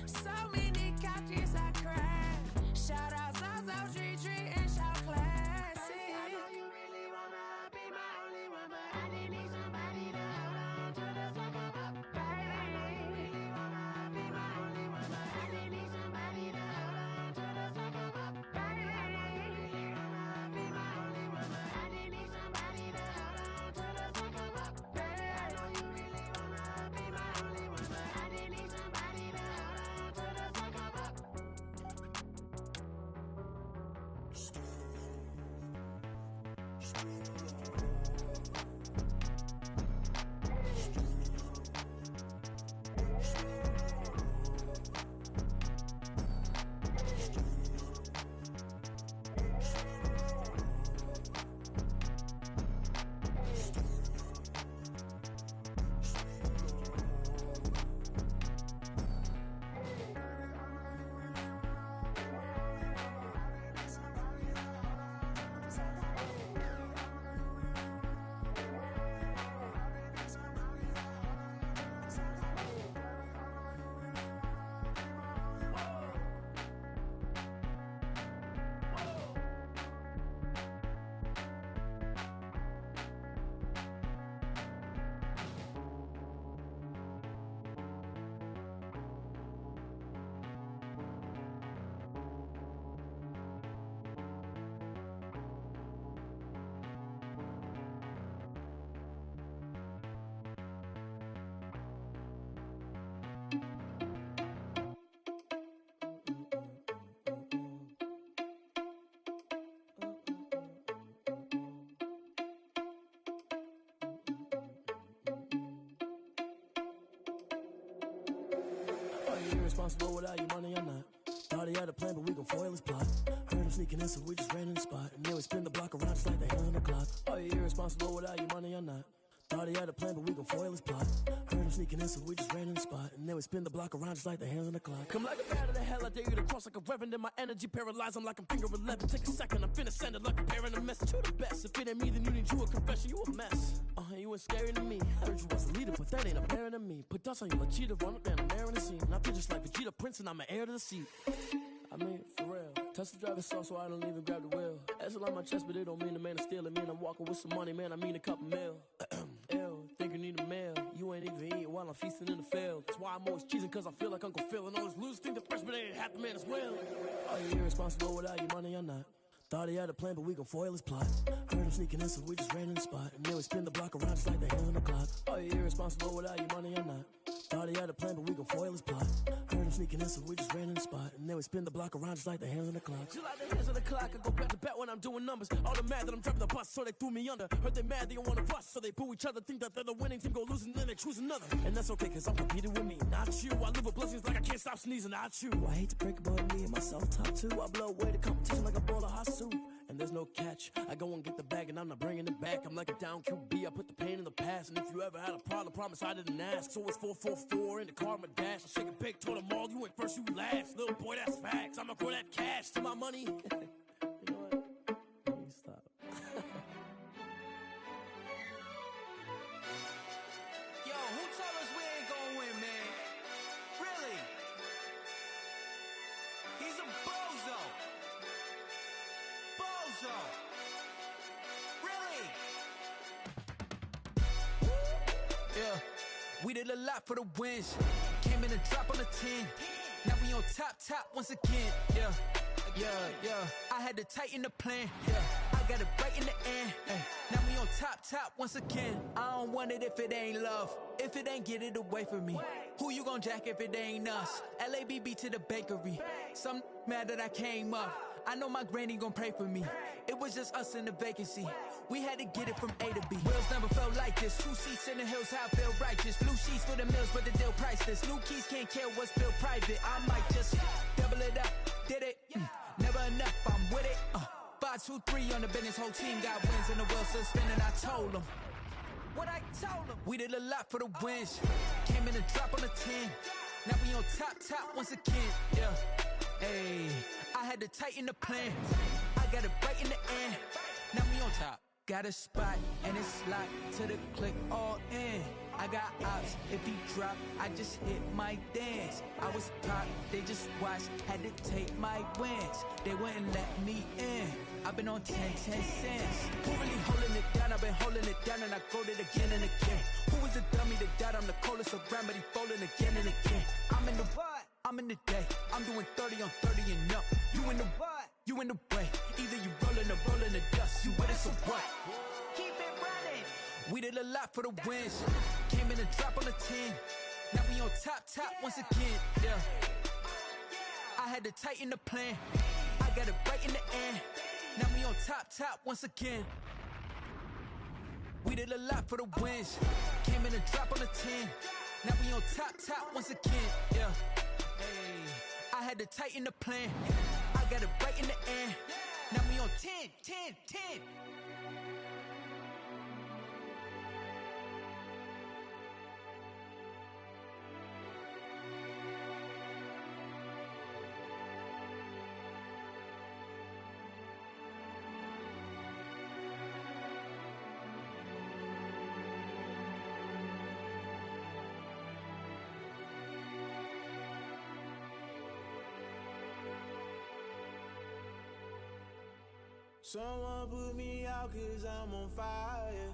So many couches I cried. Shout out Zaza, Tree Tree, and shout classic. I know you really wanna be my only one, but I didn't need somebody to hold on to the sucker up. Baby, I know you really wanna be my only one, but I didn't need somebody to hold on Irresponsible without your money or not. Thought he had a plan, but we gon' foil his plot. Heard him sneaking in, so we just ran in the spot. And then we spin the block around just like the hands on the clock. Are you irresponsible without your money or not? Thought he had a plan, but we gon' foil his plot. Heard him sneaking in, so we just ran in the spot. And then we spin the block around just like the hands on the clock. Come like a bat of the hell, I dare you to cross like a reverend. In my energy paralyzed, I'm like I'm finger 11. Take a second, I'm finna send it like a parent a message. You the best, if it ain't me, then you need you a confession. You a mess, you ain't scary to me. Heard you was a leader, but that ain't apparent to me. Put dust on you, Cheetah, run up and I'm airing the scene. And I feel just like Vegeta Prince and I'm an heir to the seat. I mean, for real. Touch the driver's sauce so I don't even grab the wheel. That's on my chest, but it don't mean the man is stealing. Man, I'm walking with some money, man, I mean a couple mil. Ew, think you need a meal. You ain't even eating while I'm feasting in the field. That's why I'm always cheesing, cause I feel like Uncle Phil. And all those losers think the freshman ain't half the man as well. Are you irresponsible without your money or not? Thought he had a plan, but we gon' foil his plot. Heard him sneaking in, so we just ran in the spot. And then we spin the block around just like the hands on the clock. Are you irresponsible without your money or not? Thought he had a plan, but we gon' foil his plot. Heard him sneaking in, so we just ran in the spot. And then we spin the block around just like the hands on the clock. Just like the hands on the clock, I go back to back when I'm doing numbers. All the mad that I'm driving the bus, so they threw me under. Heard they mad, they don't wanna bust, so they boo each other. Think that they're the winning team, go losing, then they choose another. And that's okay, cause I'm competing with me, not you. I live with blessings like I can't stop sneezing, not you. I hate to break it, but me and myself top two. I blow away the competition like a bowl of hot soup. And there's no catch. I go and get the bag and I'm not bringing it back. I'm like a down QB, I put the pain in the past. And if you ever had a problem, promise I didn't ask. So it's 444 in the car, my dash. I shake a big, told them all, you went first, you last. Little boy, that's facts. I'ma grow that cash to my money. You know what? Let me stop. Yo, who told us we ain't gonna win, man? Really? He's a bozo. Bozo. Really? Yeah, we did a lot for the wins. Came in a drop on the 10. Now we on top once again. Yeah. I had to tighten the plan. Yeah, I got it right in the end. Now we on top once again. I don't want it if it ain't love. If it ain't, get it away from me. Who you gon' jack if it ain't us? LABB to the bakery. Some mad that I came up. I know my granny gon' pray for me. It was just us in the vacancy. We had to get it from A to B. Wheels never felt like this. 2 seats in the hills, how I feel righteous. Blue sheets for the mills, but the deal priceless. New keys can't care what's built private. I might just double it up. Did it? Never enough, I'm with it. 5, 2, 3 on the business. Whole team got wins and the wheels still spinning. I told them what I told them. We did a lot for the wins. Came in a drop on the 10. Now we on top once again. Yeah. Hey, I had to tighten the plan. I got it right in the end. Now we on top. Got a spot and it's locked to the click all in. I got ops, if he drop, I just hit my dance. I was pop, they just watched, had to take my wins. They wouldn't let me in. I've been on 10 cents. Who really holding it down? I've been holding it down and I quote it again and again. Who was the dummy that died? I'm the coldest around, but he folding again and again. I'm in the what? I'm in the day. I'm doing 30 on 30 and up. You in the what? You in the way. Either you rolling or rolling the dust. You with us or what? Keep it running. We did a lot for the wins. Came in a drop on the 10. Now we on top once again. Yeah. I had to tighten the plan. I got it right in the end. Now we on top once again. We did a lot for the wins. Came in a drop on a 10. Now we on top once again. Yeah. Hey, I had to tighten the plan. I got it right in the end. Now we on 10. Someone put me out 'cause I'm on fire.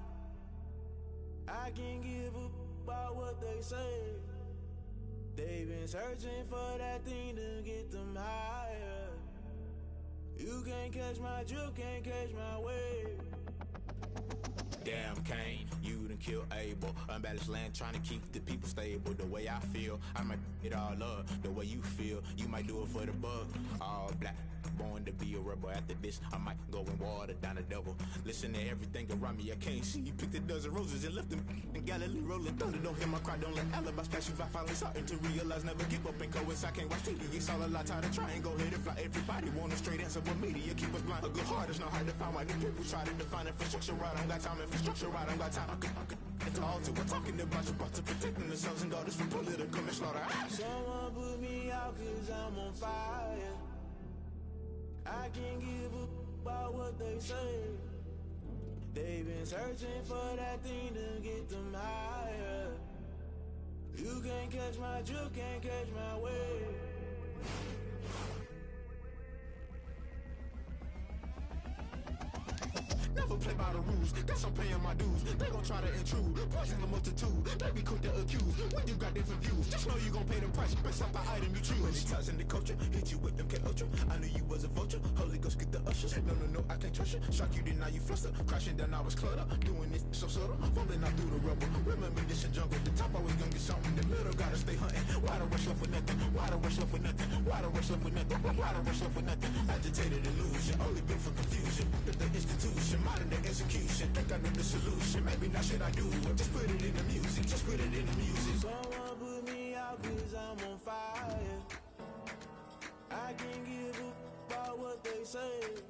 I can't give up about what they say. They've been searching for that thing to get them higher. You can't catch my drift, can't catch my wave. Damn, Kane, you done killed Abel. Unbalanced land, trying to keep the people stable. The way I feel, I might it all up. The way you feel, you might do it for the bug. All black, born to be a rebel. After this, I might go and water down the devil. Listen to everything around me, I can't see. You picked a dozen roses and left them in Galilee rolling thunder. Don't hear my cry, don't let alibis pass you. I finally starting to realize, never give up and coincide. I can't watch TV, it's all a lot. Tired of trying, go ahead and fly. Everybody want a straight answer, but media keep us blind. A good heart is not hard to find. Why do people try to define infrastructure right? I don't got time, infrastructure right, I don't got time. I could it's all to we're talking about you, about to protecting the sons and daughters from political slaughter. Someone put me out 'cause I'm on fire. I can't give up about what they say. They've been searching for that thing to get them higher. You can't catch my drift, can't catch my wave. Never play by the rules, guess I'm paying my dues. They gon' try to intrude, poison the multitude. They be quick to accuse, when you got different views. Just know you gon' pay the price, based off the item you choose. Many times in the culture, hit you with them K-Ultra. I knew you was a vulture, Holy Ghost get the ushers. No, I can't trust you. Shock you, then now you fluster. Crashing down, I was cluttered. Doing this so subtle, fumbling out through the rubble. Remember this in jungle, the top always gonna get something. The middle gotta stay hunting. Why the rush left with nothing? Why the rush left with nothing? Why the rush left with nothing? Why the rush left with nothing? Agitated illusion, only built for confusion. That the institution, modern day execution. Think I know the solution, maybe not should I do it. Just put it in the music, just put it in the music. Someone put me out 'cause I'm on fire. I can't give up about what they say.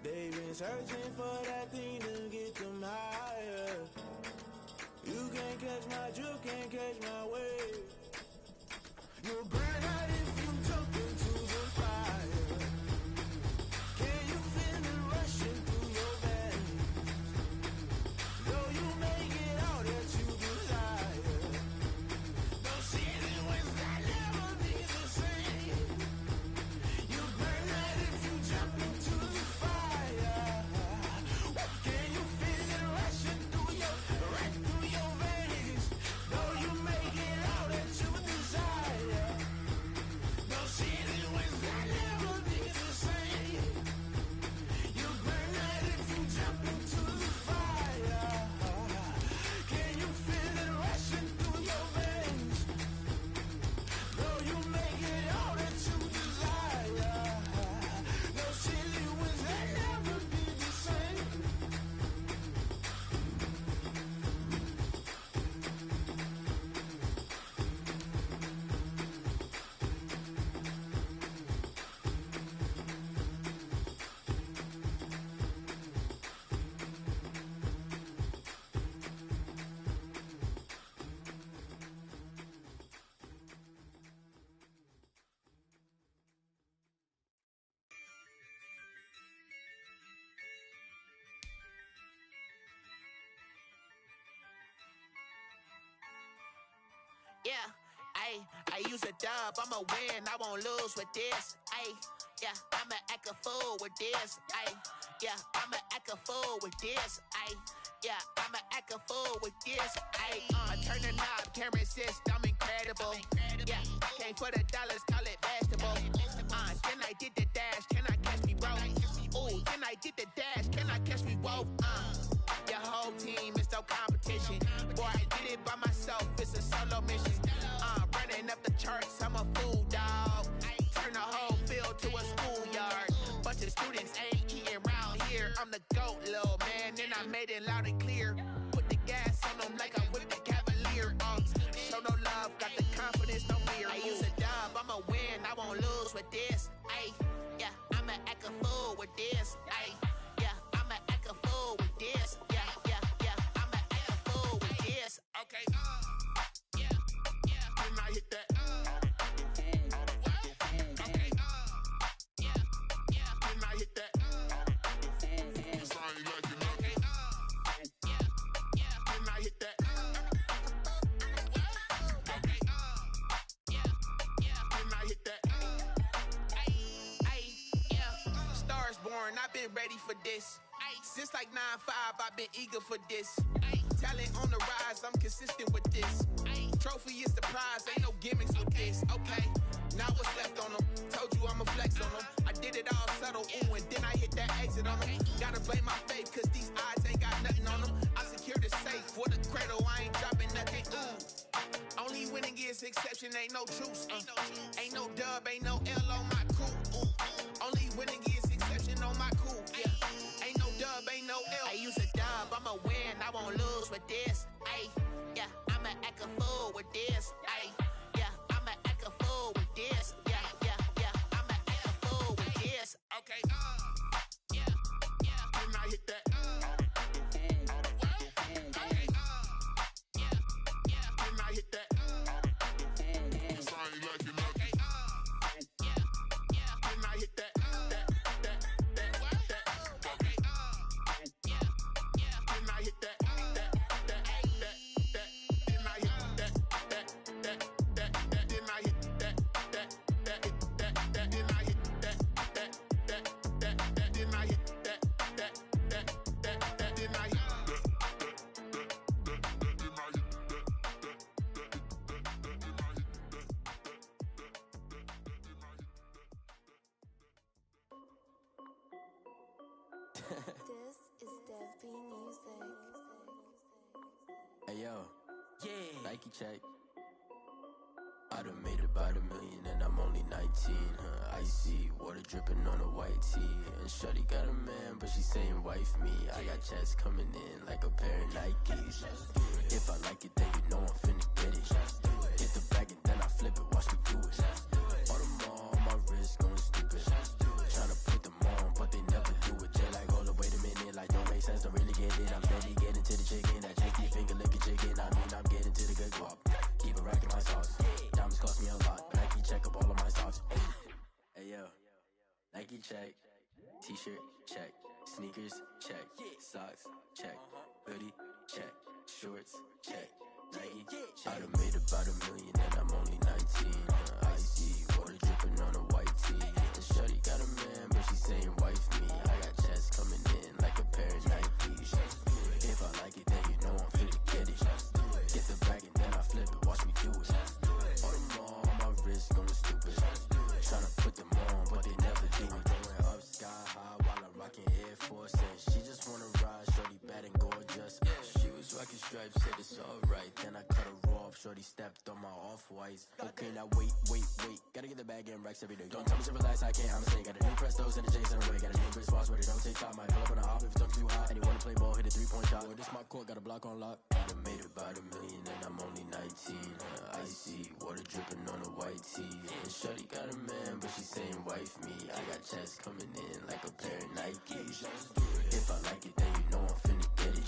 They've been searching for that thing to get them higher. You can't catch my drift, can't catch my wave. You'll burn out if you jump into the fire. Can you feel it rushing through your veins? Though you make it all that you desire. Those feelings that never be the same. You burn out if you jump into the fire. Can you feel it rushing through your veins? Though you make it all that you desire. Those feelings that never be the same. You burn out if you jump into the fire. Can you feel it rushing through your veins? Though you make it all that you desire. Those feelings that never be the same. Yeah, I use a dub, I'ma win, I won't lose with this. Yeah, I'ma act a fool with this. Yeah, I'ma act a fool with this. Yeah, I'ma act a fool with this. I turn the knob, can't resist, I'm incredible. Yeah, came for the dollars, call it vegetable. Then I did the dash, can I catch me, bro? Ooh, then I did the dash, can I catch me, whoa? Your whole team is no competition. Boy, I did it by myself, it's a solo mission. Running up the charts, I'm a fool, dog. Turn the whole field to a schoolyard. Bunch of students ain't eating round here. I'm the GOAT, little man, and I made it loud and clear. I'ma win, I won't lose with this. Ay, yeah, I'ma act a fool with this. Ay, yeah, I'ma act a fool with this. Yeah, yeah, yeah, I'ma act a fool with this. Okay, yeah, yeah. Then I hit that. Okay, yeah, yeah. Then I hit that. Cause I ain't like it. Okay, yeah, yeah. Then I hit that. Okay, yeah, yeah. Then I hit that. Ay, yeah. Stars born, I've been ready for this. Since like 9-5, I've been eager for this. Talent on the rise, I'm consistent with this. Trophy is the prize, ain't no gimmicks with this. Okay, now what's left on them? Told you I'ma flex on them. I did it all subtle, ooh, and then I hit that exit on them. Gotta blame my faith, cause these odds ain't got nothing on them. I secured the safe for the cradle, I ain't dropping nothing, ooh. Only winning is exception, ain't no truce. Ain't no dub, ain't no L on my crew. Ooh. Only winning is exception on my crew. Yeah. Ain't no dub, ain't no L. I use a dub, I'ma win, I won't lose with this. Ay, yeah, I'ma act a fool with this. Ay, yeah, I'ma act a fool with this. Yeah, yeah, yeah, I'ma act a fool with this. Okay, yeah, yeah. Then I hit that. Okay, yeah, yeah. Then I hit that. Cause I ain't like it. Okay, yeah, yeah. Then I hit that. This is Dev B Music. Hey yo, yeah, Nike check. I done made about $1 million and I'm only 19. Icy water dripping on a white tee. And shorty got a man, but she saying wife me. I got checks coming in like a pair of Nikes. If I like it, then you know I'm finna get it. Hit the bag and then I flip it, watch me do it. All them on my wrist going stupid. Tryna put them on, but they never do it. They like, hold up, wait a minute, like don't make sense, don't really get it. I'm steady getting to the chicken, that tasty finger licking chicken. I mean, I'm getting to the good guap. Keep it racking my sauce. Diamonds cost me a lot. Nike check up all of my stocks. Hey yo, Nike check. T-shirt check. Sneakers check. Socks check. Hoodie check. Shorts check. Nike. I done made about $1 million and I'm only 19. Icy water dripping on a white tee. And shorty got a man, but she saying wife me. I got checks coming in like a pair of Nikes. If I like it, then you know I'm finna get it. Get the bag and then I flip it, watch me do it. All them on my wrist going stupid. Tryna put them on, but they never do it. Going up sky high while I'm rocking Air Force. And she just wanna ride, shorty bad and gorgeous. She was rocking stripes, said it's alright. Then I cut her off, shorty stepped on my off-whites. Okay, now wait. Gotta get the bag and racks every day. Don't tell me to relax, I can't, I'ma say. Got a new Prestos and a J's in a way. Got a new Chris Foss, but it don't take time. Might pull up on a hop if it's up too hot. And you wanna play ball, hit a 3-point shot. Or this my court, got a block on lock. I done made about $1 million and I'm only 19. Icy water dripping on a white tee. And shorty got a man, but she saying wife me. I got checks coming in like a pair of Nikes. If I like it, then you know I'm finna get it.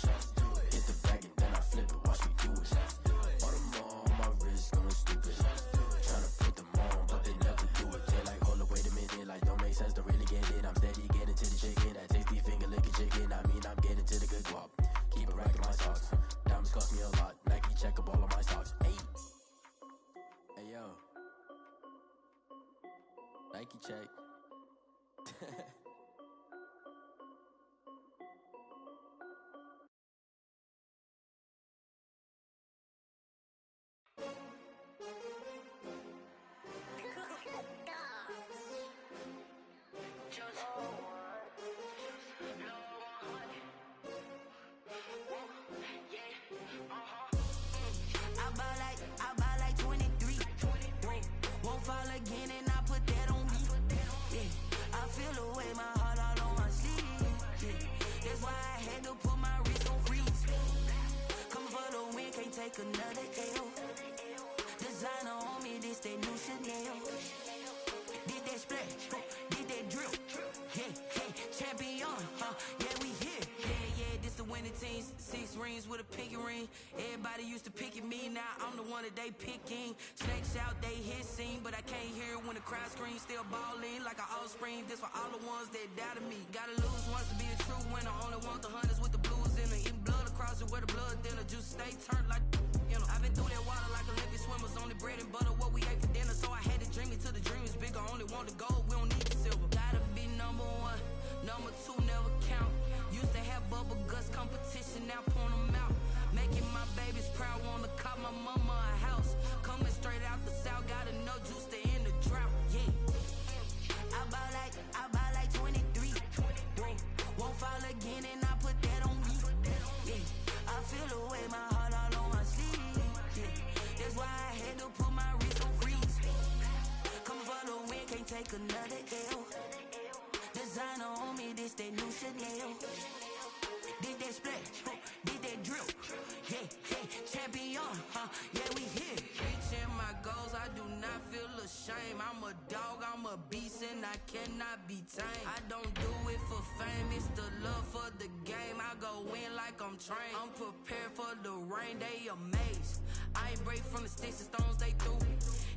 Hit the bag and then I flip it, watch me do it. All them on my wrist going stupid. Tryna put them on, but they never do it. They like, hold up, wait a minute, like don't make sense, don't really get it. I'm steady getting to the chicken, that tasty finger licking chicken. I mean, I'm getting to the good guap. Keep it racking my socks. Diamonds cost me a lot. Nike check up all of my stocks. Hey yo, Nike check. I buy like 23. Won't fall again and I put that on me. Yeah, I feel the way my Everybody used to pick at me, now I'm the one that they picking. Snakes out, they hissing, but I can't hear it when the crowd screams. Still balling like an offspring. This for all the ones that doubted me. Gotta lose once to be a true winner. Only want the hunters with the blues in it. Eating blood across it where the blood dinner. Juice stay turned like, you know. I've been through that water like Olympic swimmers. Only bread and butter, what we ate for dinner. So I had to dream it till the dream is bigger. Only want the gold, we don't need the silver. Gotta be number one, number two never count. Used to have bubble guts competition, now point them out. Making my babies proud, wanna call my mama a house. Coming straight out the south, got enough juice to end the drought. Yeah, I buy like 23. Won't fall again, and I put that on me. Yeah, I feel the way, my heart all on my sleeve. Yeah, that's why I had to put my wrist on freeze. Come for the win, can't take another L. Designer on me, this that new Chanel. Did that splash, did that drill. Yeah, champion, yeah, we here. Reaching my goals, I do not feel ashamed. I'm a dog, I'm a beast, and I cannot be tamed. I don't do it for fame, it's the love for the game. I go in like I'm trained. I'm prepared for the rain, they amazed. I ain't break from the sticks and stones they threw.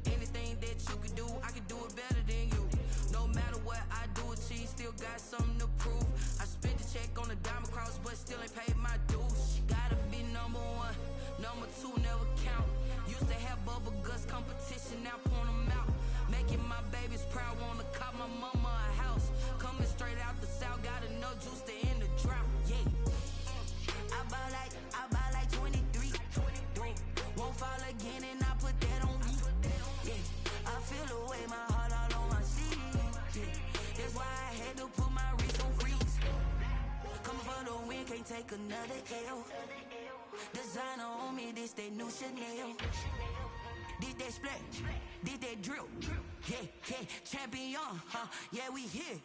Anything that you can do, I can do it better than you. No matter what I do, achieve, still got something to prove. I spent the check on the diamond cross, but still ain't paid my dues. Gotta be number one, number two never count. Used to have bubble guts competition, now point them out. Making my babies proud, wanna call my mama a house. Coming straight out the south, got enough juice to end the drought. Yeah, I buy like 23. Won't fall again, and I put that on me. Yeah, I feel the way, my heart all on my sleeve. Yeah, that's why I had to put my wrist on freeze. Coming for the win, can't take another L. Designer on me, this that new Chanel. Did that splash, did that drill. Yeah, champion, yeah, we here.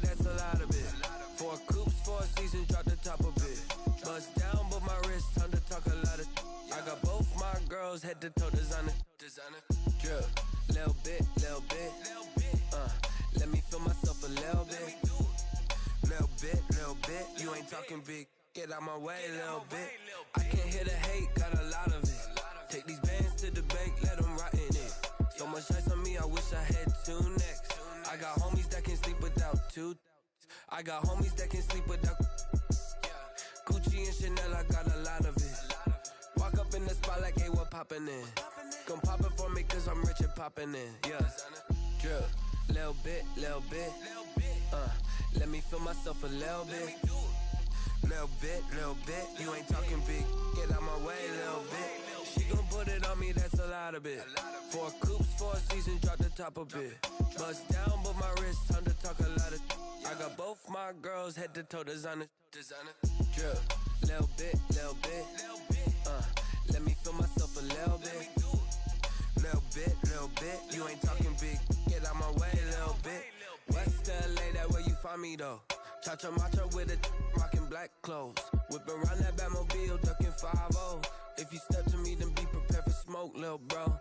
That's a lot of it. 4 coops, 4 seasons, drop the top of it. Bust down, but my wrist, time to talk a lot of. I got both my girls head to toe designer. Drip, little bit. Let me feel myself a little bit. Little bit. You ain't talking big. Get out my way, little bit. I can't hear the hate, got a lot of it. Take these bands to the bank, let them rot in it. So much ice on me, I wish I had 2 necks. I got homies that can sleep without 2. I got homies that can sleep without. Gucci and Chanel, I got a lot of it. Walk up in the spot like, hey, what poppin' in? Come pop it for me, cause I'm rich and poppin' in. Yeah, drip, little bit. Let me feel myself a little bit. Little bit. You ain't talking big. Get out my way, little bit. She gon' put it on me, that's a lot of it. 4 coops, 4 seasons, drop the top a bit. Bust down, but my wrist, time to talk a lot of. I got both my girls head to toe designer. Drip, little bit. Let me feel myself a little bit. Little bit. You ain't talking big. Get out my way, little bit. West LA, that where you find me though. Cha-cha macha with a rockin' black clothes. Whip around that Batmobile, ducking 5-0. If you step to me, then be prepared for smoke, lil' bro.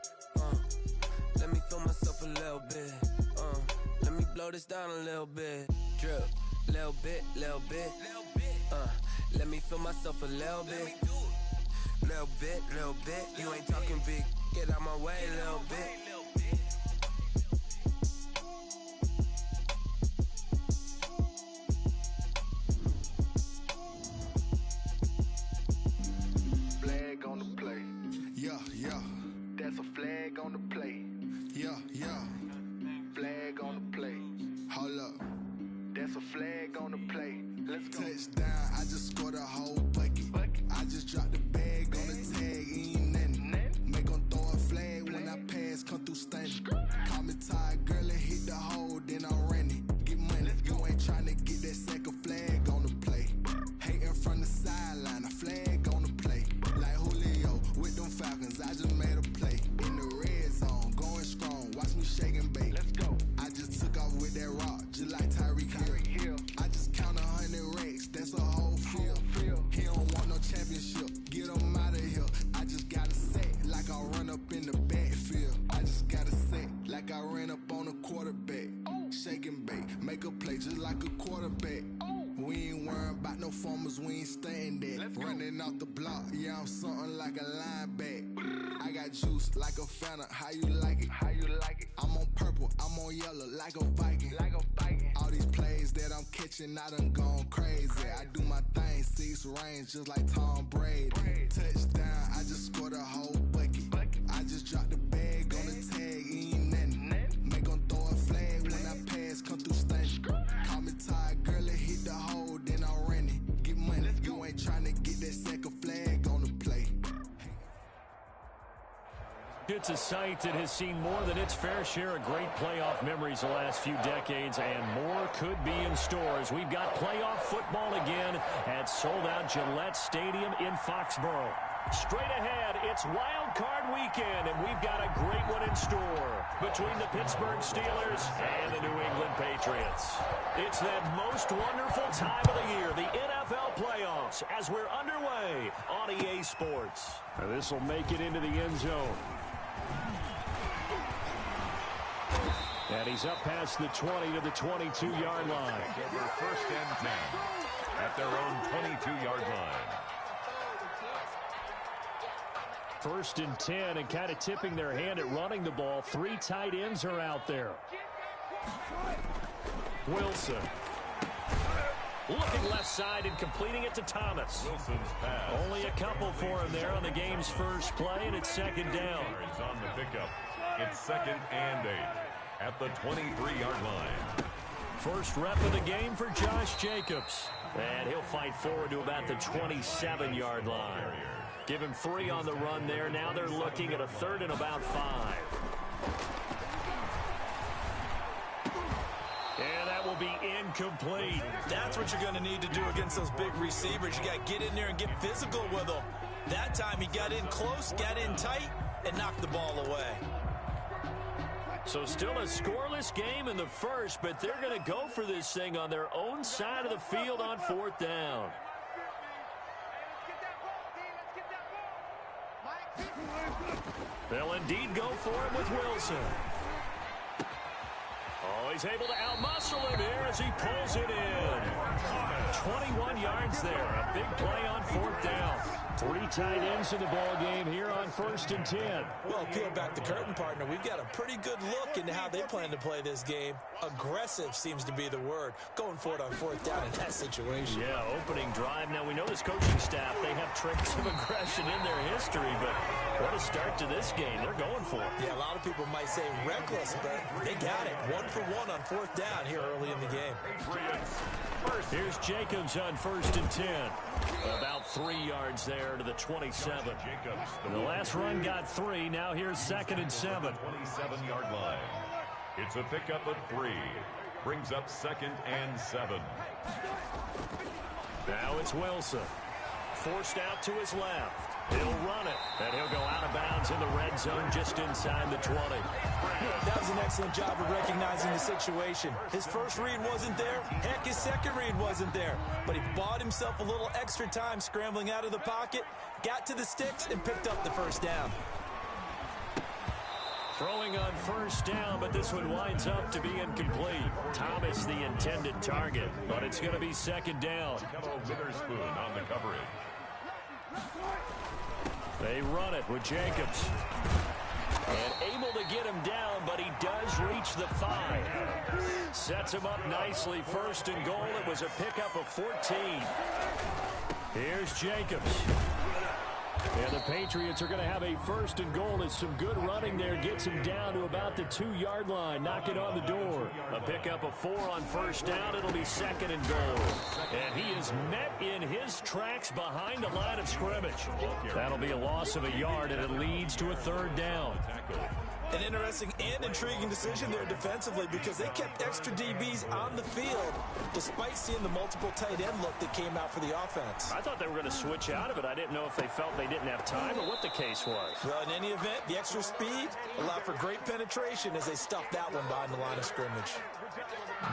Let me feel myself a little bit. Let me blow this down a little bit. Drip, little bit. Let me feel myself a little bit. Little bit. You ain't talking big. Get out my way, little bit. Flag on the play. Yeah. That's a flag on the play. Yeah. Flag on the play. Hold up. That's a flag on the play. Let's go. Touchdown, I just scored a whole bucket. I just dropped the bag on the tag, ain't nothing. Make 'em throw a flag when I pass, come through stunning. running off the block. Yeah, I'm something like a linebacker. I got juice like a Fanta. How you like it? How you like it? I'm on purple, I'm on yellow like a Viking. Like a Viking. All these plays that I'm catching, I done gone crazy. I do my thing, 6 range just like Tom Brady. Touchdown, I just scored a whole bucket. I just dropped the bag on the tag, ain't nothing. Make 'em throw a flag when I pass, come through stunning. Call me tired, girl, it hit the hole, then I ran it. Get money, you ain't trying to get that second flag on the play. It's a site that has seen more than its fair share of great playoff memories the last few decades, and more could be in store as we've got playoff football again at sold-out Gillette Stadium in Foxborough. Straight ahead, it's Wild Card Weekend, and we've got a great one in store between the Pittsburgh Steelers and the New England Patriots. It's that most wonderful time of the year, the NFL playoffs, as we're underway on EA Sports. This will make it into the end zone. And he's up past the 20 to the 22-yard line. Over 1st and 10 at their own 22-yard line. 1st and 10, and kind of tipping their hand at running the ball. 3 tight ends are out there. Wilson. Looking left side and completing it to Thomas. Wilson's pass. Only a couple for him there on the game's first play, and it's 2nd down. He's on the pickup. It's 2nd and 8 at the 23-yard line. First rep of the game for Josh Jacobs. And he'll fight forward to about the 27-yard line. Give him 3 on the run there. Now they're looking at a 3rd and about 5. And that will be incomplete. That's what you're going to need to do against those big receivers. You got to get in there and get physical with them. That time he got in close, got in tight, and knocked the ball away. So still a scoreless game in the first, but they're going to go for this thing on their own side of the field on 4th down. They'll indeed go for him with Wilson. Oh, he's able to outmuscle him here as he pulls it in. 21 yards there. A big play on 4th down. 3 tight ends in the ball game here on 1st and 10. Well, peel back the curtain, partner. We've got a pretty good look into how they plan to play this game. Aggressive seems to be the word. Going for it on 4th down in that situation. Yeah, opening drive. Now, we know this coaching staff, they have tricks of aggression in their history, but what a start to this game. They're going for it. Yeah, a lot of people might say reckless, but they got it. 1 for 1 on 4th down here early in the game. Here's Jacobs on 1st and 10. About 3 yards there to the 27. And the last run got 3. Now here's 2nd and 7. 27-yard line. It's a pickup of 3. Brings up 2nd and 7. Now it's Wilson. Forced out to his left. He'll run it, and he'll go out of bounds in the red zone just inside the 20. That was an excellent job of recognizing the situation. His first read wasn't there. Heck, his second read wasn't there. But he bought himself a little extra time scrambling out of the pocket, got to the sticks, and picked up the 1st down. Throwing on 1st down, but this one winds up to be incomplete. Thomas the intended target, but it's going to be 2nd down. Witherspoon on the coverage. They run it with Jacobs. And able to get him down, but he does reach the 5. Sets him up nicely. 1st and goal. It was a pickup of 14. Here's Jacobs. And the Patriots are going to have a 1st and goal. It's some good running there. Gets him down to about the 2-yard line. Knock it on the door. A pickup of 4 on 1st down. It'll be 2nd and goal. And he is met in his tracks behind the line of scrimmage. That'll be a loss of a yard, and it leads to a 3rd down. An interesting and intriguing decision there defensively because they kept extra DBs on the field despite seeing the multiple tight end look that came out for the offense. I thought they were going to switch out of it. I didn't know if they felt they didn't have time or what the case was. Well, in any event, the extra speed allowed for great penetration as they stuffed that one behind the line of scrimmage.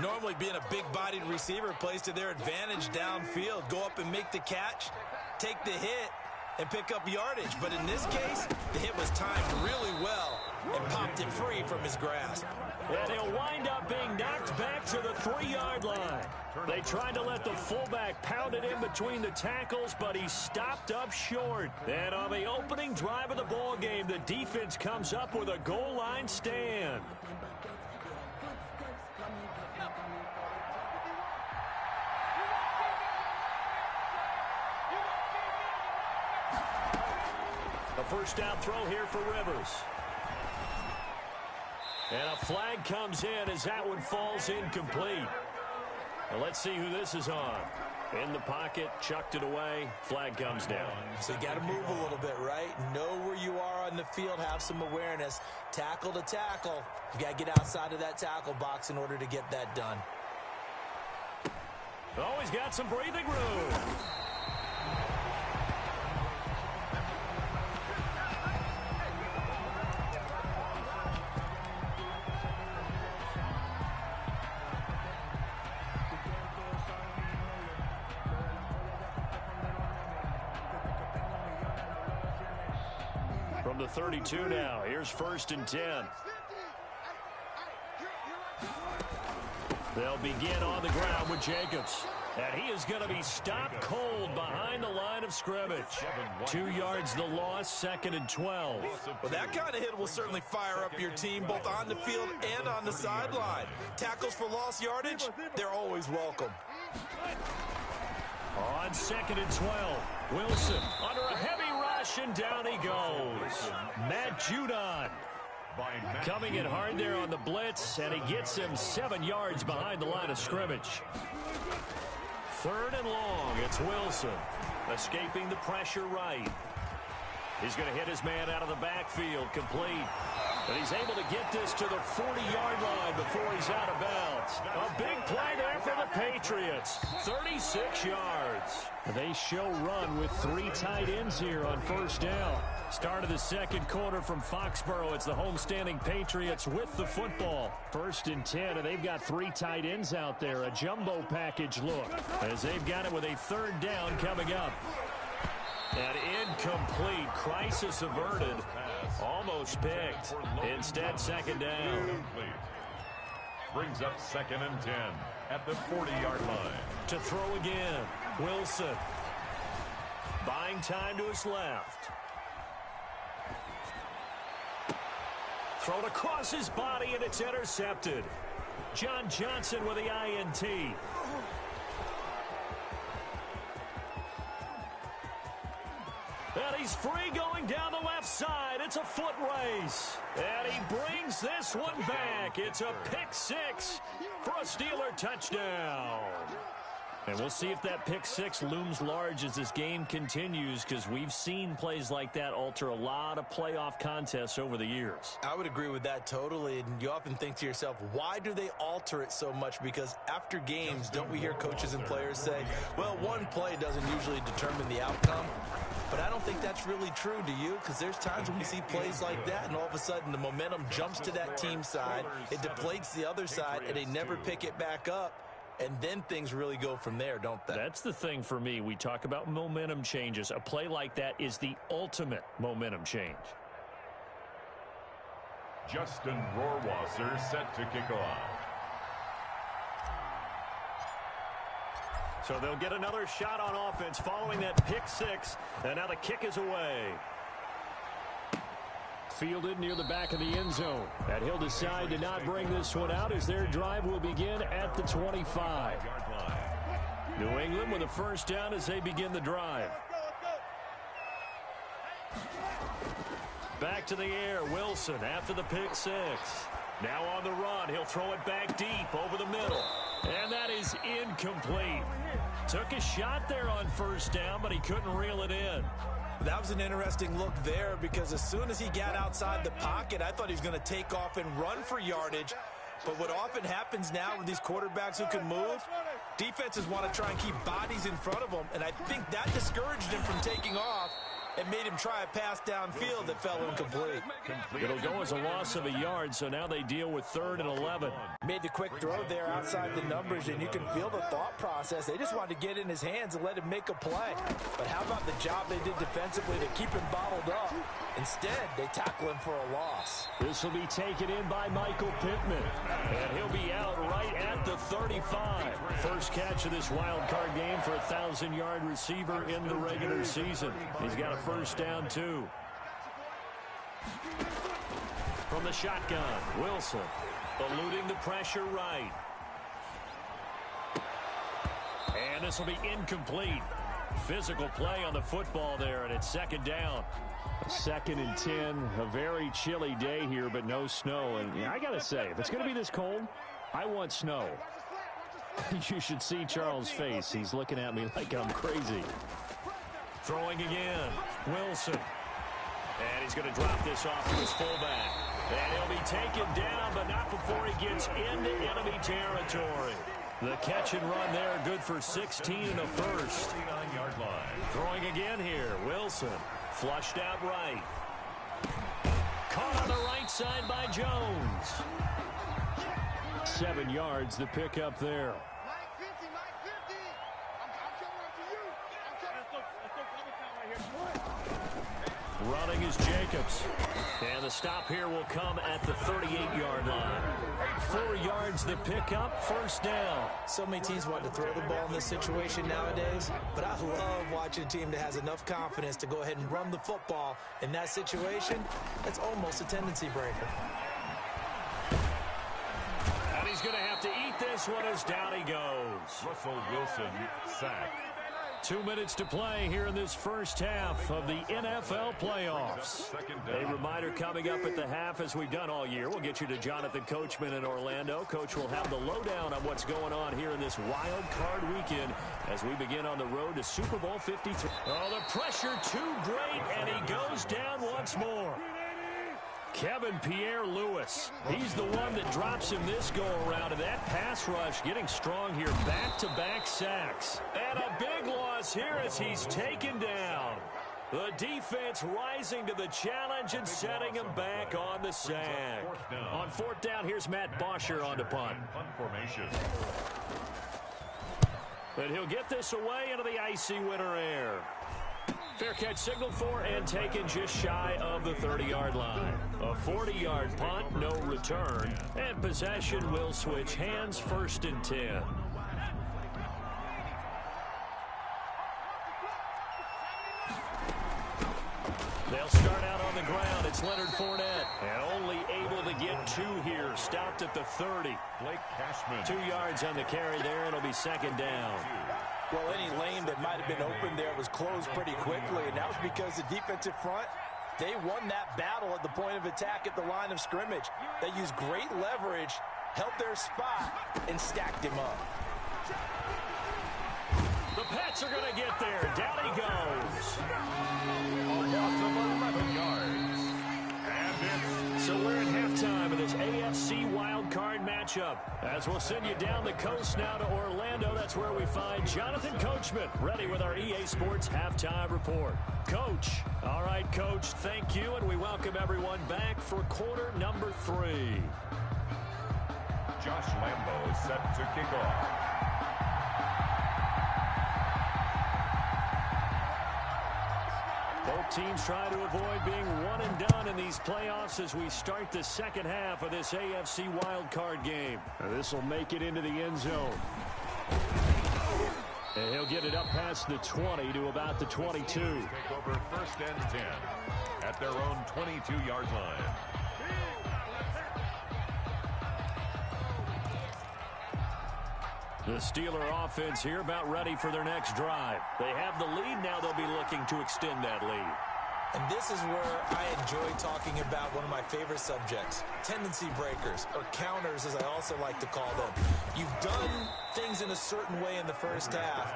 Normally being a big-bodied receiver plays to their advantage downfield. Go up and make the catch, take the hit, and pick up yardage. But in this case, the hit was timed really well. and popped it free from his grasp. And he'll wind up being knocked back to the 3-yard line. They tried to let the fullback pound it in between the tackles, but he stopped up short. And on the opening drive of the ball game, the defense comes up with a goal line stand. A first down throw here for Rivers. And a flag comes in as that one falls incomplete. Now let's see who this is on. In the pocket, chucked it away, flag comes down. So you got to move a little bit, right? Know where you are on the field, have some awareness. Tackle to tackle. You got to get outside of that tackle box in order to get that done. Oh, he's got some breathing room. From the 32 now, here's 1st and 10. They'll begin on the ground with Jacobs. And he is going to be stopped cold behind the line of scrimmage. 2 yards the loss, 2nd and 12. Well, that kind of hit will certainly fire up your team both on the field and on the sideline. Tackles for lost yardage, they're always welcome. On 2nd and 12, Wilson under a heavy rush, and down he goes. Matt Judon coming in hard there on the blitz, and he gets him 7 yards behind the line of scrimmage. 3rd and long, it's Wilson escaping the pressure right. He's going to hit his man out of the backfield, complete. But he's able to get this to the 40-yard line before he's out of bounds. A big play there for the Patriots. 36 yards. They show run with 3 tight ends here on 1st down. Start of the 2nd quarter from Foxborough. It's the homestanding Patriots with the football. 1st and 10, and they've got 3 tight ends out there. A jumbo package look as they've got it with a 3rd down coming up. And incomplete. Crisis averted. Almost picked. Instead, 2nd down. Brings up 2nd and 10 at the 40-yard line. To throw again. Wilson. Buying time to his left. Thrown across his body, and it's intercepted. John Johnson with the INT. And he's free going down the left side. It's a foot race. And he brings this one back. It's a pick 6 for a Steeler touchdown. And we'll see if that pick 6 looms large as this game continues, because we've seen plays like that alter a lot of playoff contests over the years. I would agree with that totally. And you often think to yourself, why do they alter it so much? Because after games, don't we hear coaches and players say, well, one play doesn't usually determine the outcome? But I don't think that's really true, do you? Because there's times when we see plays like that, and all of a sudden the momentum jumps to that team side, it deflates the other side, and they never pick it back up. And then things really go from there, don't they? That's the thing for me. We talk about momentum changes. A play like that is the ultimate momentum change. Justin Rohrwasser set to kick off. So they'll get another shot on offense following that pick 6. And now the kick is away. Fielded near the back of the end zone. And he'll decide to not bring this one out as their drive will begin at the 25. New England with a first down as they begin the drive. Back to the air, Wilson after the pick 6. Now on the run, he'll throw it back deep over the middle. And that is incomplete. Took a shot there on first down, but he couldn't reel it in. That was an interesting look there, because as soon as he got outside the pocket, I thought he was going to take off and run for yardage. But what often happens now with these quarterbacks who can move, defenses want to try and keep bodies in front of them, and I think that discouraged him from taking off. and made him try a pass downfield that fell incomplete. It'll go as a loss of a yard, so now they deal with 3rd and 11. Made the quick throw there outside the numbers, and you can feel the thought process. They just wanted to get in his hands and let him make a play. But how about the job they did defensively to keep him bottled up? Instead, they tackle him for a loss. This will be taken in by Michael Pittman, and he'll be out right at the 35. First catch of this wild card game for a 1,000-yard receiver in the regular season. He's got a first down, too. From the shotgun, Wilson eluding the pressure right. And this will be incomplete. Physical play on the football there, and it's 2nd down. 2nd and 10, a very chilly day here, but no snow. And I got to say, if it's going to be this cold, I want snow. You should see Charles' face. He's looking at me like I'm crazy. Throwing again, Wilson. And he's going to drop this off to his fullback. And he'll be taken down, but not before he gets into enemy territory. The catch and run there, good for 16 and a first. 39-yard line. Throwing again here, Wilson. Flushed out right. Caught on the right side by Jones. 7 yards, the pickup there. Running is Jacobs. And the stop here will come at the 38-yard line. 4 yards the pickup, first down. So many teams want to throw the ball in this situation nowadays, but I love watching a team that has enough confidence to go ahead and run the football. In that situation, that's almost a tendency breaker. And he's going to have to eat this one as down he goes. Russell Wilson sacked. 2 minutes to play here in this first half of the NFL playoffs. A reminder coming up at the half, as we've done all year. We'll get you to Jonathan Coachman in Orlando. Coach will have the lowdown on what's going on here in this wild card weekend as we begin on the road to Super Bowl 53. Oh, the pressure too great, and he goes down once more. Kevin Pierre-Louis. He's the one that drops him this go-around, and that pass rush getting strong here. Back-to-back sacks. And a big loss here as he's taken down. The defense rising to the challenge and setting him back on the sack. On 4th down, here's Matt Bosher on the punt. Punt formation. But he'll get this away into the icy winter air. Fair catch signaled for and taken just shy of the 30-yard line. A 40-yard punt, no return. And possession will switch hands, 1st and 10. They'll start out on the ground. It's Leonard Fournette. And only able to get 2 here. Stopped at the 30. Blake Cashman. 2 yards on the carry there. It'll be 2nd down. Well, any lane that might have been open there was closed pretty quickly, and that was because the defensive front, they won that battle at the point of attack at the line of scrimmage. They used great leverage, held their spot, and stacked him up. The Pats are going to get there. Down he goes. A loss of 11 yards. So we're at halftime of this AFC wildcard matchup. As we'll send you down the coast now to Orlando, that's where we find Jonathan Coachman, ready with our EA Sports Halftime Report. Coach. All right, Coach, thank you, and we welcome everyone back for quarter number 3. Josh Lambo set to kick off. Both teams try to avoid being one and done in these playoffs as we start the second half of this AFC wildcard game. This will make it into the end zone. And he'll get it up past the 20 to about the 22. Take over 1st and 10 at their own 22-yard line. The Steeler offense here about ready for their next drive. They have the lead. Now they'll be looking to extend that lead. And this is where I enjoy talking about one of my favorite subjects, tendency breakers, or counters as I also like to call them. You've done things in a certain way in the first half.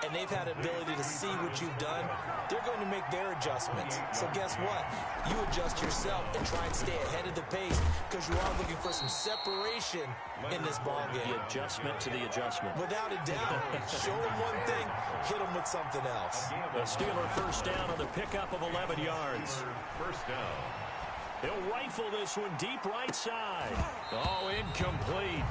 and they've had an ability to see what you've done, they're going to make their adjustments. So guess what? You adjust yourself and try and stay ahead of the pace because you are looking for some separation in this ball game. The adjustment to the adjustment. Without a doubt. Show them one thing, hit them with something else. A Steeler first down on the pickup of 11 yards. First down. He'll rifle this one deep right side. Oh, incomplete.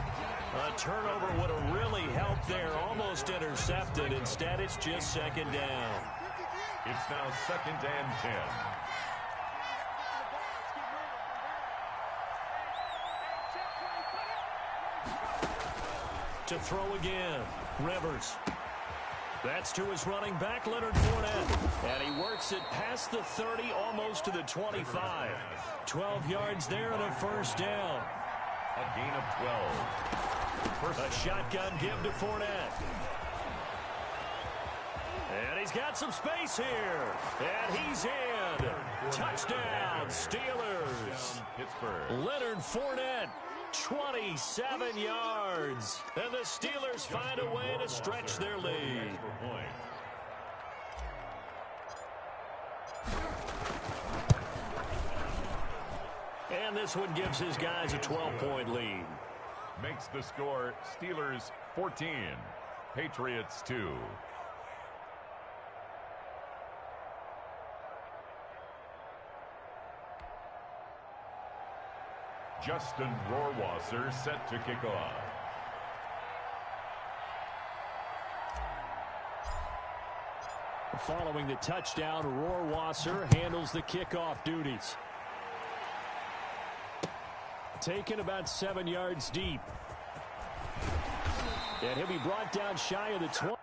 A turnover would have really helped there. Almost intercepted. Instead, it's just second down. It's now 2nd and 10. To throw again. Rivers. That's to his running back, Leonard Fournette. And he works it past the 30, almost to the 25. 12 yards there and a first down. A gain of 12. A shotgun give to Fournette. And he's got some space here. And he's in. Touchdown, Steelers. Pittsburgh. Leonard Fournette, 27 yards. And the Steelers find a way to stretch their lead. And this one gives his guys a 12-point lead. Makes the score Steelers 14, Patriots 2. Justin Rohrwasser set to kick off. Following the touchdown, Rohrwasser handles the kickoff duties. Taken about 7 yards deep. And he'll be brought down shy of the 20.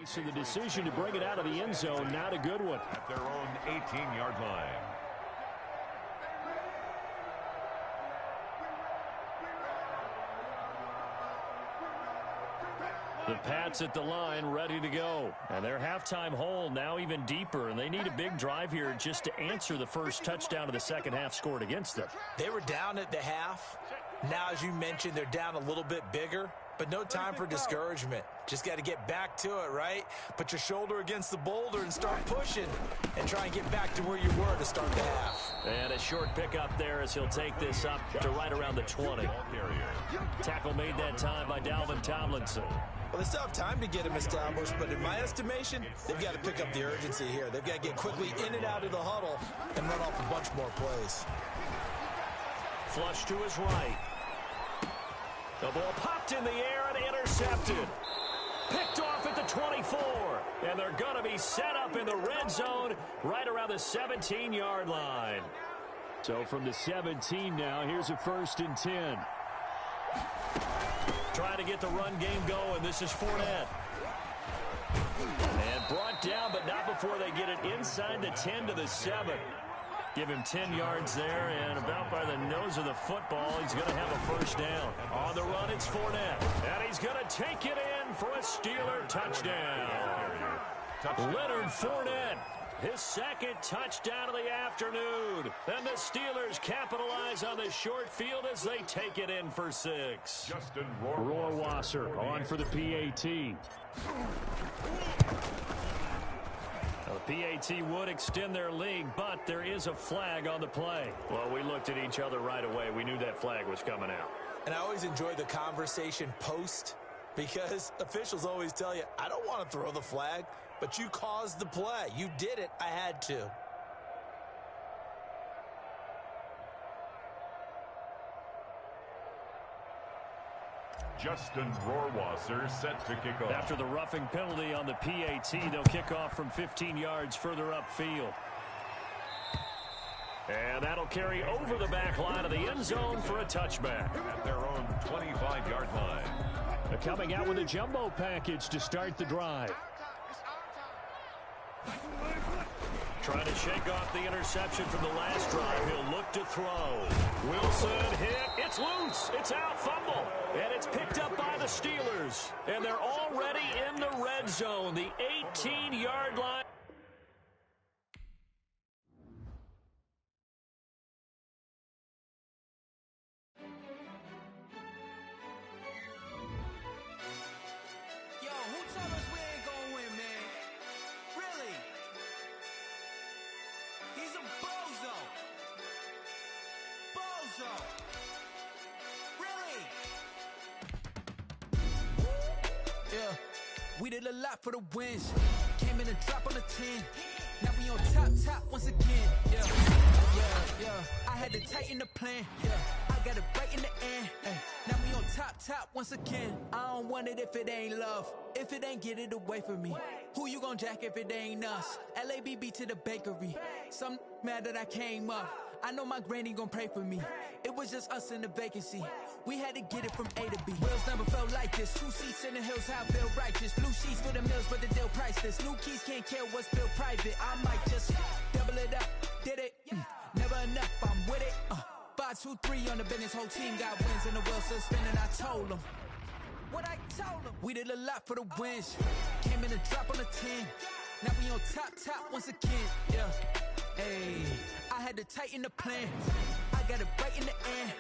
So the decision to bring it out of the end zone, not a good one. At their own 18-yard line. The Pats at the line, ready to go. And their halftime hole now even deeper, and they need a big drive here just to answer the first touchdown of the second half scored against them. They were down at the half. Now, as you mentioned, they're down a little bit bigger, but no time for discouragement. Just got to get back to it, right? Put your shoulder against the boulder and start pushing and try and get back to where you were to start the half. And a short pickup there as he'll take this up to right around the 20. Tackle made that time by Dalvin Tomlinson. Well, they still have time to get him established, but in my estimation, they've got to pick up the urgency here. They've got to get quickly in and out of the huddle and run off a bunch more plays. Flush to his right. The ball popped in the air and intercepted. Picked off at the 24. And they're going to be set up in the red zone right around the 17-yard line. So from the 17 now, here's a 1st and 10. Trying to get the run game going. This is Fournette. And brought down, but not before they get it inside the 10 to the 7. Give him 10 yards there, and about by the nose of the football, he's going to have a first down. On the run, it's Fournette. And he's going to take it in for a Steeler touchdown. Leonard Fournette, his second touchdown of the afternoon. And the Steelers capitalize on the short field as they take it in for 6. Justin Rohrwasser on for the PAT. The PAT would extend their lead, but there is a flag on the play. Well, we looked at each other right away. We knew that flag was coming out. And I always enjoy the conversation post because officials always tell you, I don't want to throw the flag, but you caused the play. You did it. I had to. Justin Rohrwasser set to kick off. After the roughing penalty on the PAT, they'll kick off from 15 yards further upfield. And that'll carry over the back line of the end zone for a touchback. At their own 25-yard line. Coming out with a jumbo package to start the drive. Trying to shake off the interception from the last drive. He'll look to throw. Wilson hit. It's loose. It's out. Fumble. And it's picked up by the Steelers. And they're already in the red zone. The 18-yard line. We did a lot for the wins. Came in and dropped on the 10. Now we on top once again. Yeah. I had to tighten the plan. Yeah. I got it right in the end. Now we on top once again. I don't want it if it ain't love. If it ain't, get it away from me. Who you gon' jack if it ain't us? LABB to the bakery. Some mad that I came up. I know my granny gon' pray for me. It was just us in the vacancy. We had to get it from A to B. Wheels never felt like this. 2 seats in the hills, how I feel righteous. Blue sheets for the mills, but the deal priceless. New keys can't kill what's built private. I might just double it up. Did it? Never enough, I'm with it. 5, 2, 3 on the business. Whole team got wins and the wheels still spinning. I told them what I told them. We did a lot for the wins. Came in and dropped on the 10. Now we on top once again. Yeah. Hey, I had to tighten the plan. I got it right in the end.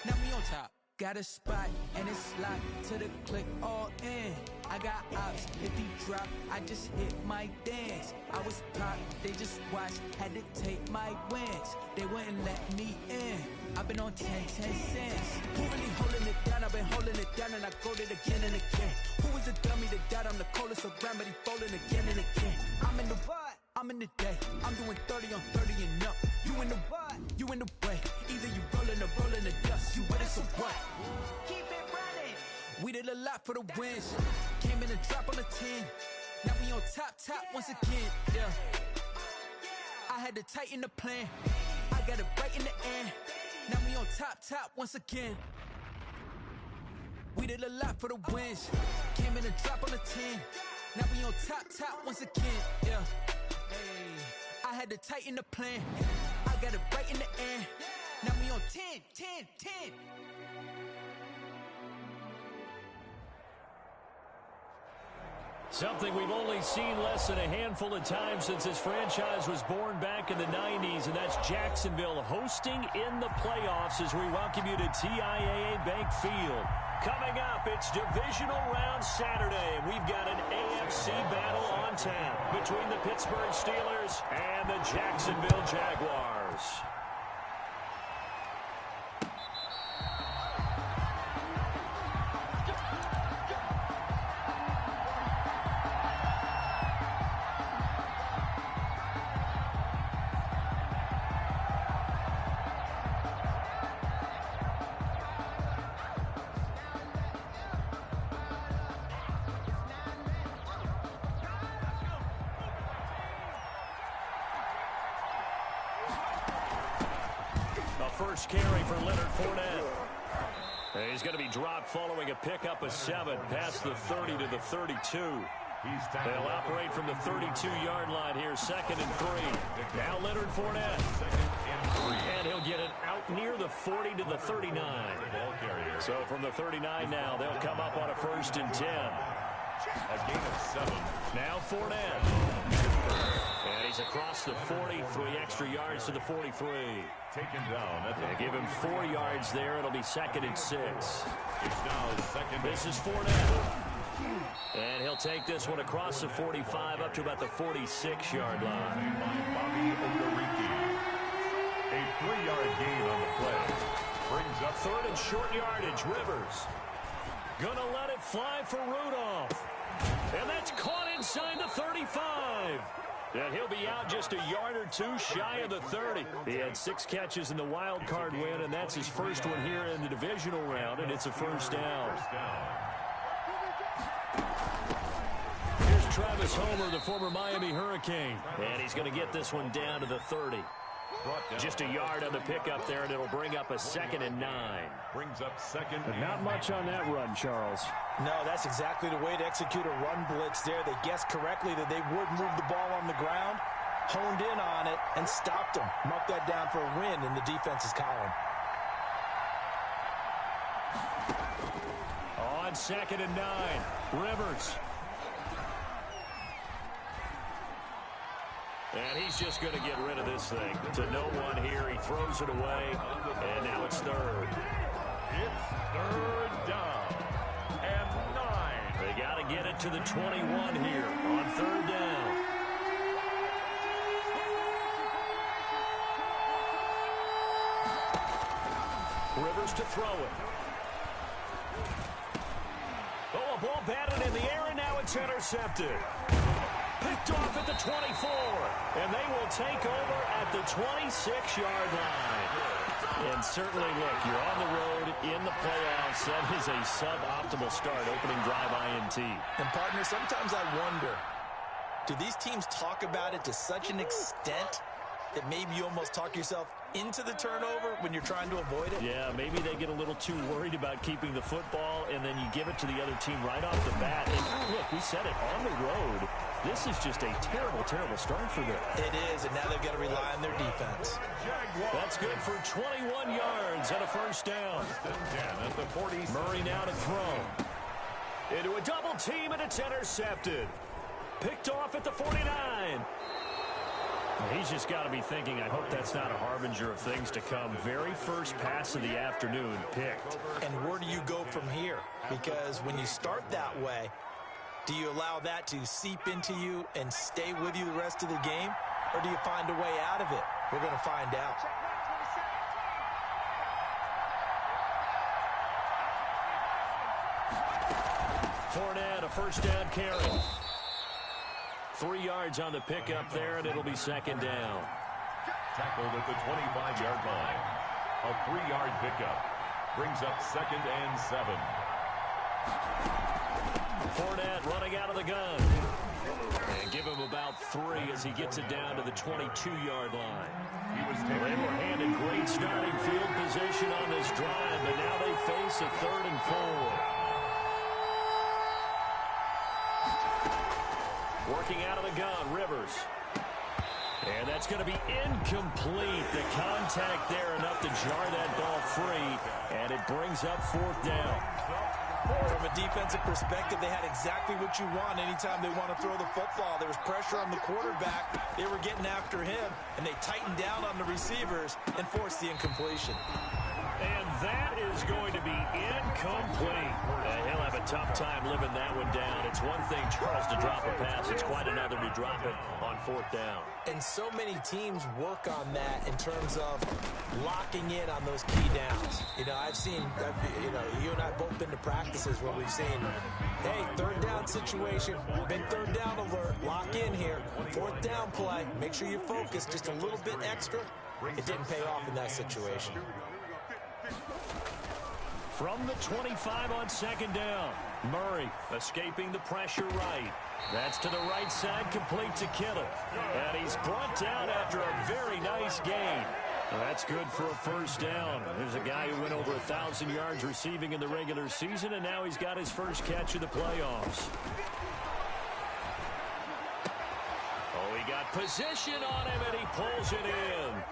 Now we on top. Got a spot and it's locked to the click all in. I got ops, if he drop, I just hit my dance. I was pop, they just watched, had to take my wins. They wouldn't let me in. I've been on 10 cents. Who really holding it down? I've been holding it down and I go it again and again. Who is the dummy that died? I'm the coldest around, but he falling again and again. I'm in the what? I'm in the day. I'm doing 30 on 30 and up. You in the what? You in the way. Either you rolling or rolling the dust. You with it, so what? Keep it running. We did a lot for the wins. Came in and dropped on the 10. Now we on top once again. Yeah. I had to tighten the plan. I got it right in the end. Now we on top once again. We did a lot for the wins. Came in and dropped on the 10. Now we on top once again. Yeah. Hey, I had to tighten the plan. I got it right in the end. Now we on 10. Something we've only seen less than a handful of times since this franchise was born back in the 90s, and that's Jacksonville hosting in the playoffs as we welcome you to TIAA Bank Field. Coming up, it's divisional round Saturday, and we've got an AFC battle on tap between the Pittsburgh Steelers and the Jacksonville Jaguars. First carry for Leonard Fournette. He's going to be dropped following a pickup of 7 past the 30 to the 32. They'll operate from the 32-yard line here, 2nd and 3. Now Leonard Fournette. And he'll get it out near the 40 to the 39. So from the 39 now, they'll come up on a 1st and 10. A gain of 7. Now Fournette. And he's across the 40, 3 extra yards to the 43. Taken down. Give him 4 yards there. It'll be 2nd and 6. It's now 2nd. This is Fournette. And he'll take this one across the 45 up to about the 46-yard line. Bobby Okereke. A 3-yard gain on the play. Brings up 3rd and short yardage. Rivers. Gonna let it fly for Rudolph. And that's caught inside the 35. And he'll be out just a yard or 2 shy of the 30. He had 6 catches in the wild card win, and that's his first one here in the divisional round, and it's a 1st down. Here's Travis Homer, the former Miami Hurricane. And he's going to get this one down to the 30. Just a yard on the pickup there, and it'll bring up a 2nd and 9. Brings up 2nd. But not much on that run, Charles. No, that's exactly the way to execute a run blitz there. They guessed correctly that they would move the ball on the ground, honed in on it, and stopped them. Mark that down for a win in the defense's column. On 2nd and 9, Rivers. And he's just going to get rid of this thing. To no one here, he throws it away, and now it's 3rd. It's 3rd down and 9. They got to get it to the 21 here on 3rd down. Rivers to throw it. Oh, a ball batted in the air, and now it's intercepted. Picked off at the 24, and they will take over at the 26-yard line. And certainly, look, you're on the road in the playoffs. That is a suboptimal start, opening drive INT. And, partner, sometimes I wonder, do these teams talk about it to such an extent that maybe you almost talk yourself into the turnover when you're trying to avoid it? Yeah, maybe they get a little too worried about keeping the football, and then you give it to the other team right off the bat. And look, we said it, on the road, this is just a terrible, terrible start for them. It is, and now they've got to rely on their defense. That's good for 21 yards and a 1st down. At the 40. Murray now to throw. Into a double team, and it's intercepted. Picked off at the 49. He's just got to be thinking, I hope that's not a harbinger of things to come. Very first pass of the afternoon picked. And where do you go from here? Because when you start that way, do you allow that to seep into you and stay with you the rest of the game? Or do you find a way out of it? We're going to find out. Fournette, a 1st down carry. 3 yards on the pickup there, and it'll be 2nd down. Tackled at the 25-yard line. A 3-yard pickup. Brings up 2nd and 7. Fournette running out of the gun. And give him about 3 as he gets it down to the 22-yard line. They were handed great starting field position on this drive, but now they face a 3rd and 4. Working out of the gun, Rivers. And that's going to be incomplete. The contact there enough to jar that ball free, and it brings up 4th down. From a defensive perspective, they had exactly what you want anytime they want to throw the football. There was pressure on the quarterback. They were getting after him, and they tightened down on the receivers and forced the incompletion. And that is going to be incomplete. He'll have a tough time living that one down. It's one thing, Charles, to drop a pass. It's quite another to drop it on 4th down. And so many teams work on that in terms of locking in on those key downs. You know, I've seen, you and I have both been to practices where we've seen, hey, 3rd down situation, been 3rd down alert, lock in here, 4th down play, make sure you focus just a little bit extra. It didn't pay off in that situation. From the 25 on 2nd down, Murray escaping the pressure right. That's to the right side, complete to Kittle. And he's brought down after a very nice gain. That's good for a 1st down. There's a guy who went over 1,000 yards receiving in the regular season, and now he's got his first catch of the playoffs. Oh, he got position on him, and he pulls it in.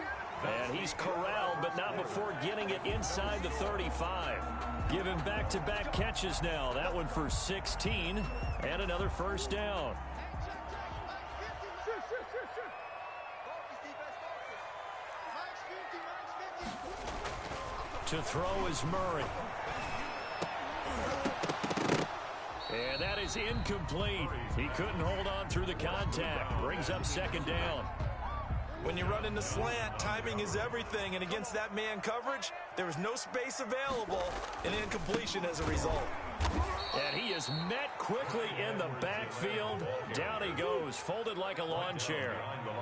And he's corralled, but not before getting it inside the 35. Give him back-to-back catches now. That one for 16, and another 1st down. To throw is Murray. And that is incomplete. He couldn't hold on through the contact. Brings up 2nd down. When you run in the slant, timing is everything, and against that man coverage, there was no space available, and incompletion as a result. And he is met quickly in the backfield. Down he goes, folded like a lawn chair.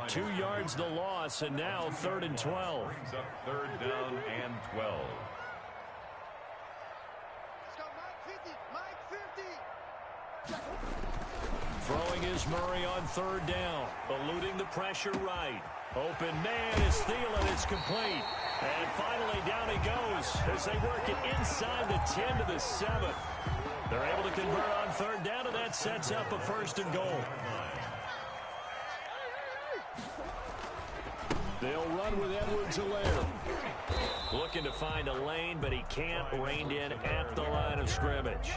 2 yards the loss, and now 3rd and 12. Brings up 3rd down and 12. Throwing is Murray on third down. Eluding the pressure right. Open man is Thielen. It's complete. And finally down he goes as they work it inside the 10 to the 7. They're able to convert on third down, and that sets up a 1st and goal. They'll run with Edwards-Helaire. Looking to find a lane, but he can't. Reined in at the line of scrimmage.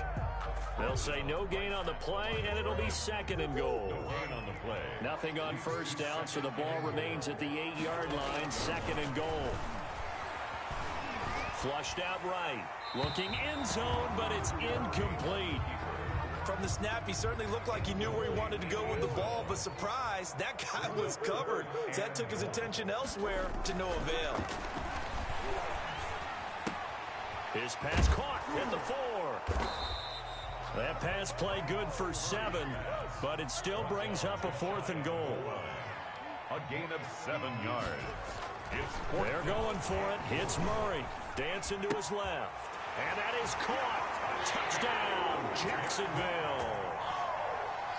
They'll say no gain on the play, and it'll be 2nd and goal. No gain on the play. Nothing on first down, so the ball remains at the 8-yard line. 2nd and goal. Flushed out right. Looking end zone, but it's incomplete. From the snap, he certainly looked like he knew where he wanted to go with the ball, but surprise, that guy was covered. So that took his attention elsewhere to no avail. His pass caught at the 4. That pass play good for 7, but it still brings up a 4th and goal. A gain of 7 yards. They're going for it. Hits Murray. Dancing to his left. And that is caught. Touchdown, Jacksonville.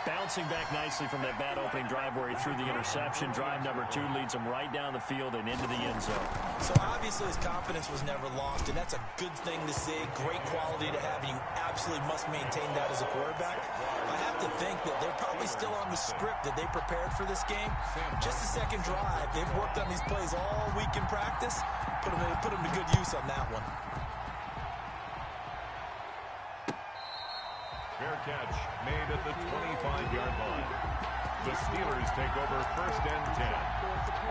Bouncing back nicely from that bad opening drive where he threw the interception. Drive number 2 leads him right down the field and into the end zone. So obviously his confidence was never lost, and that's a good thing to see. Great quality to have, and you absolutely must maintain that as a quarterback. I have to think that they're probably still on the script that they prepared for this game. Just the second drive. They've worked on these plays all week in practice. Put them to good use on that one. Fair catch made at the 25-yard line. The Steelers take over 1st and 10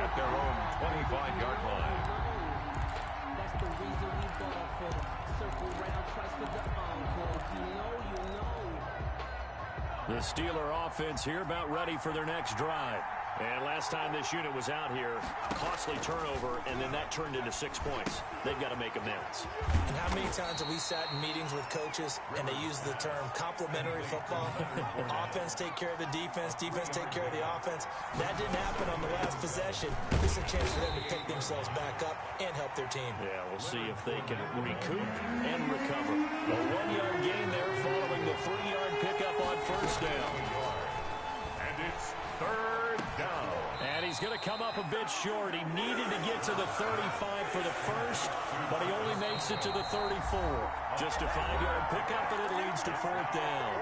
at their own 25-yard line. That's the reason we ball for the circle round, twice for the encore. You know. The Steeler offense here about ready for their next drive. And last time this unit was out here, costly turnover, and then that turned into 6 points. They've got to make amends. And how many times have we sat in meetings with coaches and they use the term complementary football? Offense take care of the defense, defense take care of the offense. That didn't happen on the last possession. This is a chance for them to pick themselves back up and help their team. Yeah, we'll see if they can recoup and recover. A 1-yard gain there following the 3-yard pickup on first down. And it's 3rd down. And he's going to come up a bit short. He needed to get to the 35 for the first, but he only makes it to the 34. Just a 5-yard pickup, and it leads to 4th down.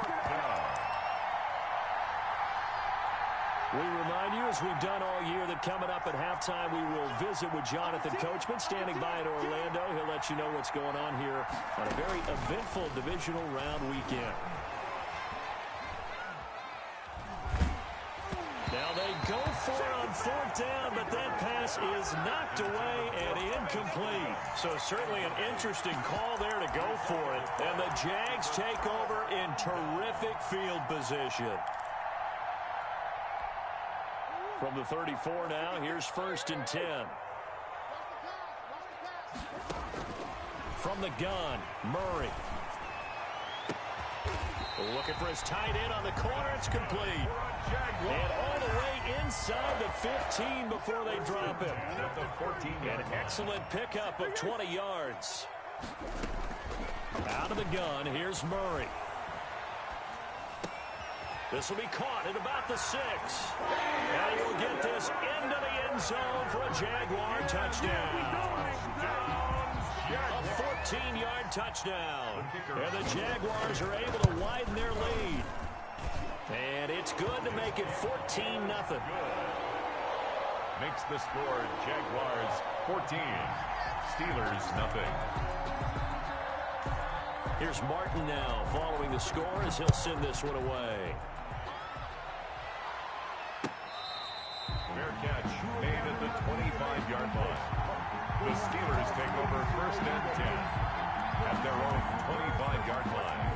We remind you, as we've done all year, that coming up at halftime, we will visit with Jonathan Coachman, standing by in Orlando. He'll let you know what's going on here on a very eventful divisional round weekend. Now they go for it on 4th down, but that pass is knocked away and incomplete. So certainly an interesting call there to go for it. And the Jags take over in terrific field position. From the 34 now, here's 1st and 10. From the gun, Murray. Looking for his tight end on the corner. It's complete. And all the way inside the 15 before they drop him. An excellent pickup of 20 yards. Out of the gun, here's Murray. This will be caught at about the 6. And he will get this into the end zone for a Jaguar touchdown. A 14-yard touchdown. And the Jaguars are able to widen their lead. And it's good to make it 14-0. Makes the score Jaguars 14, Steelers nothing. Here's Martin now following the score as he'll send this one away. Fair catch made at the 25-yard line. The Steelers take over 1st and 10 at their own 25-yard line.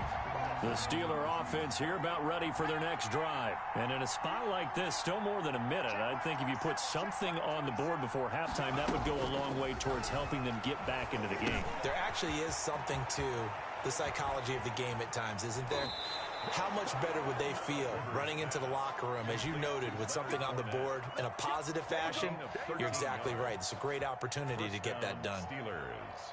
The Steeler offense here about ready for their next drive. And in a spot like this, still more than a minute, I think if you put something on the board before halftime, that would go a long way towards helping them get back into the game. There actually is something to the psychology of the game at times, isn't there? How much better would they feel running into the locker room, as you noted, with something on the board in a positive fashion? You're exactly right. It's a great opportunity to get that done. Steelers.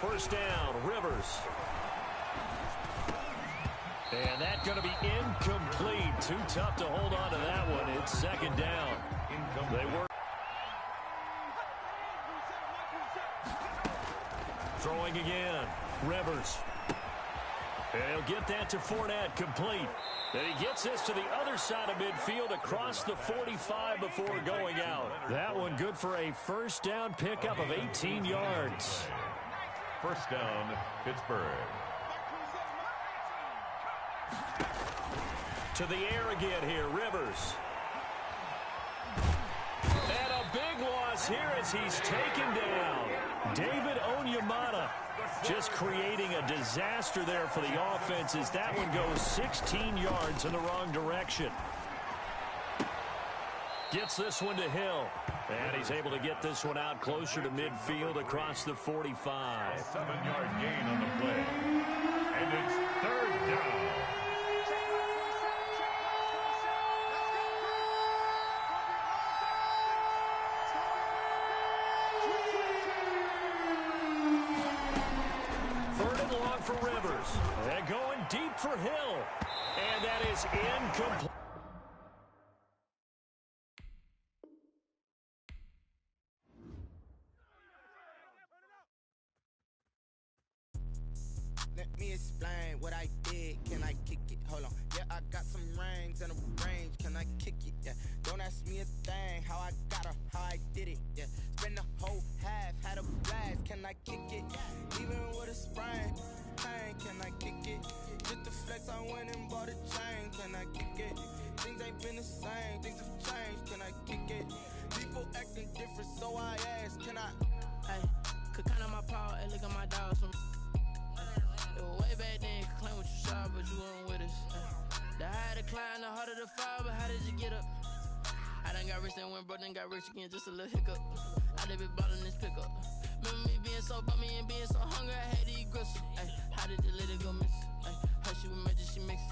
First down, Rivers. And that's going to be incomplete. Too tough to hold on to that one. It's second down. They work. Throwing again. Rivers. And he'll get that to Fournette, complete. And he gets this to the other side of midfield across the 45 before going out. That one good for a first down pickup of 18 yards. First down, Pittsburgh. To the air again here, Rivers. And a big loss here as he's taken down. David Onyemata just creating a disaster there for the offense as that one goes 16 yards in the wrong direction. Gets this one to Hill. And he's able to get this one out closer to midfield across the 45. 7-yard gain on the play. And it's third down. For Rivers. And going deep for Hill. And that is incomplete. Let me explain what I did. Can I kick it? Hold on. Yeah, I got some rings and a range. Can I kick it? Yeah. Don't ask me a thing. How I got her, how I did it. Yeah. Spend the whole half, had a blast. Can I kick it? Even with a sprain. Can I kick it? Just the flex, I went and bought a chain. Can I kick it? Things ain't been the same, things have changed. Can I kick it? People acting different, so I ask, can I? Hey, could count on my power, and look at my dogs from. Way back then, could claim what you saw, but you weren't with us. The higher the climb, the harder the fall, but how did you get up? I done got rich, then went broke, then got rich again, just a little hiccup. I done been ballin' this pickup. Remember me being so bummy and being so hungry, I had to eat gristle. Ay, how did the lady go miss? How she with magic, she mixed.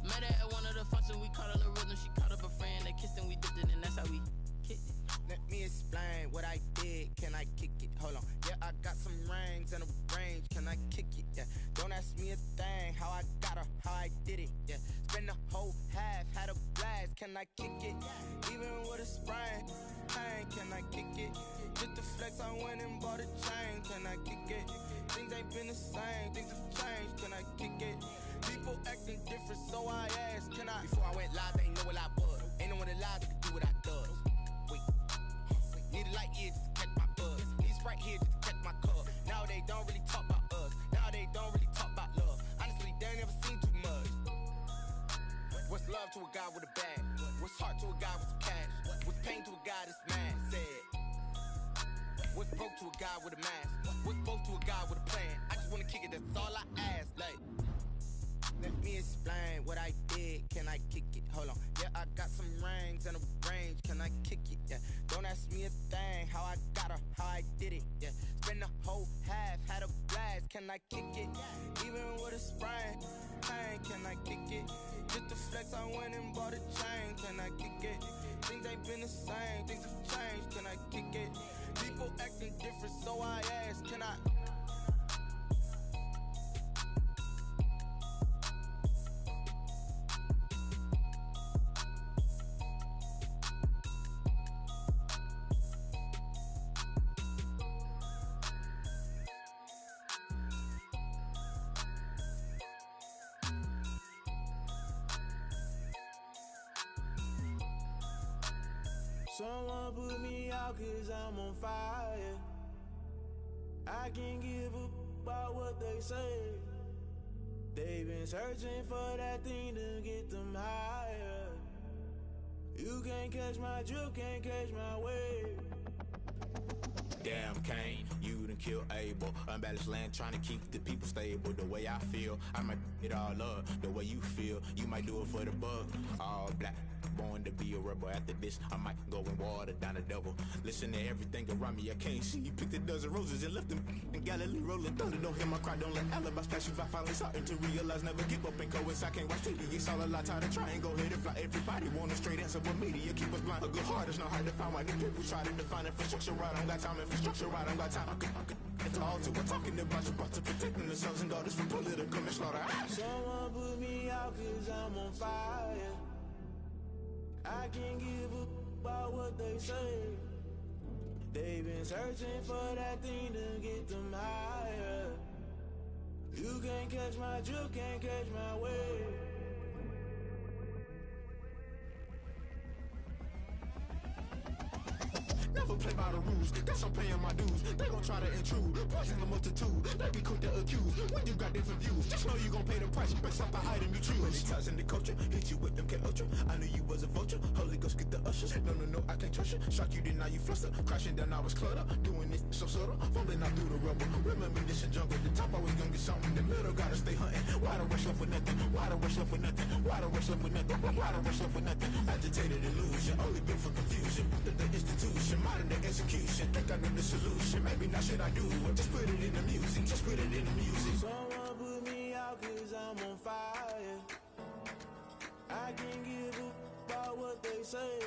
Met her at one of the functions, we caught a little rhythm. She caught up a friend, they kissed and we dipped it, and that's how we kicked it. Let me explain what I did. Can I kick it? Hold on. Yeah, I got some rings and a range. Can I kick it? Yeah. Don't ask me a thing. How I got her, how I did it. Yeah. Spend the whole half, had a blast. Can I kick it? Even with a sprain. Pain, can I kick it? Just the flex, I went and bought a chain. Can I kick it? Things ain't been the same, things have changed. Can I kick it? People acting different, so I ask, can I? Before I went live, they ain't know what I was. Ain't no one alive that could do what I does. Wait, need a light here just to catch my buzz. Need Sprite here just to catch my cup. Now they don't really talk about us. Now they don't really talk about love. Honestly, they ain't never seen too much. What's love to a guy with a bag? What's heart to a guy with some cash? What's pain to a guy that's mad? Said. What's broke to a guy with a mask? What's both to a guy with a plan? I just wanna kick it, that's all I ask. Like, let me explain what I did. Can I kick it? Hold on. Yeah, I got some rings and a range. Can I kick it? Yeah. Don't ask me a thing. How I got her, how I did it. Yeah. Spend the whole half, had a blast. Can I kick it? Even with a sprain. Pain, can I kick it? Just the flex, I went and bought a chain. Can I kick it? Things ain't been the same, things have changed. Can I kick it? People acting different, so I ask, can I? Someone put me out cause I'm on fire. I can't give a about what they say. They've been searching for that thing to get them higher. You can't catch my drip, can't catch my wave. Damn, Kane, you done killed Abel. Unbalanced land, trying to keep the people stable. The way I feel, I might it all up. The way you feel, you might do it for the buck. All black, born to be a rebel. After this, I might go and water down the devil. Listen to everything around me, I can't see. Picked a dozen roses and left them in Galilee rolling thunder. Don't hear my cry, don't let alibis pass you. I finally starting to realize, never give up and coast. I can't watch TV, it's all a lot. Tired of trying, go ahead and fly. Everybody want a straight answer, but media keep us blind. A good heart is not hard to find. Why the people try to define infrastructure right? I don't got time, infrastructure right? I don't got time. I could at the altar. We're talking about your brother, protecting the sons and daughters from political manslaughter. Someone put me out cause I'm on fire. I can't give a about what they say. They've been searching for that thing to get them higher. You can't catch my drift, can't catch my wave. Never play by the rules, guess I'm paying my dues. They gon' try to intrude, poison the multitude. They be quick to accuse, when you got different views. Just know you gon' pay the price based off the item you choose. Many ties in the culture, hit you with MK Ultra. I knew you was a vulture, Holy Ghost get the ushers. No, I can't trust you. Shock you, then now you fluster. Crashing down, I was clutter. Doing this so subtle, fumbling out through the rubble. Remember this in jungle, the top always gonna get something. The middle gotta stay hunting. Why the rush left with nothing? Why the rush left with nothing? Why the rush left with nothing? Why the rush left with nothing? Agitated illusion, only built for confusion. The institution, modern day execution. Think I know the solution. Maybe not should I do it? Just put it in the music. Just put it in the music. Someone put me out cause I'm on fire. I can't give a about what they say.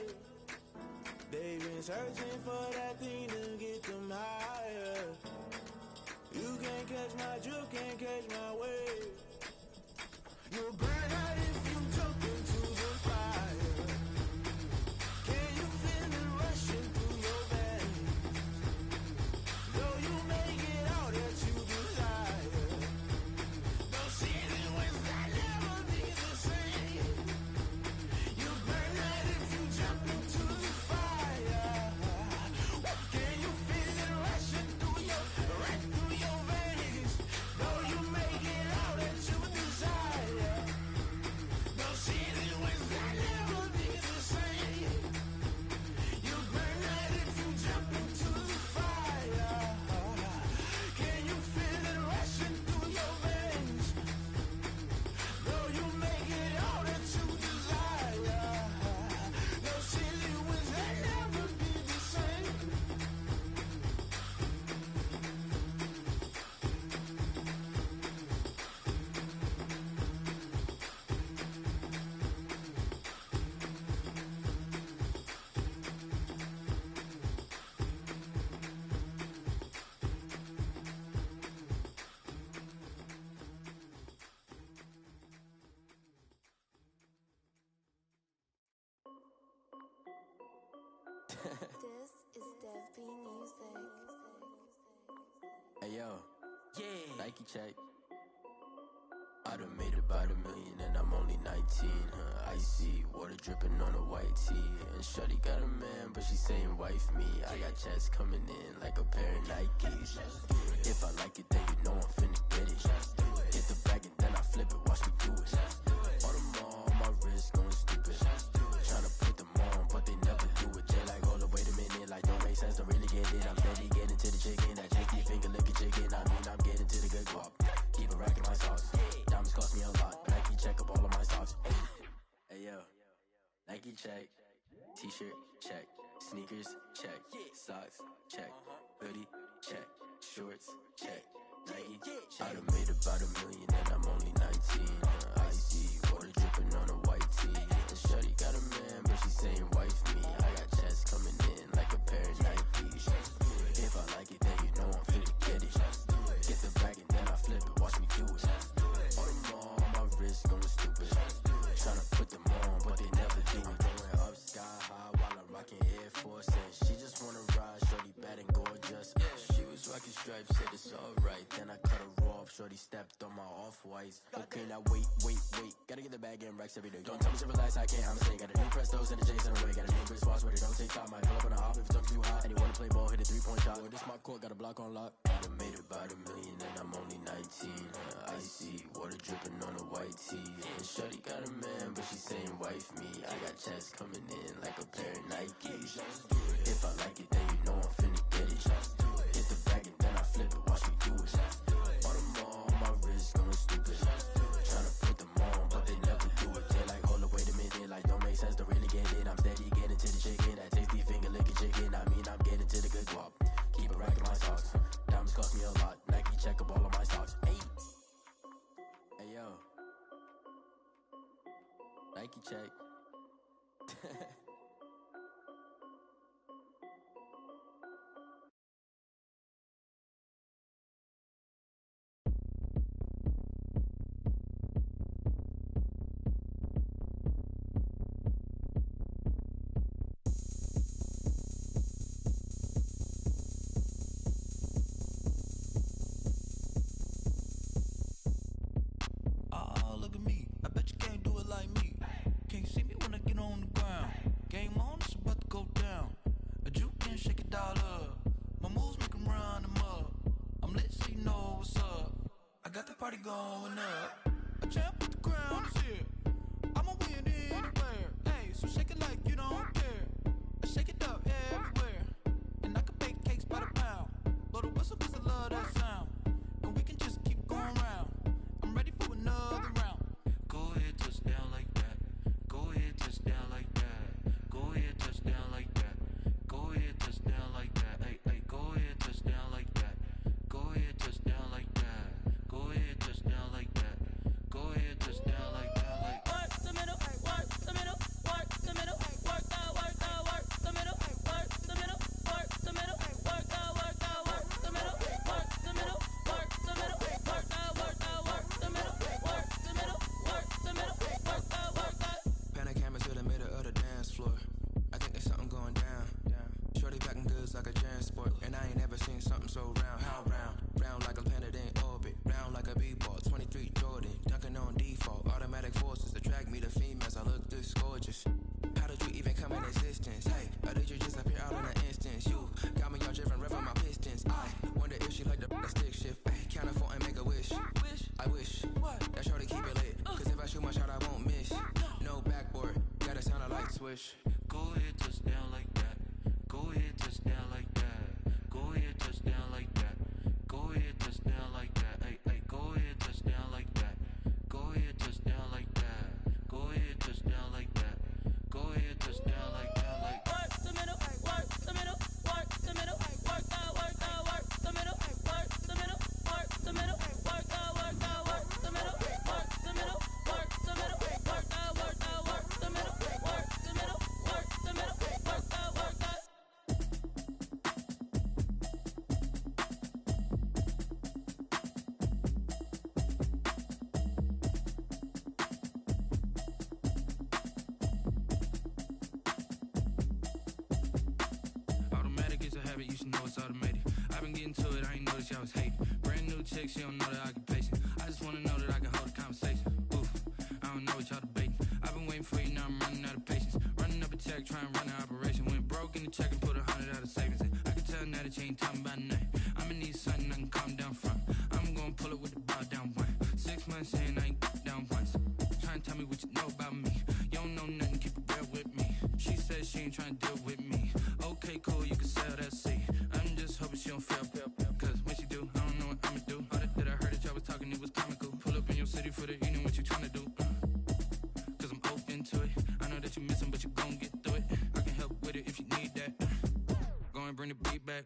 They've been searching for that thing to get them higher. You can't catch my drift, can't catch my wave. You'll burn out if you jump into the fire. Can you feel it rushing through your veins? Though you may get out that you desire. Those feelings will never be the same. You burn out if you jump into the fire. Can you feel it rushing through right through your veins? Though you may get out that you desire. Those feelings will never be the same. You burn out if you jump into the fire. Can you feel it rushing through your veins? Though you may get all that you desire. Those feelings will never be the same. This is Dev B Music. Hey yo, yeah, Nike check. I done made about $1 million and I'm only 19. Icy water dripping on a white tee. And shorty got a man, but she saying wife me. I got checks coming in like a pair of Nikes. If I like it, then you know I'm finna get it. Hit the bag and then I flip it, watch me do it. All them on my wrist going stupid. Tryna put them on, but they never do it. Jay like, hold up, wait a minute, like don't make sense, don't really get it. I'm steady getting to the chicken, that tasty finger licking chicken. I mean, I'm getting to the good guap. Keep a rack in my socks. Diamonds cost me a lot. Nike check up all of my stocks. Hey yo, Nike check. T-shirt check. Sneakers check. Socks check. Hoodie check. Shorts check. Nike. I done made about $1 million and I'm only 19. Icy water dripping on a white tee. And shorty got a man, but she saying wife me. I got checks coming in like a pair of Nikes. If I like it, then you know I'm finna get it. Get the bag and then I flip it, watch me do it. All them on my wrist going stupid. Tryna put them on, but they never do it. Going up sky high while I'm rocking Air Force. And she just wanna ride, shorty bad and gorgeous. She was rocking stripes, said it's alright. Then I cut her off, shorty stepped on my off-whites. Okay, now wait. Gotta get the bag and racks every day. Don't tell me to relax, I can't, I'm saying. Got a new Prestos and a J's in a way. Got a new Chris Foss, but it don't take time. I pull up on a hop if it's talking too hot. And you wanna play ball, hit a 3-point shot. Or this my court, got a block on lock. I done made about $1 million and I'm only 19. Icy water dripping on a white tee. And shorty got a man, but she saying wife me. I got checks coming in like a pair of Nikes. If I like it, then you know I'm finna get it. Hit the bag and then I flip it, watch me do it. All them on my wrist going stupid. Tryna put them on, but they never do it. They like, hold up, wait a minute, like don't make sense, don't really get it. I'm steady getting to the chicken, that tasty finger licking chicken. I mean, I'm getting to the good guap. Keep a rack in my socks. Diamonds cost me a lot. Nike check up all of my stocks. Hey yo, Nike check. what's up. I got the party going up. A champ with the crown is here. I'ma win anywhere. Hey, so shake it like you don't care. I shake it up everywhere. And I can bake cakes by the pound. Blow the whistle 'cause I love that sound. And we can just keep going round. I'm ready for another round. Go ahead, touch down like that. Go ahead, touch down like that. Go ahead, touch down like that. Go ahead, touch down like that. Hey, hey, go ahead, touch down like that. Go ahead, touch down like that. Go ahead, touch down like that. Go ahead, touch down like that. Like work the middle, work the middle, work the middle, work the middle, work the middle, work the middle, work the middle, work the middle, work the middle, work the middle, work the middle, work the middle, work the. Pan a camera to the middle of the dance floor. I think there's something going down. Shorty packing goods like a transport, and I ain't never seen something so round. How round? Round like a planet in orbit, round like a b-ball. 23 Jordan, dunking on default. Automatic forces attract me to females. I look this gorgeous. How did you even come in existence? Hey, or did you just appear out in an instance? You got me all driven, revving my pistons. I wonder if she like the stick shift. Ay, count a four and make a wish. I wish that shorty keep it lit. 'Cause if I shoot my shot, I won't miss. No backboard, gotta sound a light switch. go ahead, touch down like that. Go ahead, touch down like that. Go ahead, touch down like that. Go ahead, touch down like that. Hey, hey, go ahead, touch down like that. Go ahead, touch down like that. Go ahead, touch down like that. Go ahead, touch down like that. Like work the middle, work the middle, work the middle, work the middle, work the middle, work the middle, work the middle, work the middle, work the middle, work the middle, work the middle, work the middle, work the middle, work the middle, work the middle, work the. automatic is a habit, you should know it's automated. I've been getting to it, I ain't noticed y'all was hating. Brand new chick, she don't know the occupation. I just wanna know that I can hold a conversation. Oof, I don't know what y'all debating. I've been waiting for you, now I'm running out of patience. Running up a check, trying to run an operation. Went broke in the check and put 100 out of savings in. I can tell now that you ain't talking about nothing. I'ma need something I can calm down from. I'm gonna pull it with the bow down one. 6 months in, I ain't down once. Trying to tell me what you know about me. You don't know nothing, keep it real with me. She said she ain't trying to deal with me. Okay, cool, you can sell that seat. I'm just hoping she don't fail. Cause when she do, I don't know what I'ma do. All that I heard that y'all was talking, it was comical. Pull up in your city for the evening, what you tryna do? Cause I'm open to it. I know that you missing, but you gon' get through it. I can help with it if you need that. Go and bring the beat back.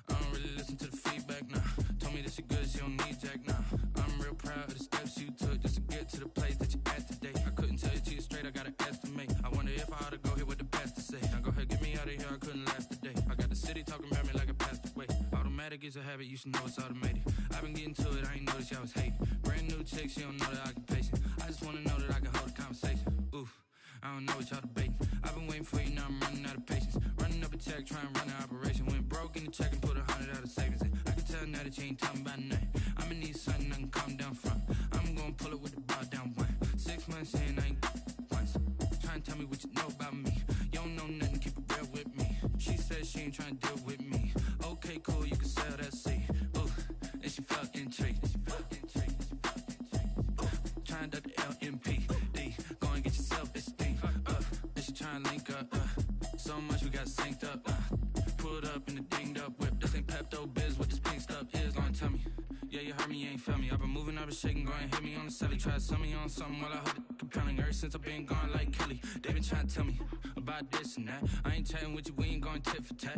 I don't really listen to the feedback, nah. Told me that she good, she don't need jack, nah. I'm real proud of the steps you took just to get to the place that you at today. I couldn't tell you to you straight, I gotta estimate. I wonder if I ought to go here with the best to say. Now go ahead, get me out of here, I couldn't last a day. I got the city talking about me like I passed away. Automatic is a habit, you should know it's automated. I've been getting to it, I ain't noticed y'all was hating. Brand new chick, she don't know the occupation. I just wanna know that I can hold a conversation. Oof, I don't know what y'all debating. I've been waiting for you, now I'm running out of patience. Running up a check, trying to run an operation. Went broke in the check and put 100 out of savings in. I can tell now that you ain't talking about nothing. I'ma need something I can calm down from. I'm gonna pull it with the bow down one. 6 months in, I ain't once. Trying to tell me what you know about me. You don't know nothing, keep it real with me. She said she ain't trying to deal with me. Okay, cool, you can sell that seat. Ooh, and she felt intrigued. Trying to duck the LMPD. Go and get your self-esteem up. And she trying to link up. So much we got synced up. Pulled up in the dinged up whip. This ain't Pepto-Biz, what this pink stuff is. Gonna tell me. Yeah, you heard me, you ain't felt me. I've been moving, I've been shaking, go and hit me on the celly. Try to sell me on something while I hold it compelling. Ever since I've been gone like Kelly, they been trying to tell me about this and that. I ain't chatting with you, we ain't going tit for tat.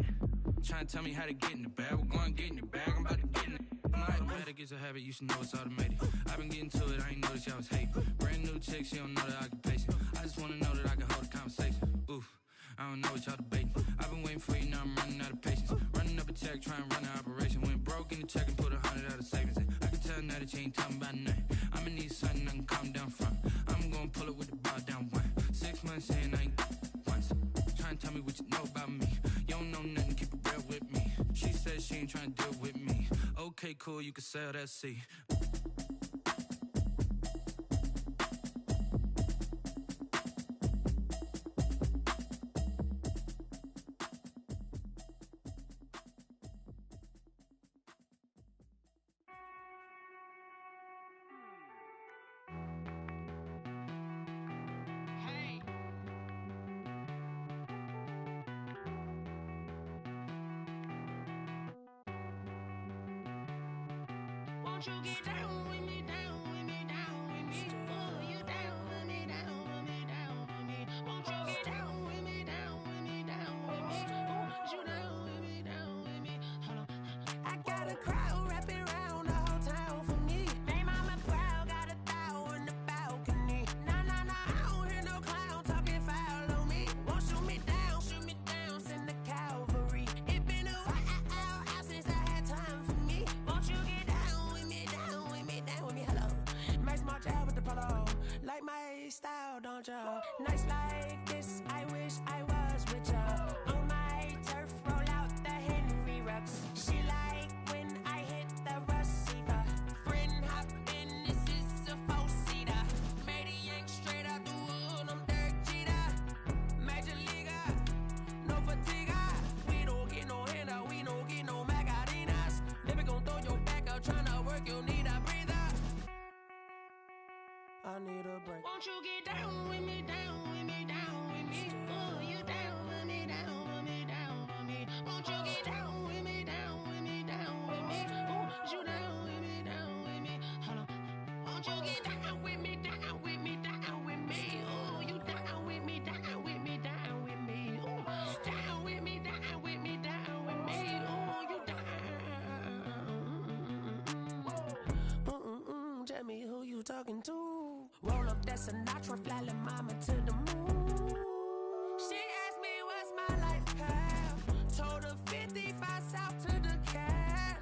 Trying to tell me how to get in the bag. We're going to get in the bag, I'm about to get in it. Automatic is a habit, you should know it's automated. I've been getting to it, I ain't noticed y'all was hating. Brand new chick, she don't know the occupation. I just wanna know that I can hold a conversation. Oof, I don't know what y'all debating. I've been waiting for you, now I'm running out of patience. Running up a check, trying to run an operation. Went broke in the check and put 100 out of savings in. I can tell now that you ain't talking about nothing. I'ma need something I can calm down from. I'm gonna pull it with the bow down one. 6 months in, I ain't once. Trying to tell me what you know about me. You don't know nothing, keep it real with me. She said she ain't trying to deal with me. Okay, cool, you can sell that seat. Won't you get down with me, down with me, down with me? Oh, you down with me, down with me, down with me. Won't you get down with me, down with me, down with me? Oh, you down with me, down with me? Hold on. I got a crowd wrapping around the whole town for me. They mama proud, got a thou in the balcony. Nah, nah, nah, I don't hear no clown talking foul on me. Won't shoot me down, send the cavalry. It been a while since I had time for me. Won't you get down with me, down with me, down with me? Hello. Nice small jab with the polo. Like my style, don't ya? Nice like this, I wish I was with ya. On my turf, roll out the Henry Rux. She like when I hit the receiver. Friend hop in, this is a four-seater. Made a yank straight out the wood, I'm Derek Jeter. Major leaguer, no fatigue. We don't get no handout, we don't get no Macarinas. Baby gon' throw your back out, tryna work, you need a breather. I need a break. Won't you get down with me, down with me, down with me? Oh, you down with me, down with me, down with me? Won't you get down with me, down with me, down with me? Oh, you down with me, down with me? Hold on. Won't you get down with me, down with me, down with me? Oh, you down with me, down with me, down with me? Oh, down with me, down with me, down with me? Oh, you down. Tell me who you talking to. Roll up that Sinatra, fly la mama to the moon. She asked me what's my life path. Told her 55 south to the cat.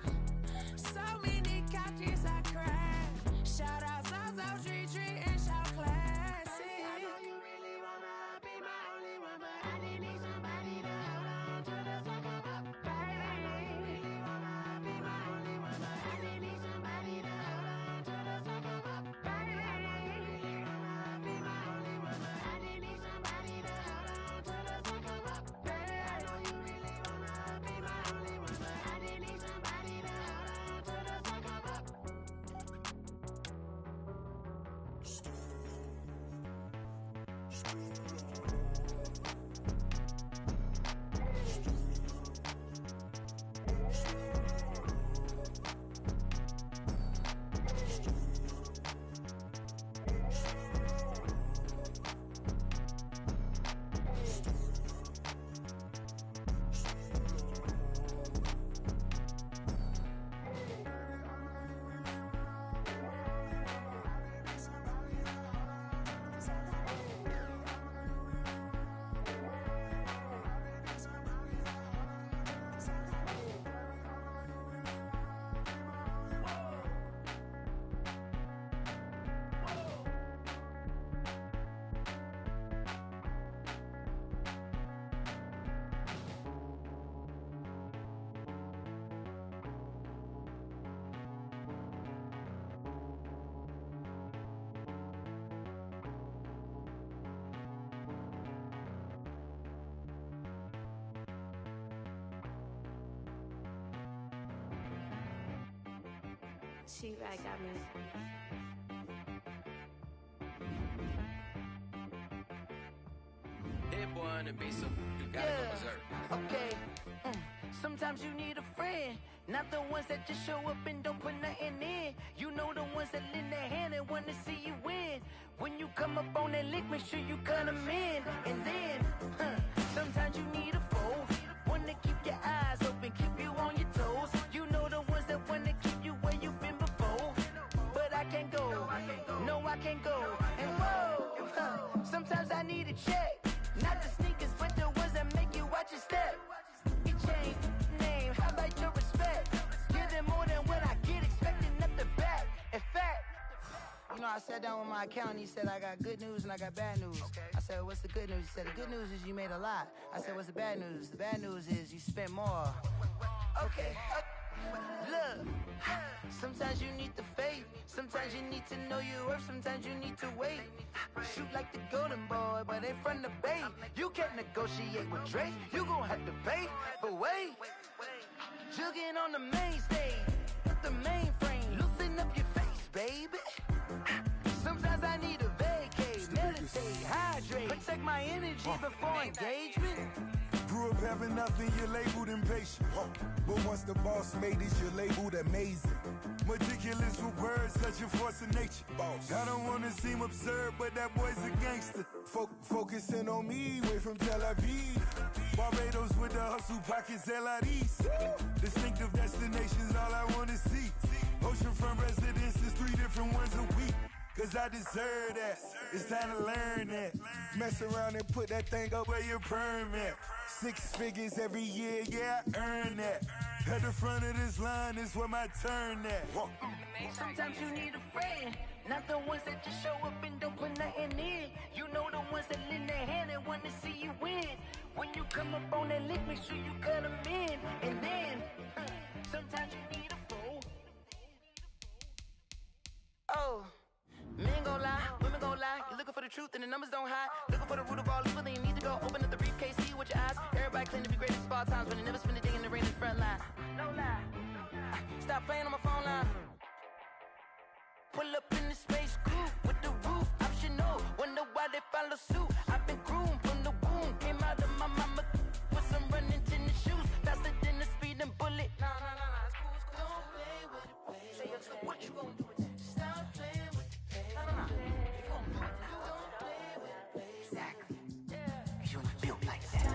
So many couches I cried. Shout out South Street and shout classic. I know you really wanna be my only one, but I didn't need somebody to hold on to the sucker up. I know you really wanna be my only one, but I didn't need somebody to hold on to the sucker up. I know you really wanna be my only one, but I didn't need somebody to hold on to the sucker up. Baby, I know you really wanna be my only one, but I didn't need somebody to hold on to the sucker up. She right got me. Hit boy on the beat, so you gotta go berserk. Okay. Sometimes you need a friend, not the ones that just show up and don't put nothing in. You know the ones that lend their hand and wanna see you win. When you come up on that lick, make sure you cut them in. And then, sometimes you need a foe, one to keep your eyes open, keep you on your toes. You know the ones that wanna keep you where you've been before. But I can't go, no I can't go. And whoa, sometimes I need a check. Not the sneakers, but the ones that make you watch your step. You change name, how about your respect? Give them more than what I get, expecting nothing back. In fact, you know, I sat down with my accountant, he said I got good news and I got bad news. I said, what's the good news? He said, the good news is you made a lot. I said, what's the bad news? The bad news is you spent more. Okay, look, sometimes you need the faith, sometimes you need to know your worth, sometimes you need to wait. Shoot like the golden boy, but ain't from the bay. You can't negotiate with Drake, you gon' have to pay. But wait, jugging on the main stage, put the mainframe, loosen up your face, baby. Sometimes I need a vacate, meditate, hydrate, protect my energy before engagement. Grew up having nothing, you're labeled impatient. But once the boss made it, you're labeled amazing. Meticulous I don't wanna seem absurd, but that boy's a gangster. Focusing on me, way from Tel Aviv. Barbados with the hustle pockets, LIDs. Distinctive destinations, all I wanna see. Oceanfront residences, 3 different ones a week. Cause I deserve that. It's time to learn that. Mess around and put that thing up where your permit. 6 figures every year, yeah, I earn that. At the front of this line is where my turn at. Sometimes you need a friend, not the ones that just show up and don't put nothing in. You know the ones that lend their hand and want to see you win. When you come up on that lick, make sure you cut them in. And then, sometimes you need a fool. Oh. Men gon' lie, women gon' lie. You're looking for the truth and the numbers don't hide. Looking for the root of all evil, then you need to go open up the briefcase, see with your eyes. Everybody claim to be greatest of all times, but they never spend a day in the rain in the front line. No lie. Stop playing on my phone line. Pull up in the space coupe with the roof optional. Wonder why they follow suit. I've been groomed from the womb. Came out of my mama with some running tennis shoes. Faster than the speeding bullet. No, it's cool, it's cool. Don't play with it, play. Say yo, what you gon' do with that? Stop playing with it, play. No. You gon' do it now. Don't play with it, play. Exactly. Yeah. You ain't built like that.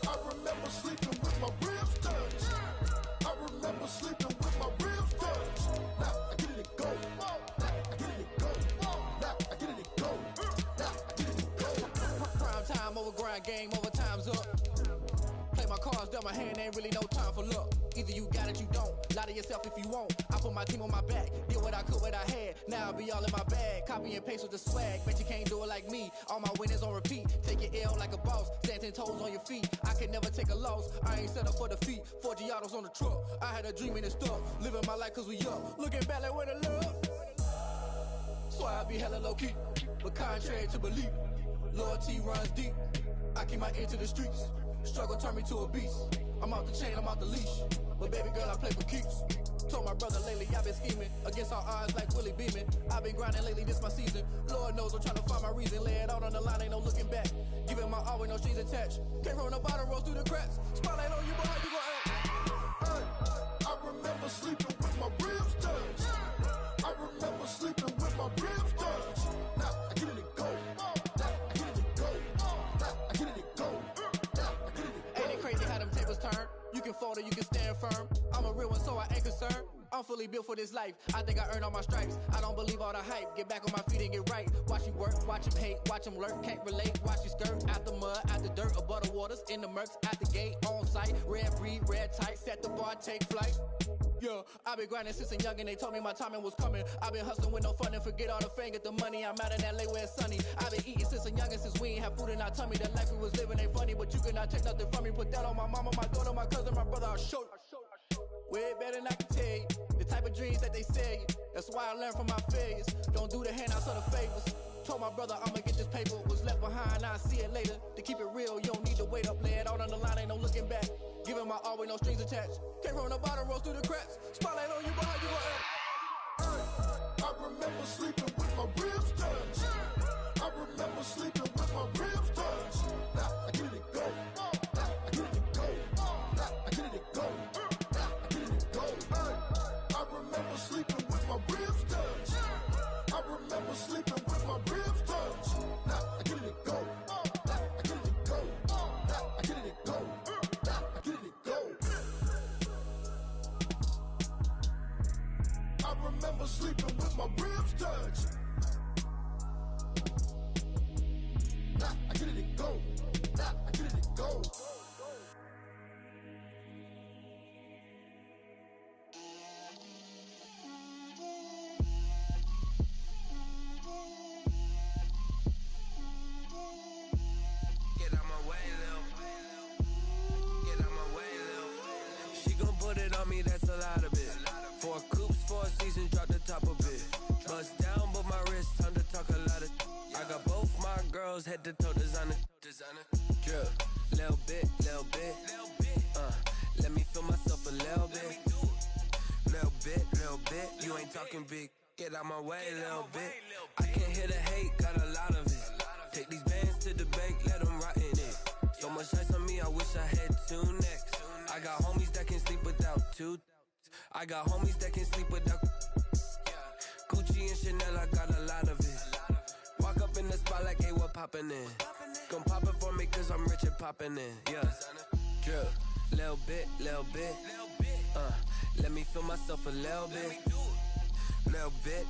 I remember sleeping with my ribs touched. I remember sleeping with my ribs touched. Now I get it go. Now I get it go. Now I get it go. Now I get it go. Prime time over grind game, over time's up. Play my cards, dealt my hand, ain't really no time for luck. Either you got it, you don't. Lie to yourself if you won't. I put my team on my back, did what I could, what I had. Now I be all in my bag, copy and paste with the swag. Bet you can't do it like me. All my winners on repeat. Take your L like a boss, stand 10 toes on your feet. I can never take a loss. I ain't set up for defeat. 4 Giottos on the truck. I had a dream and it stuck. Living my life cause we up. Looking back like where the love. So I be hella low key, but contrary to belief, loyalty runs deep. I keep my ear to the streets. Struggle turned me to a beast. I'm out the chain, I'm out the leash. But baby girl, I play for keeps. Told my brother lately, I've been scheming against all odds like Willie Beeman. I've been grinding lately, this my season. Lord knows I'm trying to find my reason. Lay it out on the line, ain't no looking back. Giving my all with no strings attached. Came from the bottom, rose through the cracks. Spotlight on you, boy, how you gon' act? I remember sleeping with my ribs touched. I remember sleeping with my ribs touched. Now I get it go. Now I get it go. Now I get it go. Now I get it go. Ain't it crazy how them tables turn? You can fold or you can stand firm. I'm a real one, so I ain't concerned. I'm fully built for this life. I think I earned all my stripes. I don't believe all the hype. Get back on my feet and get right. Watch you work, watch him hate, watch him lurk. Can't relate, watch you skirt. Out the mud, out the dirt, above the waters, in the murks, out the gate, on site. Red breed, red tight, set the bar, take flight. Yeah, I been grinding since a young and they told me my timing was coming. I been hustling with no fun and forget all the fame, get the money. I'm out in LA where it's sunny. I been eating since a youngin', since we ain't have food in our tummy. The life we was living ain't funny, but you cannot take nothing from me. Put that on my mama, my daughter, my cousin, my brother, I'll show you. Way better than I can tell you. The type of dreams that they sell you. That's why I learned from my failures. Don't do the handouts or the favors. Told my brother I'ma get this paper. Was left behind, I'll see it later. To keep it real, you don't need to wait up. Lay it out on the line, ain't no looking back. Giving my all with no strings attached. Came from the bottom, rose through the cracks. Spotlight on you, boy, how you gon' act? I remember sleeping with my ribs touched. I remember sleeping with my ribs touched. Now I get it go. Now I get it go. Now I get it go. Now I get it go. I remember sleeping with my ribs touched. I remember sleeping with my ribs touched. Now I get it go. Now I get it go. Now I get it go. Now I get it go. I remember sleeping with my ribs touched. Now I get it go. Now I get it go. Get out my way, Lil. Get out my way, Lil. She gon' put it on me, that's a lot of it. 4 coops, 4 seasons, drop the top of it. Bust down, but my wrist, time to talk a lot of. I got both my girls, head to toe designer. Drip, little bit, little bit. Let me feel myself a little bit. Little bit, you ain't talking big. Get out my way, little bit. I can't hear the hate, got a lot of it. Take these bands to the bank, let them rot in it. So much ice on me, I wish I had 2 necks. I got homies that 2. I got homies that can sleep without. Gucci and Chanel, I got a lot of it. Walk up in the spot like, hey, what poppin' in? Gon' pop it for me cause I'm rich and poppin' in. Yeah, drip, little bit. Let me feel myself a little bit. Little bit.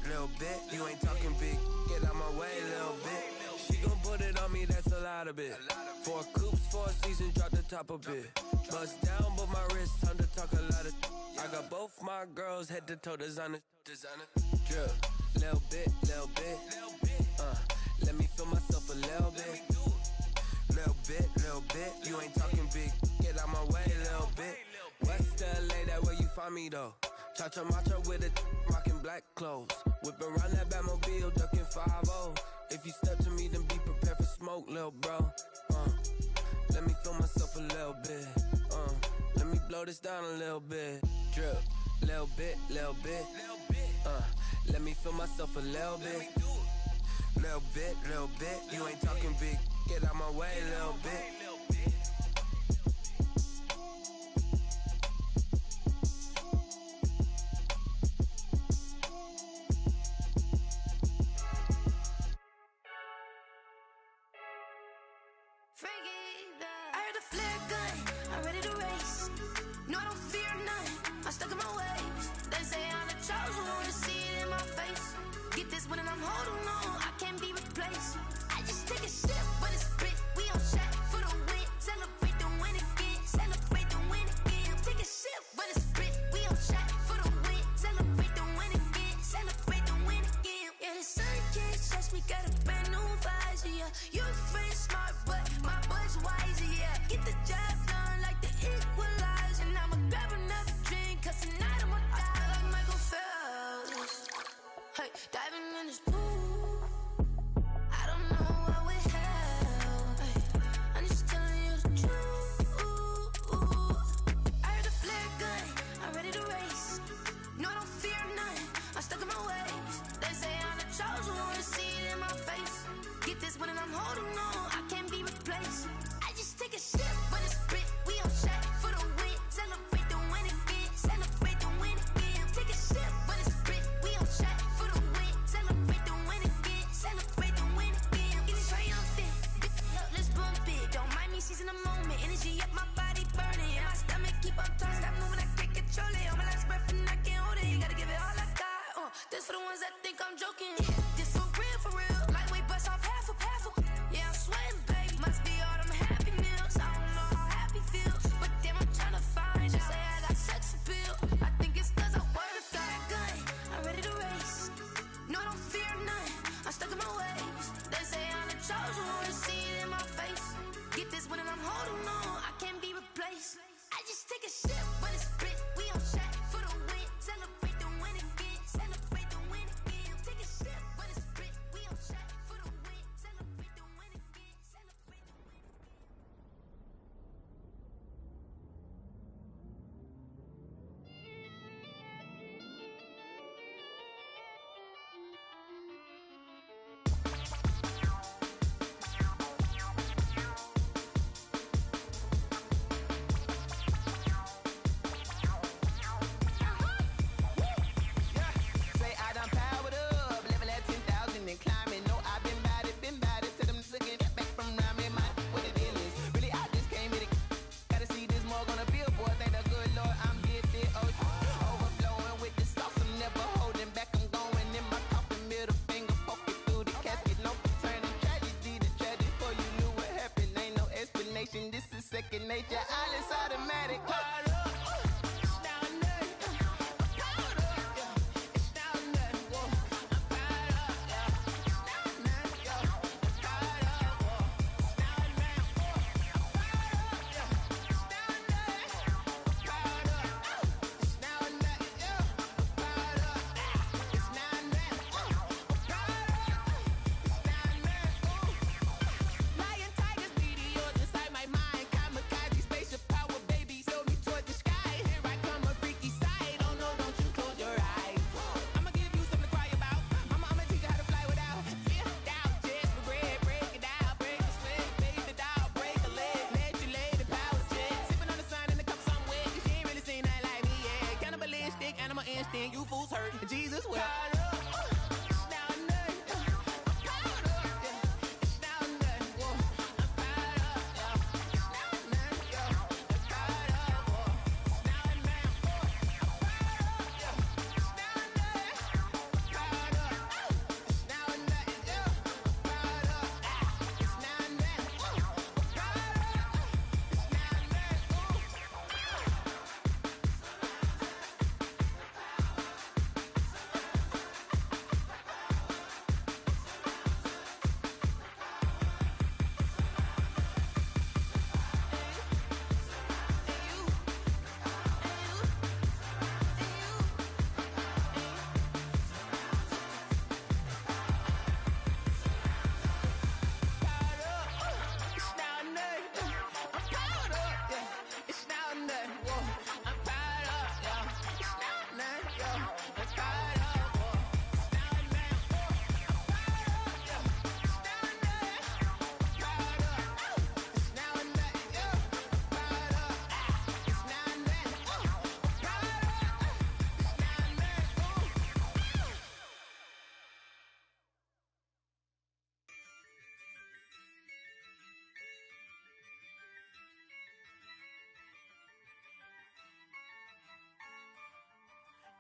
You ain't talking big. Get out my way, little bit. She gon' put it on me, that's a lot of it. 4 coops, 4 seasons, drop the top a bit. Bust down, but my wrist, time to talk a lot of. I got both my girls, head to toe designer. Drip, little bit. Let me feel myself a little bit. Little bit. You ain't talking big. Get out my way, little bit. West LA, that where you find me though. Cha-cha matcha with a rockin' black clothes. Whip around that Batmobile, ducking 5-0. If you step to me, then be prepared for smoke, little bro. Let me feel myself a little bit. Let me blow this down a little bit. Drip, little bit. Let me feel myself a little bit. Little bit. You ain't talking big. Get out my way, little bit. I heard the flare gun, I'm ready to race. No, I don't fear none, I'm stuck in my ways. They say I'm the chosen one, to see it in my face. Get this one and I'm holding on, I can't be replaced. I just take a sip, but it's split, we on shot for the win. Celebrate the win again, celebrate the win again. Take a sip, but it's split, we on shot for the win. Celebrate the win again, celebrate the win again. Yeah, the sun can't touch me, got a brand new visor, yeah. You friend smart, but my bud's wiser, yeah. Get the job done like the equalizer. And I'ma grab another drink, cause tonight I'ma die like Michael Phelps. Hey, diving in this pool, I don't know what would help. Hey, I'm just telling you the truth. I heard the flare gun, I'm ready to race. No, I don't fear none, I'm stuck in my ways. They say I'm the chosen one, to see it in my face. Get this one and I'm holding on, I can't be replaced. I just take a sip, but it's split, we on shot for the win. Celebrate the win again, celebrate the win again. Take a sip, but it's split, we on shot for the win. Celebrate the win again, celebrate the win again. Get it triumphant, let's bump it. Don't mind me seizing the moment, energy up my body burning. And my stomach keep on turning, stop moving, I can't control it. On my last breath and I can't hold it. You gotta give it all I got. This for the ones that think I'm joking. This for real. Lightweight bust off half a. Yeah, I'm sweating, baby. Must be all them happy meals. I don't know how happy feels, but damn, I'm tryna find you. Say I got sex appeal. I think it's cause I work that gun. I'm ready to race. No, I don't fear none. I'm stuck in my ways. They say I'm the chosen one, to see it in my face. Get this one and I'm holding on, I can't be replaced. I just take a sip, but it's split. We on shot for the win. Celebrate the win again. Celebrate the win again. Take a sip, but it's split. We on shot for the win. Celebrate the win again. Celebrate the win again. Say I done powered up, level at 10,000 and climbing. No, I've been bad it till them looking back from around me. My what the deal is. Really, I just came here to gotta see this more gonna billboard. Thank the good Lord, I'm gifted. Overflowing with the sauce, I'm never holding back. I'm going in my coffin, middle finger poking through the casket. No turning tragedy to tragic. Before you knew what happened, ain't no explanation. This is second nature. All is automatic. Lion, tigers, meteors inside my mind. Kamikaze, spaceship power, baby. Sail me toward the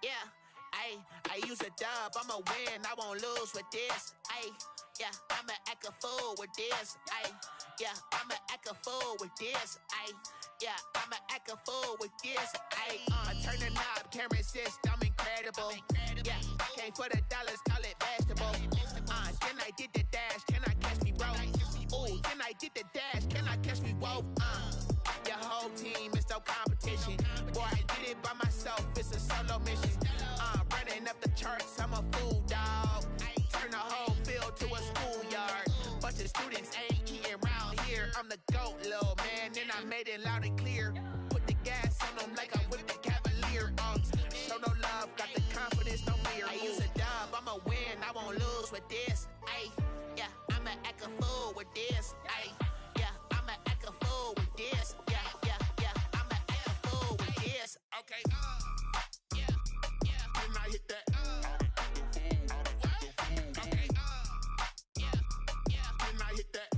Yeah, I use a dub, I'ma win, I won't lose with this. Yeah, I'ma act a fool with this. Yeah, I'ma act a fool with this. Yeah, I'ma act a fool with this. Turn the knob, can't resist, I'm incredible. Yeah, came for the dollars, call it vegetable. Then I did the dash, can I catch me, bro? Ooh, then I did the dash, can I catch me, whoa? Your whole team is no competition. Boy, I did it by myself, it's a solo mission. Running up the charts, I'm a fool, dog. Turn the whole field to a schoolyard. Bunch of students ain't eating round here. I'm the GOAT, little man, and I made it loud and clear. Put the gas on them like I whipped the Cavalier. Show no love, got the confidence, no fear. I use a dub, I'ma win, I won't lose with this. Yeah, I'ma act a fool with this. Yeah, I'ma act a fool with this. Yeah, I'ma act a fool with this. Okay, yeah, then I hit that. Okay, yeah, then I hit that.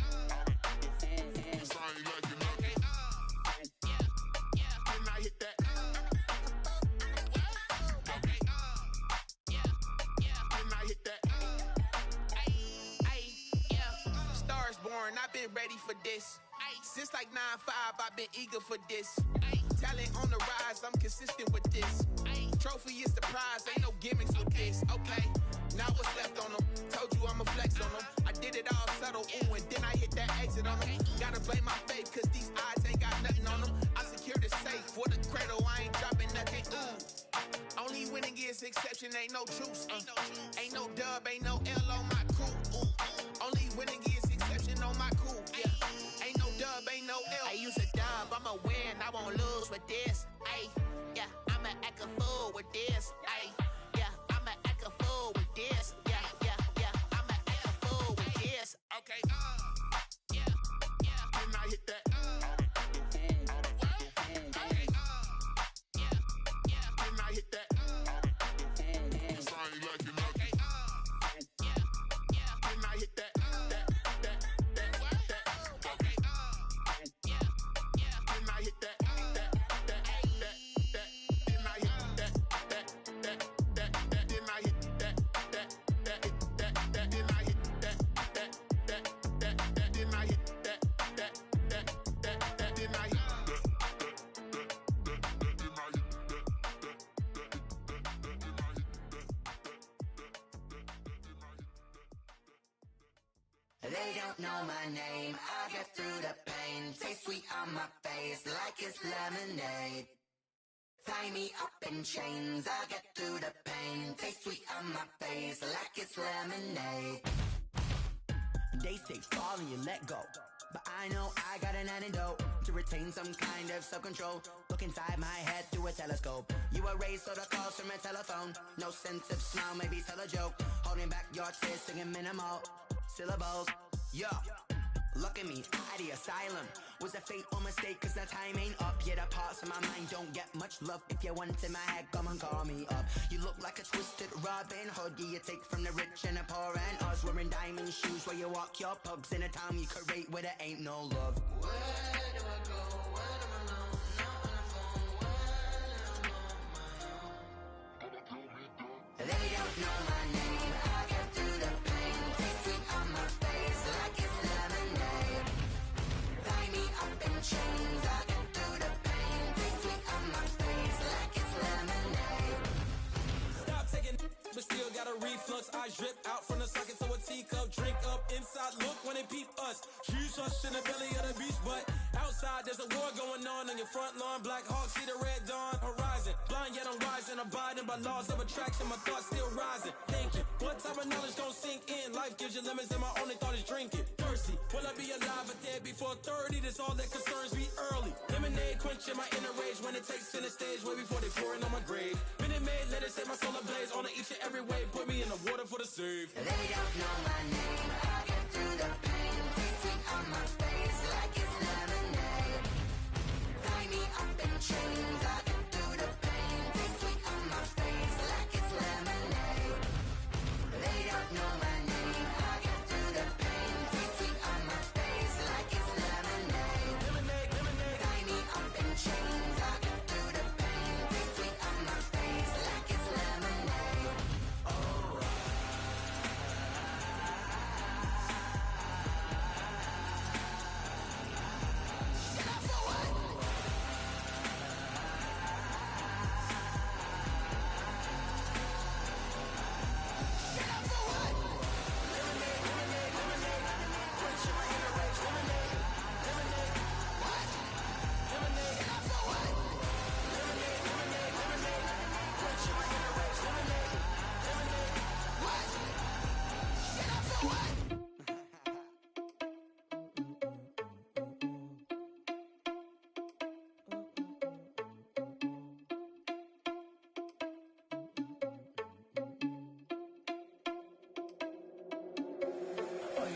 Cause I ain't like it. Okay, yeah, then I hit that. Okay, yeah, then I hit that. Yeah, Stars born, I've been ready for this. Since like 9-5, I've been eager for this. Talent on the rise, I'm consistent with this. Trophy is the prize, ain't no gimmicks with this. Okay, now what's left on them? Told you I'ma flex on them. I did it all subtle, ooh, and then I hit that exit on them. Gotta blame my faith, cause these odds ain't got nothing on them. I secured the safe for the cradle, I ain't dropping nothing, ooh. Only winning is exception, ain't no truce. Ain't no dub, ain't no L on my crew. Only winning is exception on my crew. Yeah, ain't no dub, ain't no L. I use a dub, I'ma win, I won't lose with this. Yeah, I'ma act a fool with this. Yeah, I'ma act a fool with this. Yeah, I'ma act a fool with this. Okay, yeah, then I hit that. Okay, yeah, then I hit that. Cause I ain't like it. Okay, yeah, then I hit that. Okay, yeah, then I hit that. They don't know my name, I get through the pain. Taste sweet on my face like it's lemonade. Tie me up in chains, I get through the pain. Taste sweet on my face like it's lemonade. They say fall and you let go, but I know I got an antidote to retain some kind of self-control. Look inside my head through a telescope. You erase all the calls from a telephone. No sense of smile, maybe tell a joke. Holding back your tears, singing minimal syllables. Yeah, look at me, at the asylum. Was a fate or mistake, cause the time ain't up. Yeah, the parts of my mind don't get much love. If you want in my head, come and call me up. You look like a twisted Robin Hood. Yeah, you take from the rich and the poor and us. Wearing diamond shoes where you walk your pugs in a town you create where there ain't no love. Where do I go? When I'm alone? Not on the phone. When I'm on my own. They don't know my name. I get through the pain. Taste sweet on my face like it's lemonade. Tie me up in chains. I get through the pain. Taste sweet on my face like it's lemonade. Stop taking but still got a reflux. Eyes drip out from the socket to a teacup. Drink up inside, look when they peep us. Huge us in the belly of the beach, but outside there's a war going on your front lawn. Black Hawk, see the red dawn horizon. Blind yet I'm rising, abiding by laws of attraction. My thoughts still rising. Thinking, what type of knowledge gon' sink in? Life gives you limits and my only thought is drinking. Thirsty, will I be alive or dead before 30? That's all that concerns me early. Lemonade quenching my inner rage when it takes center stage way before they pour it on my grave. Minute Maid, let it set my soul ablaze on each and every way. Put me in the water for the save. They don't know my name. I get through the pain. Taste sweet on my face like it's lemonade. Tie me up in chains. I get through the pain. Taste sweet on my face like it's lemonade. They don't know my name. I get through the pain. Taste sweet on my face like it's lemonade. Tie me up in chains. I get through the pain. Taste sweet on my face like it's lemonade.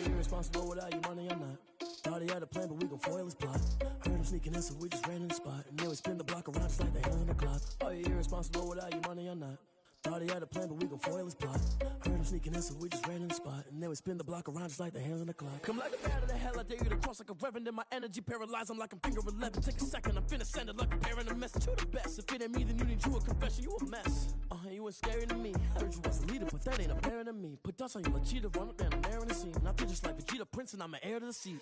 you irresponsible without your money or not? Thought he had a plan, but we gon' foil his plot. Heard him sneaking in, so we just ran in the spot. And then we spin the block around just like the hand on the clock. Are you irresponsible without your money or not? Thought he had a plan, but we gon' foil his plot. Heard him sneaking in, so we just ran in the spot. And then we spin the block around just like the hands on the clock. Come like a bat of the hell, I dare you to cross like a reverend. And my energy paralyzed, I'm like I'm finger 11. Take a second, I'm finna send it like a parent a message. You the best, if it ain't me, then you need you a confession. You a mess, you ain't scary to me. I heard you was a leader, but that ain't apparent to me. Put dust on you like cheetah, run up down the air in the scene. I feel just like Vegeta Prince and I'm an heir to the seat.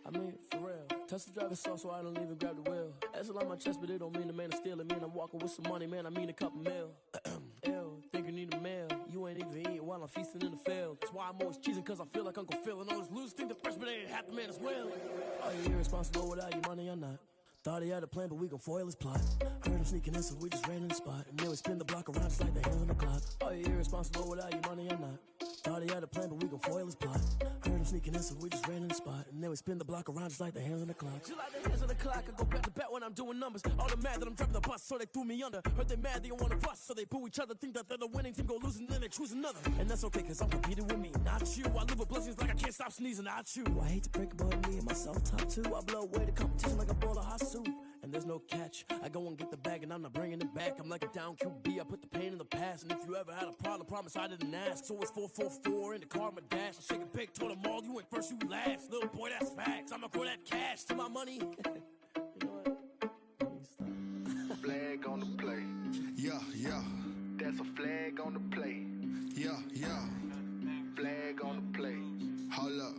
I mean, for real. Touch the driver's soft so I don't even grab the wheel. That's on my chest, but it don't mean the man is stealing. Mean I'm walking with some money, man, I mean a couple mil. Ew, think you need a meal. You ain't even eating while I'm feasting in the field. That's why I'm always cheesing, cause I feel like Uncle Phil. And all this losers think the freshman ain't half the man as well. Are you irresponsible without your money or not? Thought he had a plan, but we gon' foil his plot. Heard him sneaking in, so we just ran in the spot. And then we spin the block around just like the hands on the clock. Are you irresponsible without your money or not? Thought he had a plan, but we gon' foil his plot. Heard him sneaking in, so we just ran in the spot. And then we spin the block around just like the hands on the clock. Just like the hands on the clock, I go back to back when I'm doing numbers. All the mad that I'm driving the bus, so they threw me under. Heard they mad, they don't wanna bust, so they boo each other. Think that they're the winning team, go losing, then they choose another. And that's okay, cause I'm competing with me, not you. I live with blessings like I can't stop sneezing, not you. I hate to break it, but me and myself top two. I blow away the competition like a bowl of hot soup. And there's no catch. I go and get the bag and I'm not bringing it back. I'm like a down QB, I put the pain in the past. And if you ever had a problem, promise I didn't ask. So it's 444 in the car, my dash. I shake a big, told them all, you went first, you last. Little boy, that's facts. I'ma throw that cash to my money. You know what? Flag on the play. Yeah, yeah. That's a flag on the play. Yeah, yeah. Flag on the play. Hold up.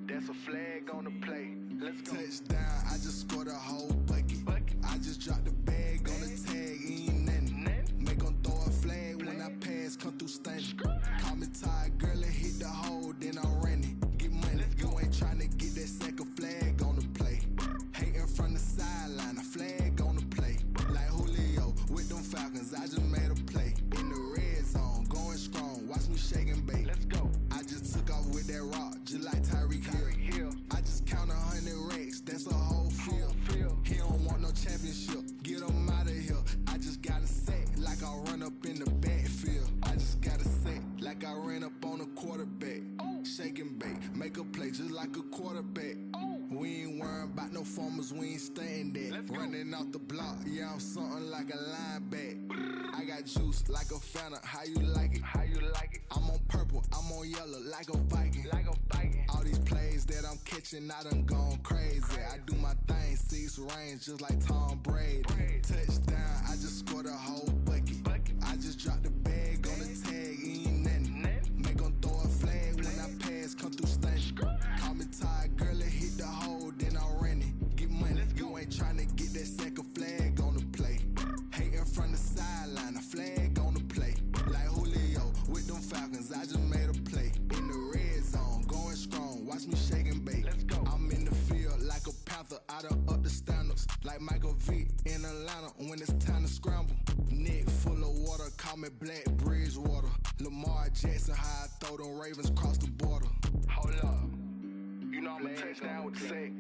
That's a flag on the play. Let's go. Touchdown, I just scored a whole bucket. I just dropped the bag on the tag, ain't nothing. Make 'em throw a flag when I pass, come through stunning. Call me tired, girl, and hit the hole, then I'm running. Get money, you ain't tryna get that second flag on the play. Hating from the sideline, a flag on the play. Like Julio with them Falcons, I just made a play. In the red zone, going strong, watch me shake and bake. Let's go. I just took off with that rock, just like Tyreek Hill. I just count 100 racks, that's a whole field. He don't want no championship, get him out of here. I just got a set, like I run up in the backfield. I just got a set, like I ran up on a quarterback. Shake and bake, make a play just like a quarterback. We ain't worrying about no formers, we ain't staying there. Running off the block, yeah, I'm something like a linebacker. I got juice like a Fanta, how you like it? How you like it? I'm on purple, I'm on yellow, like a Viking. Like a Viking. All these plays that I'm catching, I done gone crazy. I do my thing, 6 range, just like Tom Brady. Touchdown, I just scored a whole bucket. I just dropped the bag on the tag, ain't nothing. Make 'em throw a flag when I pass, come through stunning. Call me tired, girl, and hit the hole, then I'm running. Get money, you ain't tryna get that second flag on the play. Hating from the sideline, a flag on the play. Like Julio with them Falcons, I just made a play. In the red zone, going strong, watch me shake and bake. Let's go. I'm in the field like a panther, I done up the standards. Like Michael Vick in Atlanta when it's time to scramble. Neck full of water, call me Black Bridgewater. Lamar Jackson, how I throw them Ravens across the border. Hold up. You know I'm a touchdown with the sack.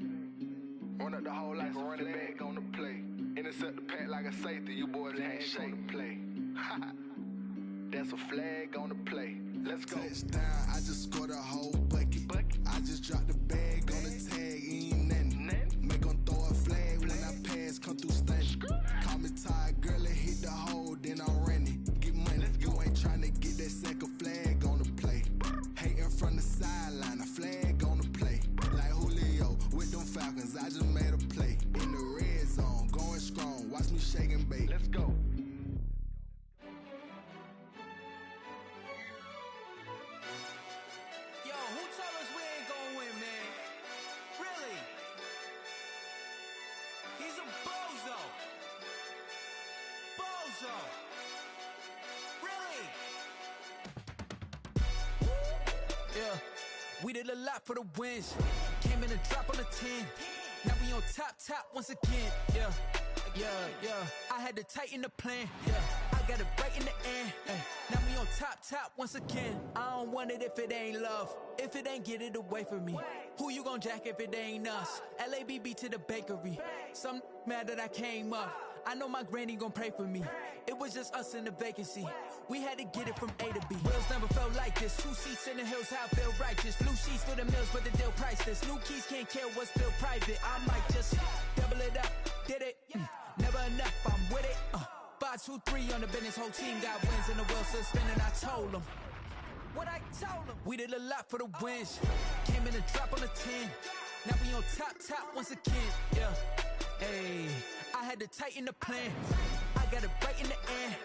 Run up the whole like a running back on the play. Intercept the pack like a safety, you boys ain't shake the play. That's a flag on the play. Let's go. Touchdown, I just scored a whole bucket. I just dropped the bag on the tag, ain't nothing. Make 'em throw a flag when I pass, come through stunning. Call me tired, girl, and hit the hole, then I'm running. Get money, you ain't tryna get that second flag on the play. Hating from the sideline, a flag on the play. Like Julio with them Falcons, I just made a play. In the red zone, going strong, watch me shake and bake. Let's go. Yo, who told us we ain't gonna win, man? Really? He's a bozo. Bozo. Really? Yeah, we did a lot for the wins. Came in a drop on the 10. Now we on top once again. Yeah. I had to tighten the plan. Yeah, I got it right in the end. Now we on top once again. I don't want it if it ain't love. If it ain't, get it away from me. Who you gon' jack if it ain't us? LABB to the bakery. Some mad that I came up. I know my granny gon' pray for me. It was just us in the vacancy. We had to get it from A to B. Wheels never felt like this. 2 seats in the hills, how I feel righteous. Blue sheets for the mills, but the deal priceless. New keys can't care what's still private. I might just double it up. Did it? Never enough, I'm with it. 5, 2, 3 on the business. Whole team got wins and the wheels still spinning. I told them what I told them. We did a lot for the wins. Came in and drop on the 10. Now we on top once again. Yeah. Hey, I had to tighten the plan. I got it right in the end.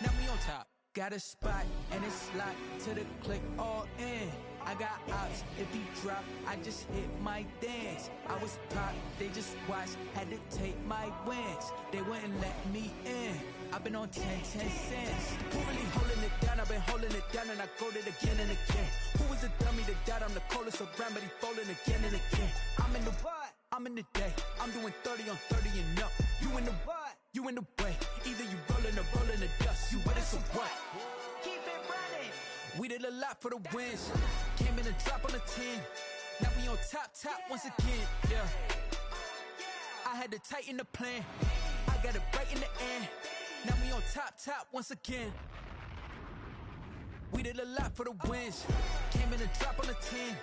Now we on top. Got a spot and it's locked to the click all in. I got ops, if he drop, I just hit my dance. I was pop, they just watched, had to take my wins. They wouldn't let me in. I've been on 10 cents. Who really holding it down? I've been holding it down and I go it again and again. Who was the dummy that died? I'm the coldest around, but he folding again and again. I'm in the what? I'm in the day. I'm doing 30 on 30 and up. You in the what? You in the way. Either you rolling or rolling the dust. You with us or what? Keep it running. We did a lot for the wins. Came in and drop on the 10. Now we on top once again. Yeah. I had to tighten the plan. I got it right in the end. Now we on top once again. We did a lot for the wins. Came in and drop on the 10.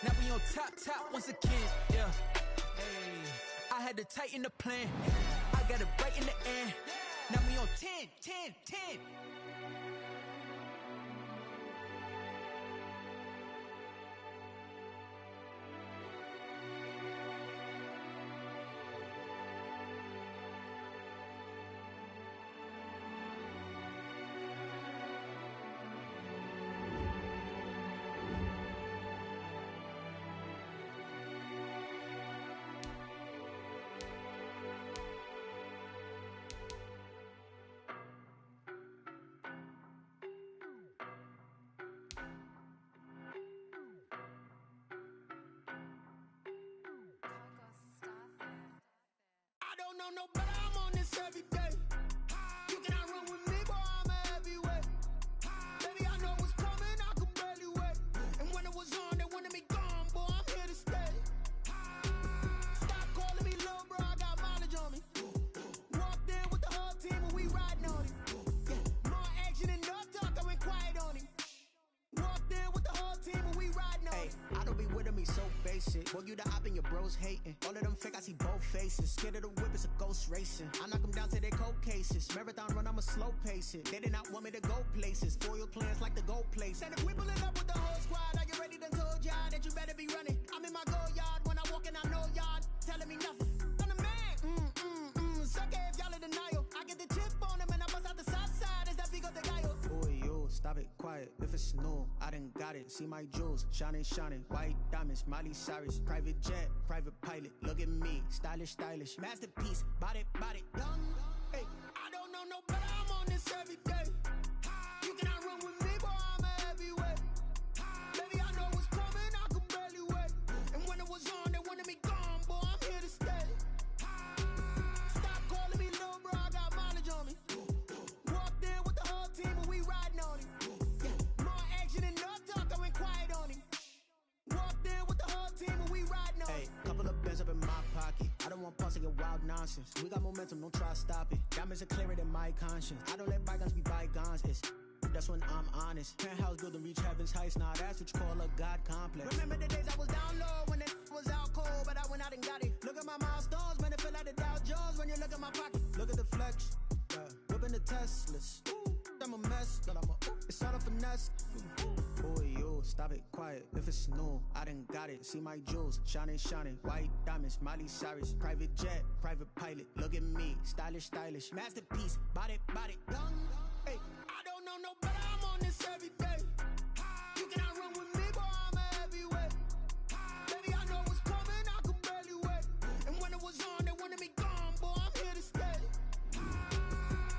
Now we on top once again. Yeah. Hey, I had to tighten the plan. I got it right in the end. Now we on 10. I don't know no better, I'm on this every day. You cannot run with me, boy, I'm a heavyweight. Baby, I know what's coming, I could barely wait. And when it was on, they wanted me gone, boy, I'm here to stay. Stop calling me little bro, I got mileage on me. Walked in with the whole team and we riding on it. More action and no talk, I went quiet on him. Walked in with the whole team and we riding on it. I don't be with me so basic. Boy, you the op and your bros hating. All of them fake, I see both faces. Scared of the whip, it's a ghost racing. I knock them down to their cold cases. Marathon run, I'ma slow pace it. They did not want me to go places. Foil plans like the gold place. And if we pulling up with the whole squad, are you ready? Done told y'all that you better be running. I'm in my go yard. When I walk in, I know y'all telling me nothing. I'm the man. Suck it if y'all in denial. I get the chip on him and I bust out the south side. Is that Vigo de Gallo? Boy, yo, stop it, quiet. If it's new, I done got it. See my jewels, shining. White diamonds, Miley Cyrus. Private jet, private pilot. Look at me, stylish. Masterpiece, body, young. Hey, I don't know no better, I'm on this every day. You cannot run with me, boy, I'm a heavyweight. Baby, I know what's coming, I could barely wait. And when it was on, they wanted me gone, boy, I'm here to stay. Stop calling me little bro, I got mileage on me. Walked in with the whole team and we riding on it. More action and no talk, I went quiet on him. Walked in with the whole team and we riding on it. Couple of bands up in my pocket. I don't want pulse to get wild nonsense. We got momentum, don't try to stop it. Diamonds are clearer than my conscience. I don't let bygones be bygones. That's when I'm honest. Penthouse building reach heaven's heights. Now that's what you call a God complex. Remember the days I was down low when it was out cold, but I went out and got it. Look at my milestones, man, it feel like the Dow Jones when you look at my pocket. Look at the flex, whipping the Teslas. I'm a mess, but it's all a finesse. Boy, yo, stop it, quiet. If it's new, I done got it. See my jewels, shining. White diamonds, Miley Cyrus. Private jet, private pilot. Look at me, stylish. Masterpiece, body, young. Hey, I don't know no better, I'm on this every day. You cannot run with me, boy, I'm a heavyweight. Baby, I know what's coming, I could barely wait. And when it was on, they wanted me gone, boy, I'm here to stay.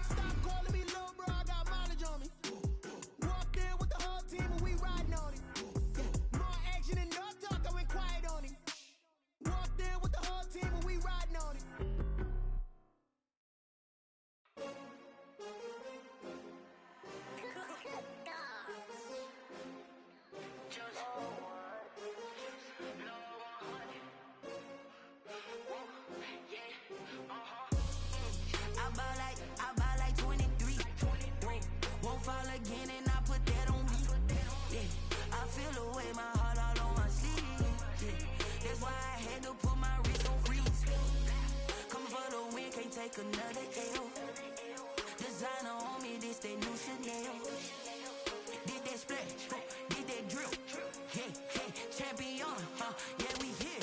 Stop calling me little bro, I got mileage on me. Walked in with the whole team and we riding on it. More action and no talk, I went quiet on him. Walked in with the whole team and we riding on it. That's why I had to put my wrist on freeze. Coming for the win, can't take another L. Designer on me, this that new Chanel. Did that splash, did that drill. Yeah, yeah, champion, yeah, we here.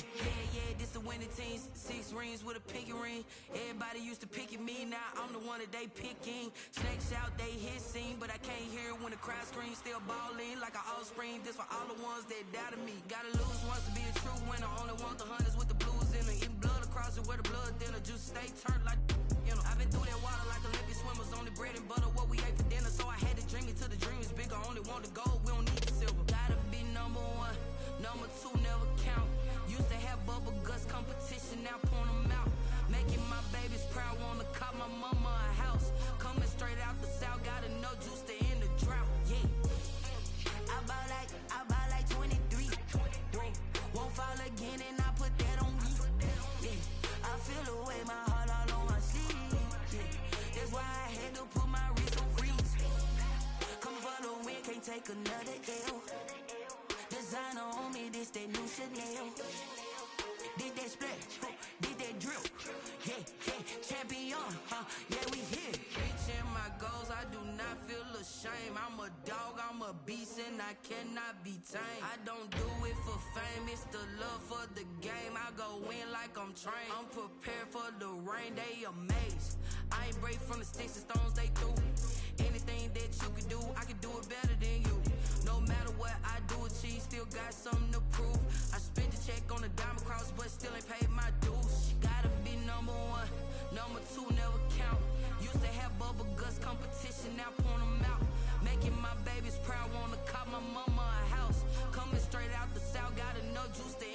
Yeah, this the winning team. 6 rings with a pinky ring. Everybody used to pick at me, now I'm the one that they picking. Snakes out, they hit scene, but I can't hear it when the crowd screams. Still balling like an offspring. This for all the ones that doubted me. Gotta lose once to be a true winner. Only want the hunters with the blues in it. Eating blood across it where the blood dinner. Juice stay turned like, you know. I've been through that water like Olympic swimmers. Only bread and butter, what we ate for dinner. So I had to dream it till the dream is bigger. Only want the gold, we don't need the silver. Gotta be number 1, number 2 never count. Used to have bubble guts competition, now point them out. Making my babies proud, wanna cop my mama a house. Coming straight out the south, gotta know juice to end the drought. Yeah, I bought like 23. Whoa, won't fall again and I put that on me. Yeah, I feel the way, my heart all on my sleeve. Yeah, that's why I had to put my wrist on freeze. Come for the win, can't take another L. Designer on me, this that new Chanel. Did that splash, did that drill. Yeah, yeah, champion, yeah, we here. Reaching my goals, I do not feel ashamed. I'm a dog, I'm a beast, and I cannot be tamed. I don't do it for fame, it's the love for the game. I go in like I'm trained. I'm prepared for the rain, they amazed. I ain't break from the sticks and stones they threw. Anything that you can do, I can do it better than you. No matter what I do, achieve, still got something to prove. I spent the check on the diamond cross, but still ain't paid my dues. Gotta be number 1, number 2 never count. Used to have bubble guts competition, now point them out. Making my babies proud, wanna cop my mama a house. Coming straight out the south, gotta know juice to